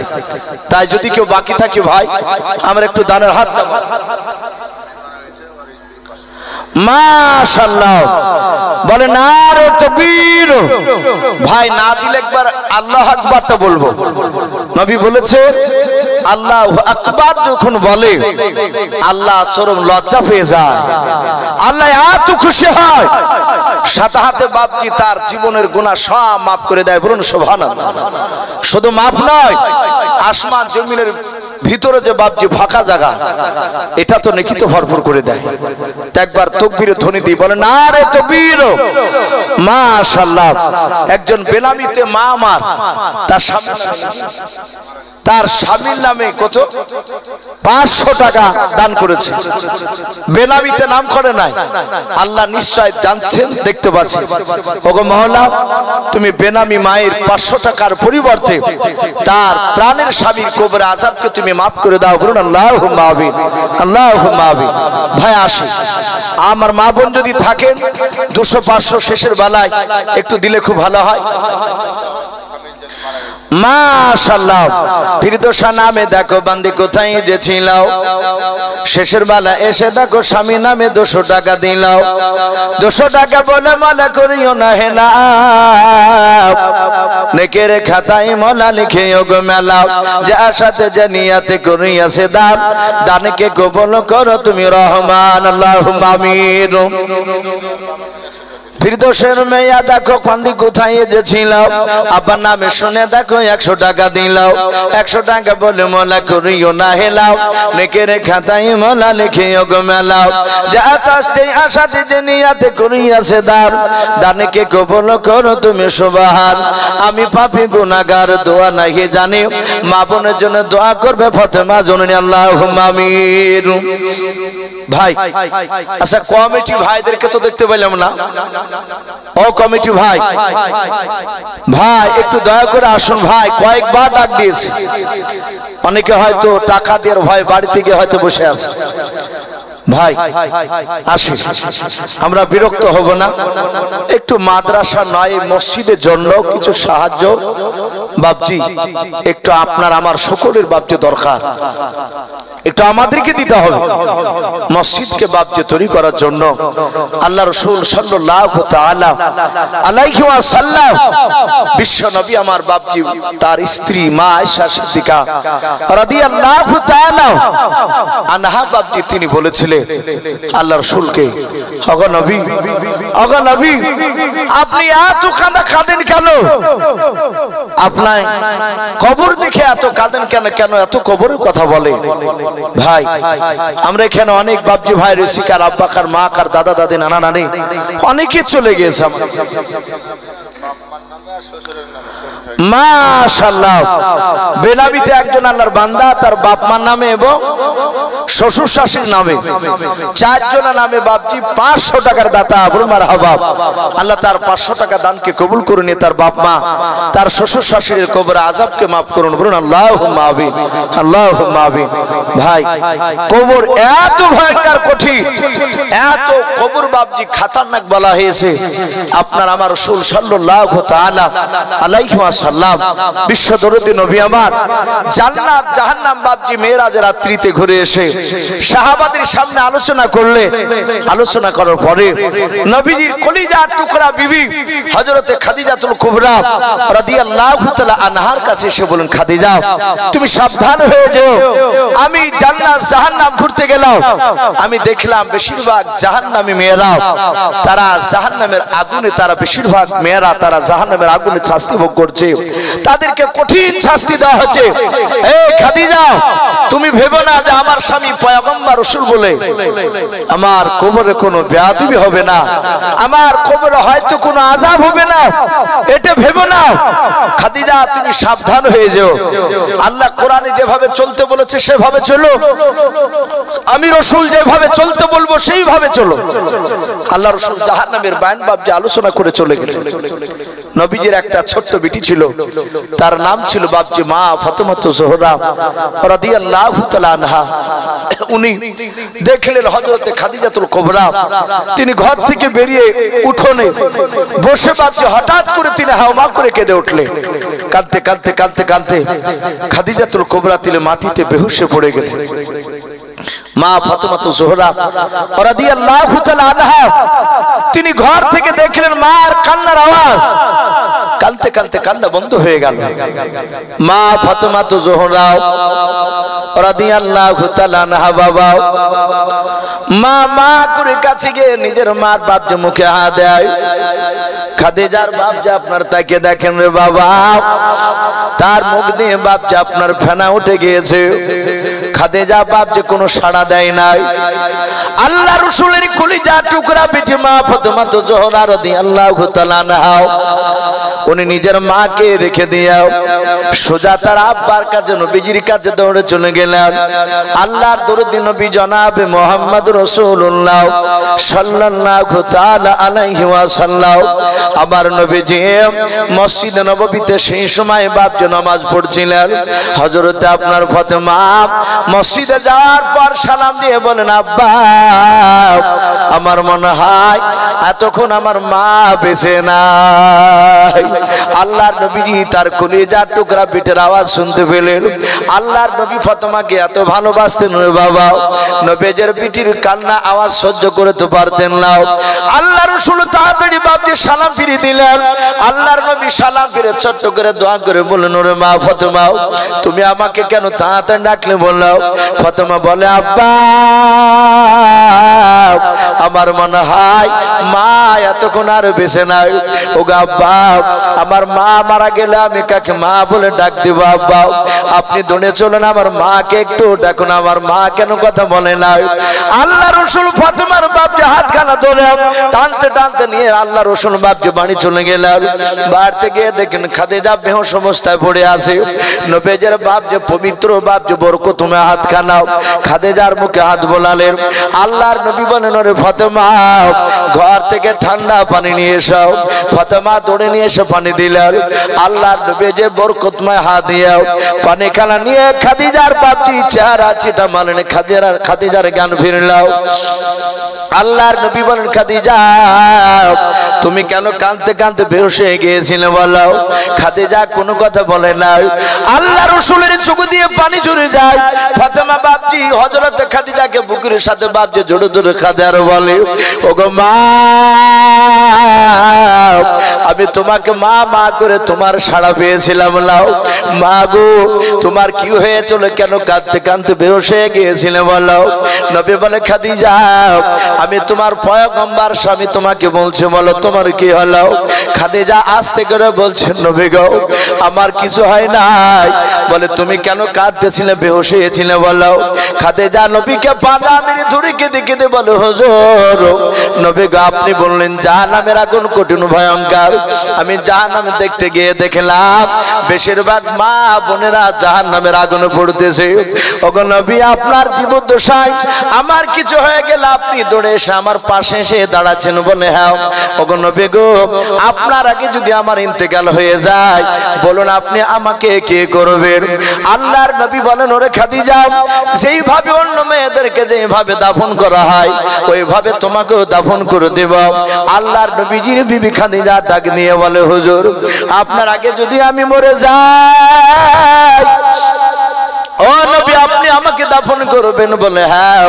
তাই যদি কেউ বাকি থাকে ভাই আমরা একটু দানের হাত দেব। মাশাআল্লাহ বলে নারে তাকবীর। ভাই না দিলে একবার আল্লাহু আকবারটা বলবো। নবী বলেছে আল্লাহু আকবার যখন বলে আল্লাহ চরম লজ্জা পেয়ে যায়, আল্লাহ এত খুশি হয়, সাথে সাথে বাপজি তার জীবনের গুনাহ সব মাফ করে দেয়। বলুন সুবহানাল্লাহ। শুধু মাফ নয়, আসমান জমিনের ভিতরে যে বাপজি ফাঁকা জায়গা, এটা তো নেকিতে ভরপুর করে দেয়। একবার তাকবীরের ধ্বনি দিয়ে বলেন নারে তাকবীর। মাশাআল্লাহ। একজন বেনামিতে মা আমার তার স্বামীর নামে কত 500 টাকা দান করেছে। বেনামিতে নাম করে নাই, আল্লাহ নিশ্চয় জানছেন, দেখতে পাচ্ছেন। ওগো মওলা, তুমি বেনামি মায়ের 500 টাকার পরিবর্তে তার প্রাণের স্বামীর কবরে আযাবকে তুমি মাফ করে দাও। বলুন আল্লাহুম্মা আমিন, আল্লাহুম্মা আমিন। ভাই আসে, আমার মা বোন যদি থাকেন 200-500 শেষের বেলায় একটু দিলে খুব ভালো হয়। মাশাআল্লাহ। ফিরদৌসা নামে দেখো বান্দি কোথায় যে ছিল, শেষের বেলা এসে দেখো স্বামী নামে 200 টাকা দিলাও। 200 টাকা বলে মালা করিও না হেলা, নেকের খাতায় মোলা লিখে ওগো মেলাও। যার সাথে যে নিয়াতে করিয়াছে দান, দানকে কবুল করো তুমি রহমান। আল্লাহুম্মা আমিন। ফিরদৌসের মেয়া দেখো কান্দি কোথায় যে ছিল, আবার নামে শুনে দেখো 100 টাকা দিলাও। 100 টাকা বলে মোলা করিও না হেলাও, নেকের খাতায় মোলা লিখে ওগো মেলাও। যার কাছে আশাতে যে নিয়াতে করিয়াছে দান, দানকে কবুল করো তুমি সুবহান। আমি পাপী গুনাহগার, দোয়া নাহি জানি, মা বোনের জন্য দোয়া করবে ফাতেমা জননী। আল্লাহুম্মা আমিন। ভাই আচ্ছা, কমিটি ভাইদেরকে তো দেখতে পেলাম না। ও কমিটি ভাই, ভাই একটু দয়া করে আসুন। ভাই কয়েকবার ডাক দিয়েছে, অনেকে হয়তো টাকা দিয়ে ভয় বাড়িতে গিয়ে হয়তো বসে আছে। ভাই আসি, আমরা বিরক্ত হব না। একটু মাদ্রাসা নয় মসজিদের জন্য কিছু সাহায্য বাপজি, একটু আপনার আমার সকলের বাপজি দরকার, একটু আমাদেরকে দিতে হবে মসজিদকে বাপজি তৈরি করার জন্য। আল্লাহ রাসূল সাল্লাল্লাহু তাআলা আলাইহি ওয়াসাল্লাম বিশ্ব নবী আমার বাপজি তার স্ত্রী মা আয়েশা সিদ্দিকা রাদিয়াল্লাহু তাআলা আনহা বাপজি তিনি বলেছিলেন আল্লাহ রাসূলকে, ওগো নবী, ওগো নবী, আপনি এত কাঁদেন কেন? আপনার কবর দেখে এত কাঁদেন কেন? কেন এত কবরের কথা বলে? ভাই আমরা এখানে অনেক বাপজি ভাই রসিকার, আব্বাকার, মা কার, দাদা দাদি, নানা নানি অনেকে চলে গিয়েছে। মাশাআল্লাহ। বেনামিতে একজন আল্লাহর বান্দা তার বাপ মার নামে এবং শ্বশুর শাশুড়ির নামে 4 জনের নামে বাপজি 500 টাকার দাতা। বলুন মারহাবা। আল্লাহ তার 500 টাকা দানকে কবুল করে নিয়ে তার বাপ মা, তার শ্বশুর শাশুড়ির কবরে আযাবকে মাফ করুন। বলুন আল্লাহুম্মা আমিন, আল্লাহুম্মা আমিন। ভাই কবর এত ভয়ঙ্কর কঠিন, এত কবর বাপজি খতরনাক বলা হয়েছে। আপনার আমার রাসূল সাল্লাল্লাহু তাআলা আলাইহি ওয়াসাল্লাম বিশ্ব দরদি নবী আমার জান্নাত জাহান্নাম বাপজি মেরাজের রাত্রিতে ঘুরে এসে সাহাবাদের সামনে আলোচনা করলে, আলোচনা করার পরে নবীজির কলিজার টুকরা বিবি হযরতে খাদিজাতুল কুবরা রাদিয়াল্লাহু তাআলা আনহার কাছে এসে বলেন, খাদিজা তুমি সাবধান হয়ে যাও, আমি জান্নাত জাহান্নাম ঘুরতে গেলাম, আমি দেখলাম বেশিরভাগ জাহান্নামী মেয়েরা তারা জাহান্নামের আগুনে, তারা বেশিরভাগ মেয়েরা তারা জাহান্নামের আগুনে শাস্তি ভোগ করছে, তাদেরকে কঠিন শাস্তি দেওয়া হচ্ছে। এই খাদিজা তুমি ভেবো না যে আমার স্বামী পয়গম্বর রাসূল বলে আমার কবরে কোনো বেয়াদবি হবে না, আমার কবরে হয়তো কোনো আযাব হবে না, এটা ভেবো না। খাদিজা তুমি সাবধান হয়ে যাও, আল্লাহ কোরআনে যেভাবে চলতে বলেছে সেভাবে চলো, আমি রাসূল যেভাবে চলতে বলবো সেইভাবে চলো। আল্লাহ রাসূল জাহান্নামের বায়ান বাবজি আলোচনা করে চলে গেলেন। নবীজির একটা ছোট্ট বিটি ছিল, তার নাম ছিল বাবজি মা ফাতেমাতুজ জোহরা রাদিয়াল্লাহু তাআলা আনহা। উনি দেখলেন হযরতে খাদিজাতুল কুবরা, তিনি ঘর থেকে বেরিয়ে উঠোনে বসে বাবজি হঠাৎ করে তিনি হাওমা করে কেঁদে উঠলেন। কাঁদতে কাঁদতে কাঁদতে কাঁদতে খাদিজাতুল কুবরা তিনি মাটিতে বেহুশ হয়ে পড়ে গেলেন। মা ফাতেমাতুজ জোহরা রাদিয়াল্লাহু তাআলা আনহা তিনি ঘর থেকে দেখলেন মার কান্নার আওয়াজ, কাঁদতে কাঁদতে কান্না বন্ধ হয়ে গেল। মা ফাতেমাতুজ জোহরা রাদিয়াল্লাহু তাআলা আনহা বাবা মা করে কাছে গিয়ে নিজের মার বাপ যে মুখে হাত দেয়। খাদিজার বাপ যে আপনার তাকে দেখেন রে বাবা, তার মুখ দিয়ে বাপ যে আপনার ফেনা উঠে গিয়েছে। খাদিজা বাপ যে কোনো সাড়া দেয় নাই। আল্লাহ রাসূলের কলিজা টুকরা বেটি মা ফাতেমা তো জোহরা রাদিয়াল্লাহু তাআলা আনহা, উনি নিজের মাকে রেখে দিয়াও সোজা তার আব্বার কাছে নবীজির কাছে দৌড়ে চলে গেলেন। আল্লাহর দরুদি নবী জনাবে মুহাম্মদ রাসূলুল্লাহ সাল্লাল্লাহু তাআলা আলাইহি ওয়াসাল্লাম। আবার নবীজি মসজিদে নববীতে সেই সময় বাপ যে নামাজ পড়ছিলেন। হযরতে আপনার ফাতেমা মসজিদে যাওয়ার পর সালাম দিয়ে বলেন, আব্বা আমার মনে হয় এতক্ষণ আমার মা বেঁচে নাই। আল্লাহর নবীজি তার কলিজার টুকরা পিঠের আওয়াজ শুনতে পেলেন। আল্লাহর নবী ফাতেমাকে এত ভালোবাসতেন রে বাবা, নবীজের পিঠির কান্না আওয়াজ সহ্য করতে পারতেন না। আল্লাহ রাসূল তাড়াতাড়ি বাপকে সালাম ফিরিয়ে দিলেন। আল্লাহর নবী সালাম ফিরে ছোট্ট করে দোয়া করে বললেন, ওরে মা ফাতেমা তুমি আমাকে কেন তাড়াতাড়ি ডাকলে বললাম? ফাতেমা বলে, আব্বা আমার মনে হয় মা এতক্ষণ আর বেঁচে নাই। ওগো আব্বা আমার মা মারা গেলে আমি কাকে মা বলে ডাক দিব? আব্বা আপনি দৌড়ে চলেন আমার মাকে একটু ডাকুন, আমার মা কেন কথা বলে না? আল্লাহ রাসূল ফাতেমার বাপকে হাতখানা ধরে টানতে টানতে নিয়ে আল্লাহ রাসূল বাপকে বাড়ি চলে গেলেন। বাড়িতে গিয়ে দেখেন খাদিজা বেহুশ অবস্থায় পড়ে আছে। নবীজের বাপ যে পবিত্র বাপ যে বরকত তুমি হাতখানা খাদিজার মুখে হাত বোলালেন। আল্লাহর নবী বলেন, ওরে ফাতেমা ঘর থেকে ঠান্ডা পানি নিয়ে এসো। ফাতেমা দৌড়ে নিয়ে এসে পানি দিলেন। আল্লাহর নবী যে বরকতময় হাত দিয়ে পানি খানা নিয়ে খাদিজার বাপটি চেহারা চিটা মানেন খাদিজার জ্ঞান ফিরলাও। আল্লাহর নবী বলেন, খাদিজা তুমি কেন কাঁদতে কাঁদতে বেহুশ হয়ে গিয়েছিলে বলো? খাদিজা কোনো কথা বলে না। আল্লাহ রাসূলের চোখ দিয়ে পানি ঝরে যায়। ফাতেমা বাপজি হযরত খাদিজাকে বুকের সাথে বাপজি জোরে জোরে কাঁদে আর বলে, ওগো মা আমি তোমাকে মা মা করে তোমার সাড়া পেয়েছিলাম নাও। মা গো তোমার কি হয়েছিল, কেন কাঁদতে কাঁদতে বেহুশ হয়ে গিয়েছিলে বলো? নবী বলে, খাদিজা আমি তোমার পয়গম্বর স্বামী তোমাকে বলছি বলো তোমার কি হলো? খাদিজা আস্তে করে বলছেন, নবী গো আমার কিছু হয় নাই। বলে, তুমি কেন কাঁদতেছিলে বেহুশ হয়েছিলে বলো? খাদিজা নবীকে বাঁধা মেরে ধরে কেঁদে কেঁদে বলে, হুজুর নবী গো আপনি বললেন জাহান্নামের আগুন কঠিন ভয়ঙ্কর। আমি জাহান্নামে দেখতে গিয়ে দেখলাম বেশিরভাগ মা বোনেরা জাহান্নামের আগুনে পড়তেছে। ওগো নবী আপনার জীবদ্দশায় আমার কিছু হয়ে গেলে আপনি দৌড়ে এসে আমার পাশে এসে দাঁড়াচ্ছেন। বলে, হ্যাঁ ওগো নবী গো আপনার আগে যদি আমার ইন্তেকাল হয়ে যায় বলুন আপনি আমাকে কে করবেন? আল্লাহর নবী বলেন, ওরে খাদিজা যেইভাবে অন্য মেয়েদেরকে যেভাবে দাফন করা হয় ওইভাবে তোমাকেও দাফন করে দেব। আল্লাহর নবীজির বিবি খাদিজা ডাক নিয়ে বলে, হুজুর আপনার আগে যদি আমি মরে যাই ও নবী আপনি আমাকে দাফন করবেন? বলে, হ্যাঁ।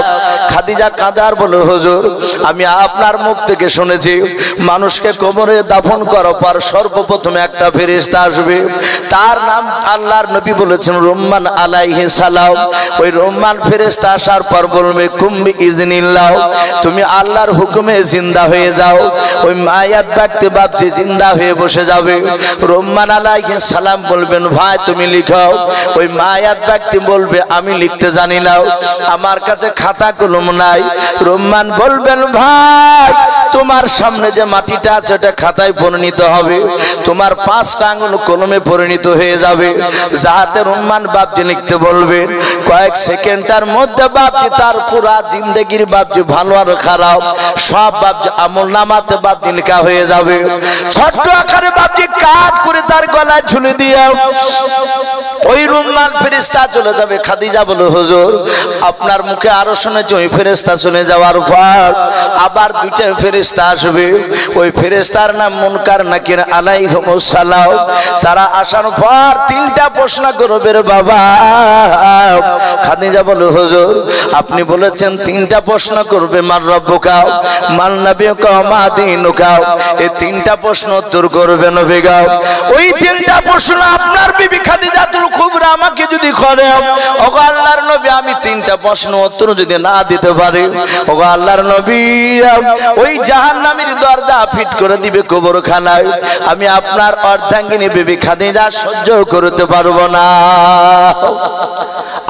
খাদিজা কাঁদার বলে, হুজুর আমি আপনার মুখ থেকে শুনেছি মানুষকে কবরে দাফন করার পর সর্বপ্রথমে একটা ফেরেশতা আসবে, তার নাম আল্লাহর নবী বলেছেন রুম্মান আলাইহিস সালাম। ওই রুম্মান ফেরেশতা আসার পর বলবে, কুম্বি ইজনিল্লাহ তুমি আল্লাহর হুকুমে জিন্দা হয়ে যাও। ওই মায়াত ব্যক্তি বাপজি জিন্দা হয়ে বসে যাবে। রুম্মান আলাইহিস সালাম বলবেন, ভাই তুমি লিখো। ওই মায়াত ব্যক্তি বলবে, আমি লিখতে জানি না, আমার কাছে খাতা কলম নাই। রহমান বলবেন, ভাই তোমার সামনে যে মাটিটা আছে ওটা খাতায় পরিণত হবে, তোমার 5টা আঙ্গুল কলমে পরিণত হয়ে যাবে। যাহাতে রহমান বাপজি লিখতে বলবেন, কয়েক সেকেন্ডের মধ্যে বাপজি তার পুরা জিন্দেগির বাপজি ভালো আর খারাপ সব বাপজি আমল নামাতে বাপজি লেখা হয়ে যাবে। ছোট্ট আকারে বাপজি কাট করে তার গলায় ঝুলে দিয়ে ওই রুম্মান ফেরেশতা চলে যাবে। খাদিজা বলে, হুজুর আপনার মুখে আরো শুনেছি ওই ফেরেশতা চলে যাওয়ার পর আবার 2টা ফেরেশতা আসবে। ওই ফেরেশতার নাম মুনকার নাকির আলাইহিমুস সালাম। তারা আসার পর 3টা প্রশ্ন করবে রে বাবা। খাদিজা বলে, হুজুর আপনি বলেছেন 3টা প্রশ্ন করবে, মান রব্বুকা মান নবিয়ুকা মা দীনুকা। এই 3টা প্রশ্ন উত্তর করবে নবী গো। ওই 3টা প্রশ্ন আপনার বিবি খাদিজাতুল কুবরা আমাকে যদি করে, ওগো আল্লাহর নবী আমি তিনটা প্রশ্ন উত্তর যদি না দিতে পারি, ওগো আল্লাহর নবী ওই জাহান্নামের দরজা ফিট করে দিবে কবরখানায়, আমি আপনার অর্ধাঙ্গিনী বিবি খাদিজা সহ্য করতে পারবো না।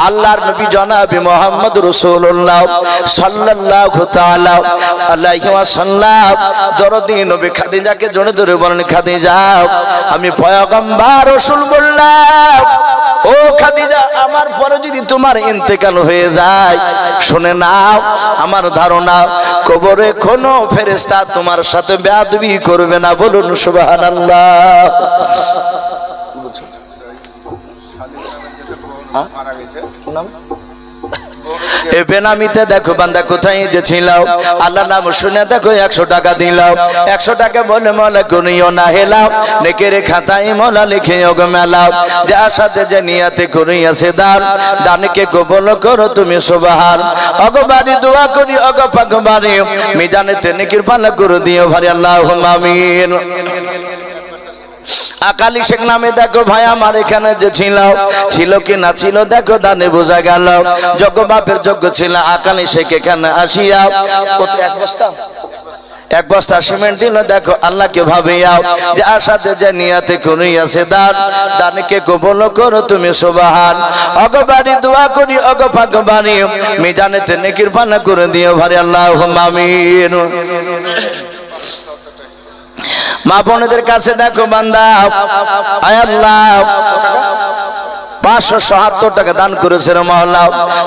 আল্লাহর নবী জনাবে মুহাম্মদ রাসূলুল্লাহ সাল্লাল্লাহু তাআলা আলাইহি ওয়াসাল্লাম দরদি নবী খাদিজাকে জড়িয়ে ধরে বলেন, খাদিজা আমি পয়গম্বর রাসূল বললাম, ও খাদিজা আমার পরে যদি তোমার ইন্তেকাল হয়ে যায়, শুনে নাও আমার ধারণা কবরে কোনো ফেরেশতা তোমার সাথে বেয়াদবি করবে না। বলুন সুবহানাল্লাহ। এ বেনামিতে দেখো বান্দা কোথায় যে ছিল, আল্লাহ নাম শুনে দেখো 100 টাকা দিলাম, 100 টাকা বলে মোলা গুনিও না হেলাও, নেকের খাতায় মোলা লিখে ওগো মেলাও, যার সাথে যে নিয়াতে করিয়াছে দান, দানকে কবুল করো তুমি সুবহান। ওগো বাড়ি দোয়া করি ওগো পাক বাড়ি, মিজানেতে নেকির পালা করে দিও ভারি, আল্লাহুম্মা আমিন। আকালি শেখ নামে দেখো ভাই আমার এখানে যে ছিল কি না ছিল দেখো দানে বোঝা গেল, যোগ্য বাপের যোগ্য ছিল আকালি শেখ এখানে আসিয়া কত এক বস্তা সিমেন্ট দিল, দেখো আল্লাহকে ভাবিয়াও, যার সাথে যে নিয়াতে করিয়াছে দান, দানকে কবুল করো তুমি সুবহান। ওগো বাড়ি দোয়া করি ওগো পাক বাড়ি, মিজানেতে নেকির পানা করে দিও ভারি, আল্লাহুম্মা আমিন। মা বোনদের কাছে দেখো বান্দা, আয় আল্লাহ 577 টাকা দান করেছে রে মাওলা,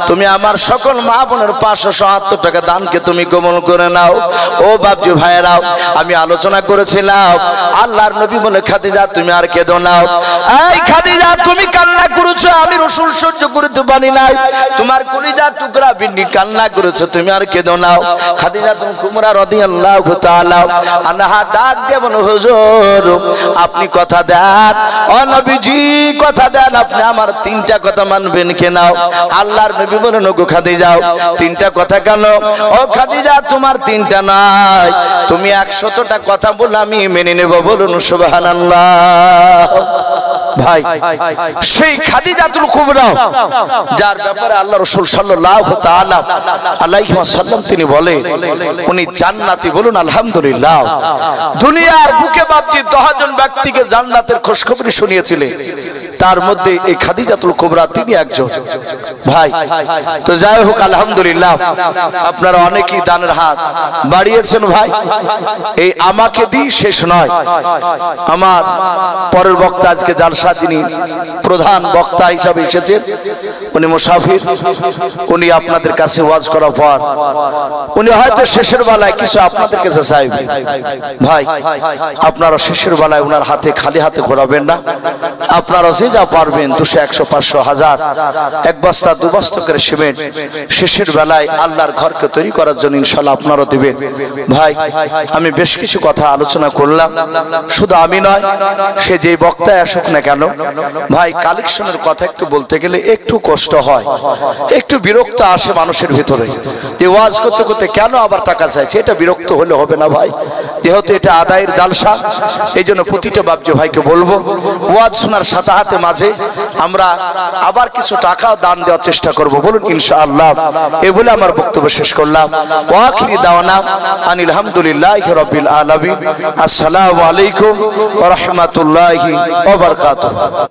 তুমি আমার সকল মা বোনের 577 টাকা দানকে তুমি কবুল করে নাও। ও বাপজি ভাইরাও, আমি আলোচনা করেছিলাম, আল্লাহর নবী বলে খাদিজা তুমি আর কেঁদো নাও। এই খাদিজা তুমি কান্না করেছো, আমি রাসূল সহ্য করতে পারি নাই, তোমার কলিজার টুকরা বিন্নি কান্না করেছো, তুমি আর কেঁদো নাও। খাদিজা তুমি কুমরা রাদিয়াল্লাহু তাআলা আনহা ডাক দিয়ে বলো, হুজুর আপনি কথা দেন, ও নবীজি কথা দেন, আপনি আমার 3টা কথা মানবেন কেনা? আল্লাহর নবী বলেন, ওগো খাদিজা 3টা কথা কেন? ও খাদিজা তোমার 3টা নাই, তুমি 100টা কথা বলে আমি মেনে নেব। বলুন সুবহানাল্লাহ। ভাই সেই খাদিজাতুল কুবরা যার ব্যাপারে আল্লাহ রাসূল সাল্লাল্লাহু তাআলা আলাইহি ওয়াসাল্লাম তিনি বলেন উনি জান্নাতি। বলুন আলহামদুলিল্লাহ। দুনিয়ার বুকে বাপজি 10 জন ব্যক্তিকে জান্নাতের খুশখবরি শুনিয়েছিলেন, তার মধ্যে এই খাদিজাতুল কুবরা তিনি একজন। ভাই তো যাই হোক আলহামদুলিল্লাহ, আপনারা অনেকেই দানের হাত বাড়িয়েছেন। ভাই এই আমাকে দি শেষ নয়, আমার পরের বক্তা আজকে জালসা যিনি প্রধান বক্তা হিসাবে এসেছেন উনি মুসাফির, উনি আপনাদের কাছে ওয়াজ করার পর উনি হয়তো শেষের বেলায় কিছু আপনাদের কাছে চাইবেন। ভাই আপনারা শেষের বেলায় ওনার হাতে খালি হাতে ঘোরাবেন না, আপনারা যে যা পারবেন 200 100 500 1000 এক বস্তা 2 বস্তা করে সিমেন্ট শেষের বেলায় আল্লাহর ঘরকে তৈরি করার জন্য ইনশাআল্লাহ আপনারা দিবেন। ভাই আমি বেশ কিছু কথা আলোচনা করলাম, শুধু আমি নয় সে যে বক্তায় আসুক না কেন, ভাই কালেকশনের কথা একটু বলতে গেলে একটু কষ্ট হয়, একটু বিরক্ত আসে মানুষের ভিতরে যে ওয়াজ করতে করতে কেন আবার টাকা চাইছে, এটা বিরক্ত হলে হবে না ভাই, যেহেতু এটা আদায়ের জালসা। এই জন্য প্রতিটা বাপজি ভাইকে বলবো ওয়াজ শোনার সাথে হাতে মাঝে আমরা আবার কিছু টাকা দান দেওয়ার চেষ্টা করব। বলুন ইনশাআল্লাহ। এই বলে আমার বক্তব্য শেষ করলাম। ওয়া আখিরি দাওয়ানা আনিল হামদুলিল্লাহি রাব্বিল আলামিন। আসসালামু আলাইকুম ওয়া রাহমাতুল্লাহি ওয়া বারাকাতুহু।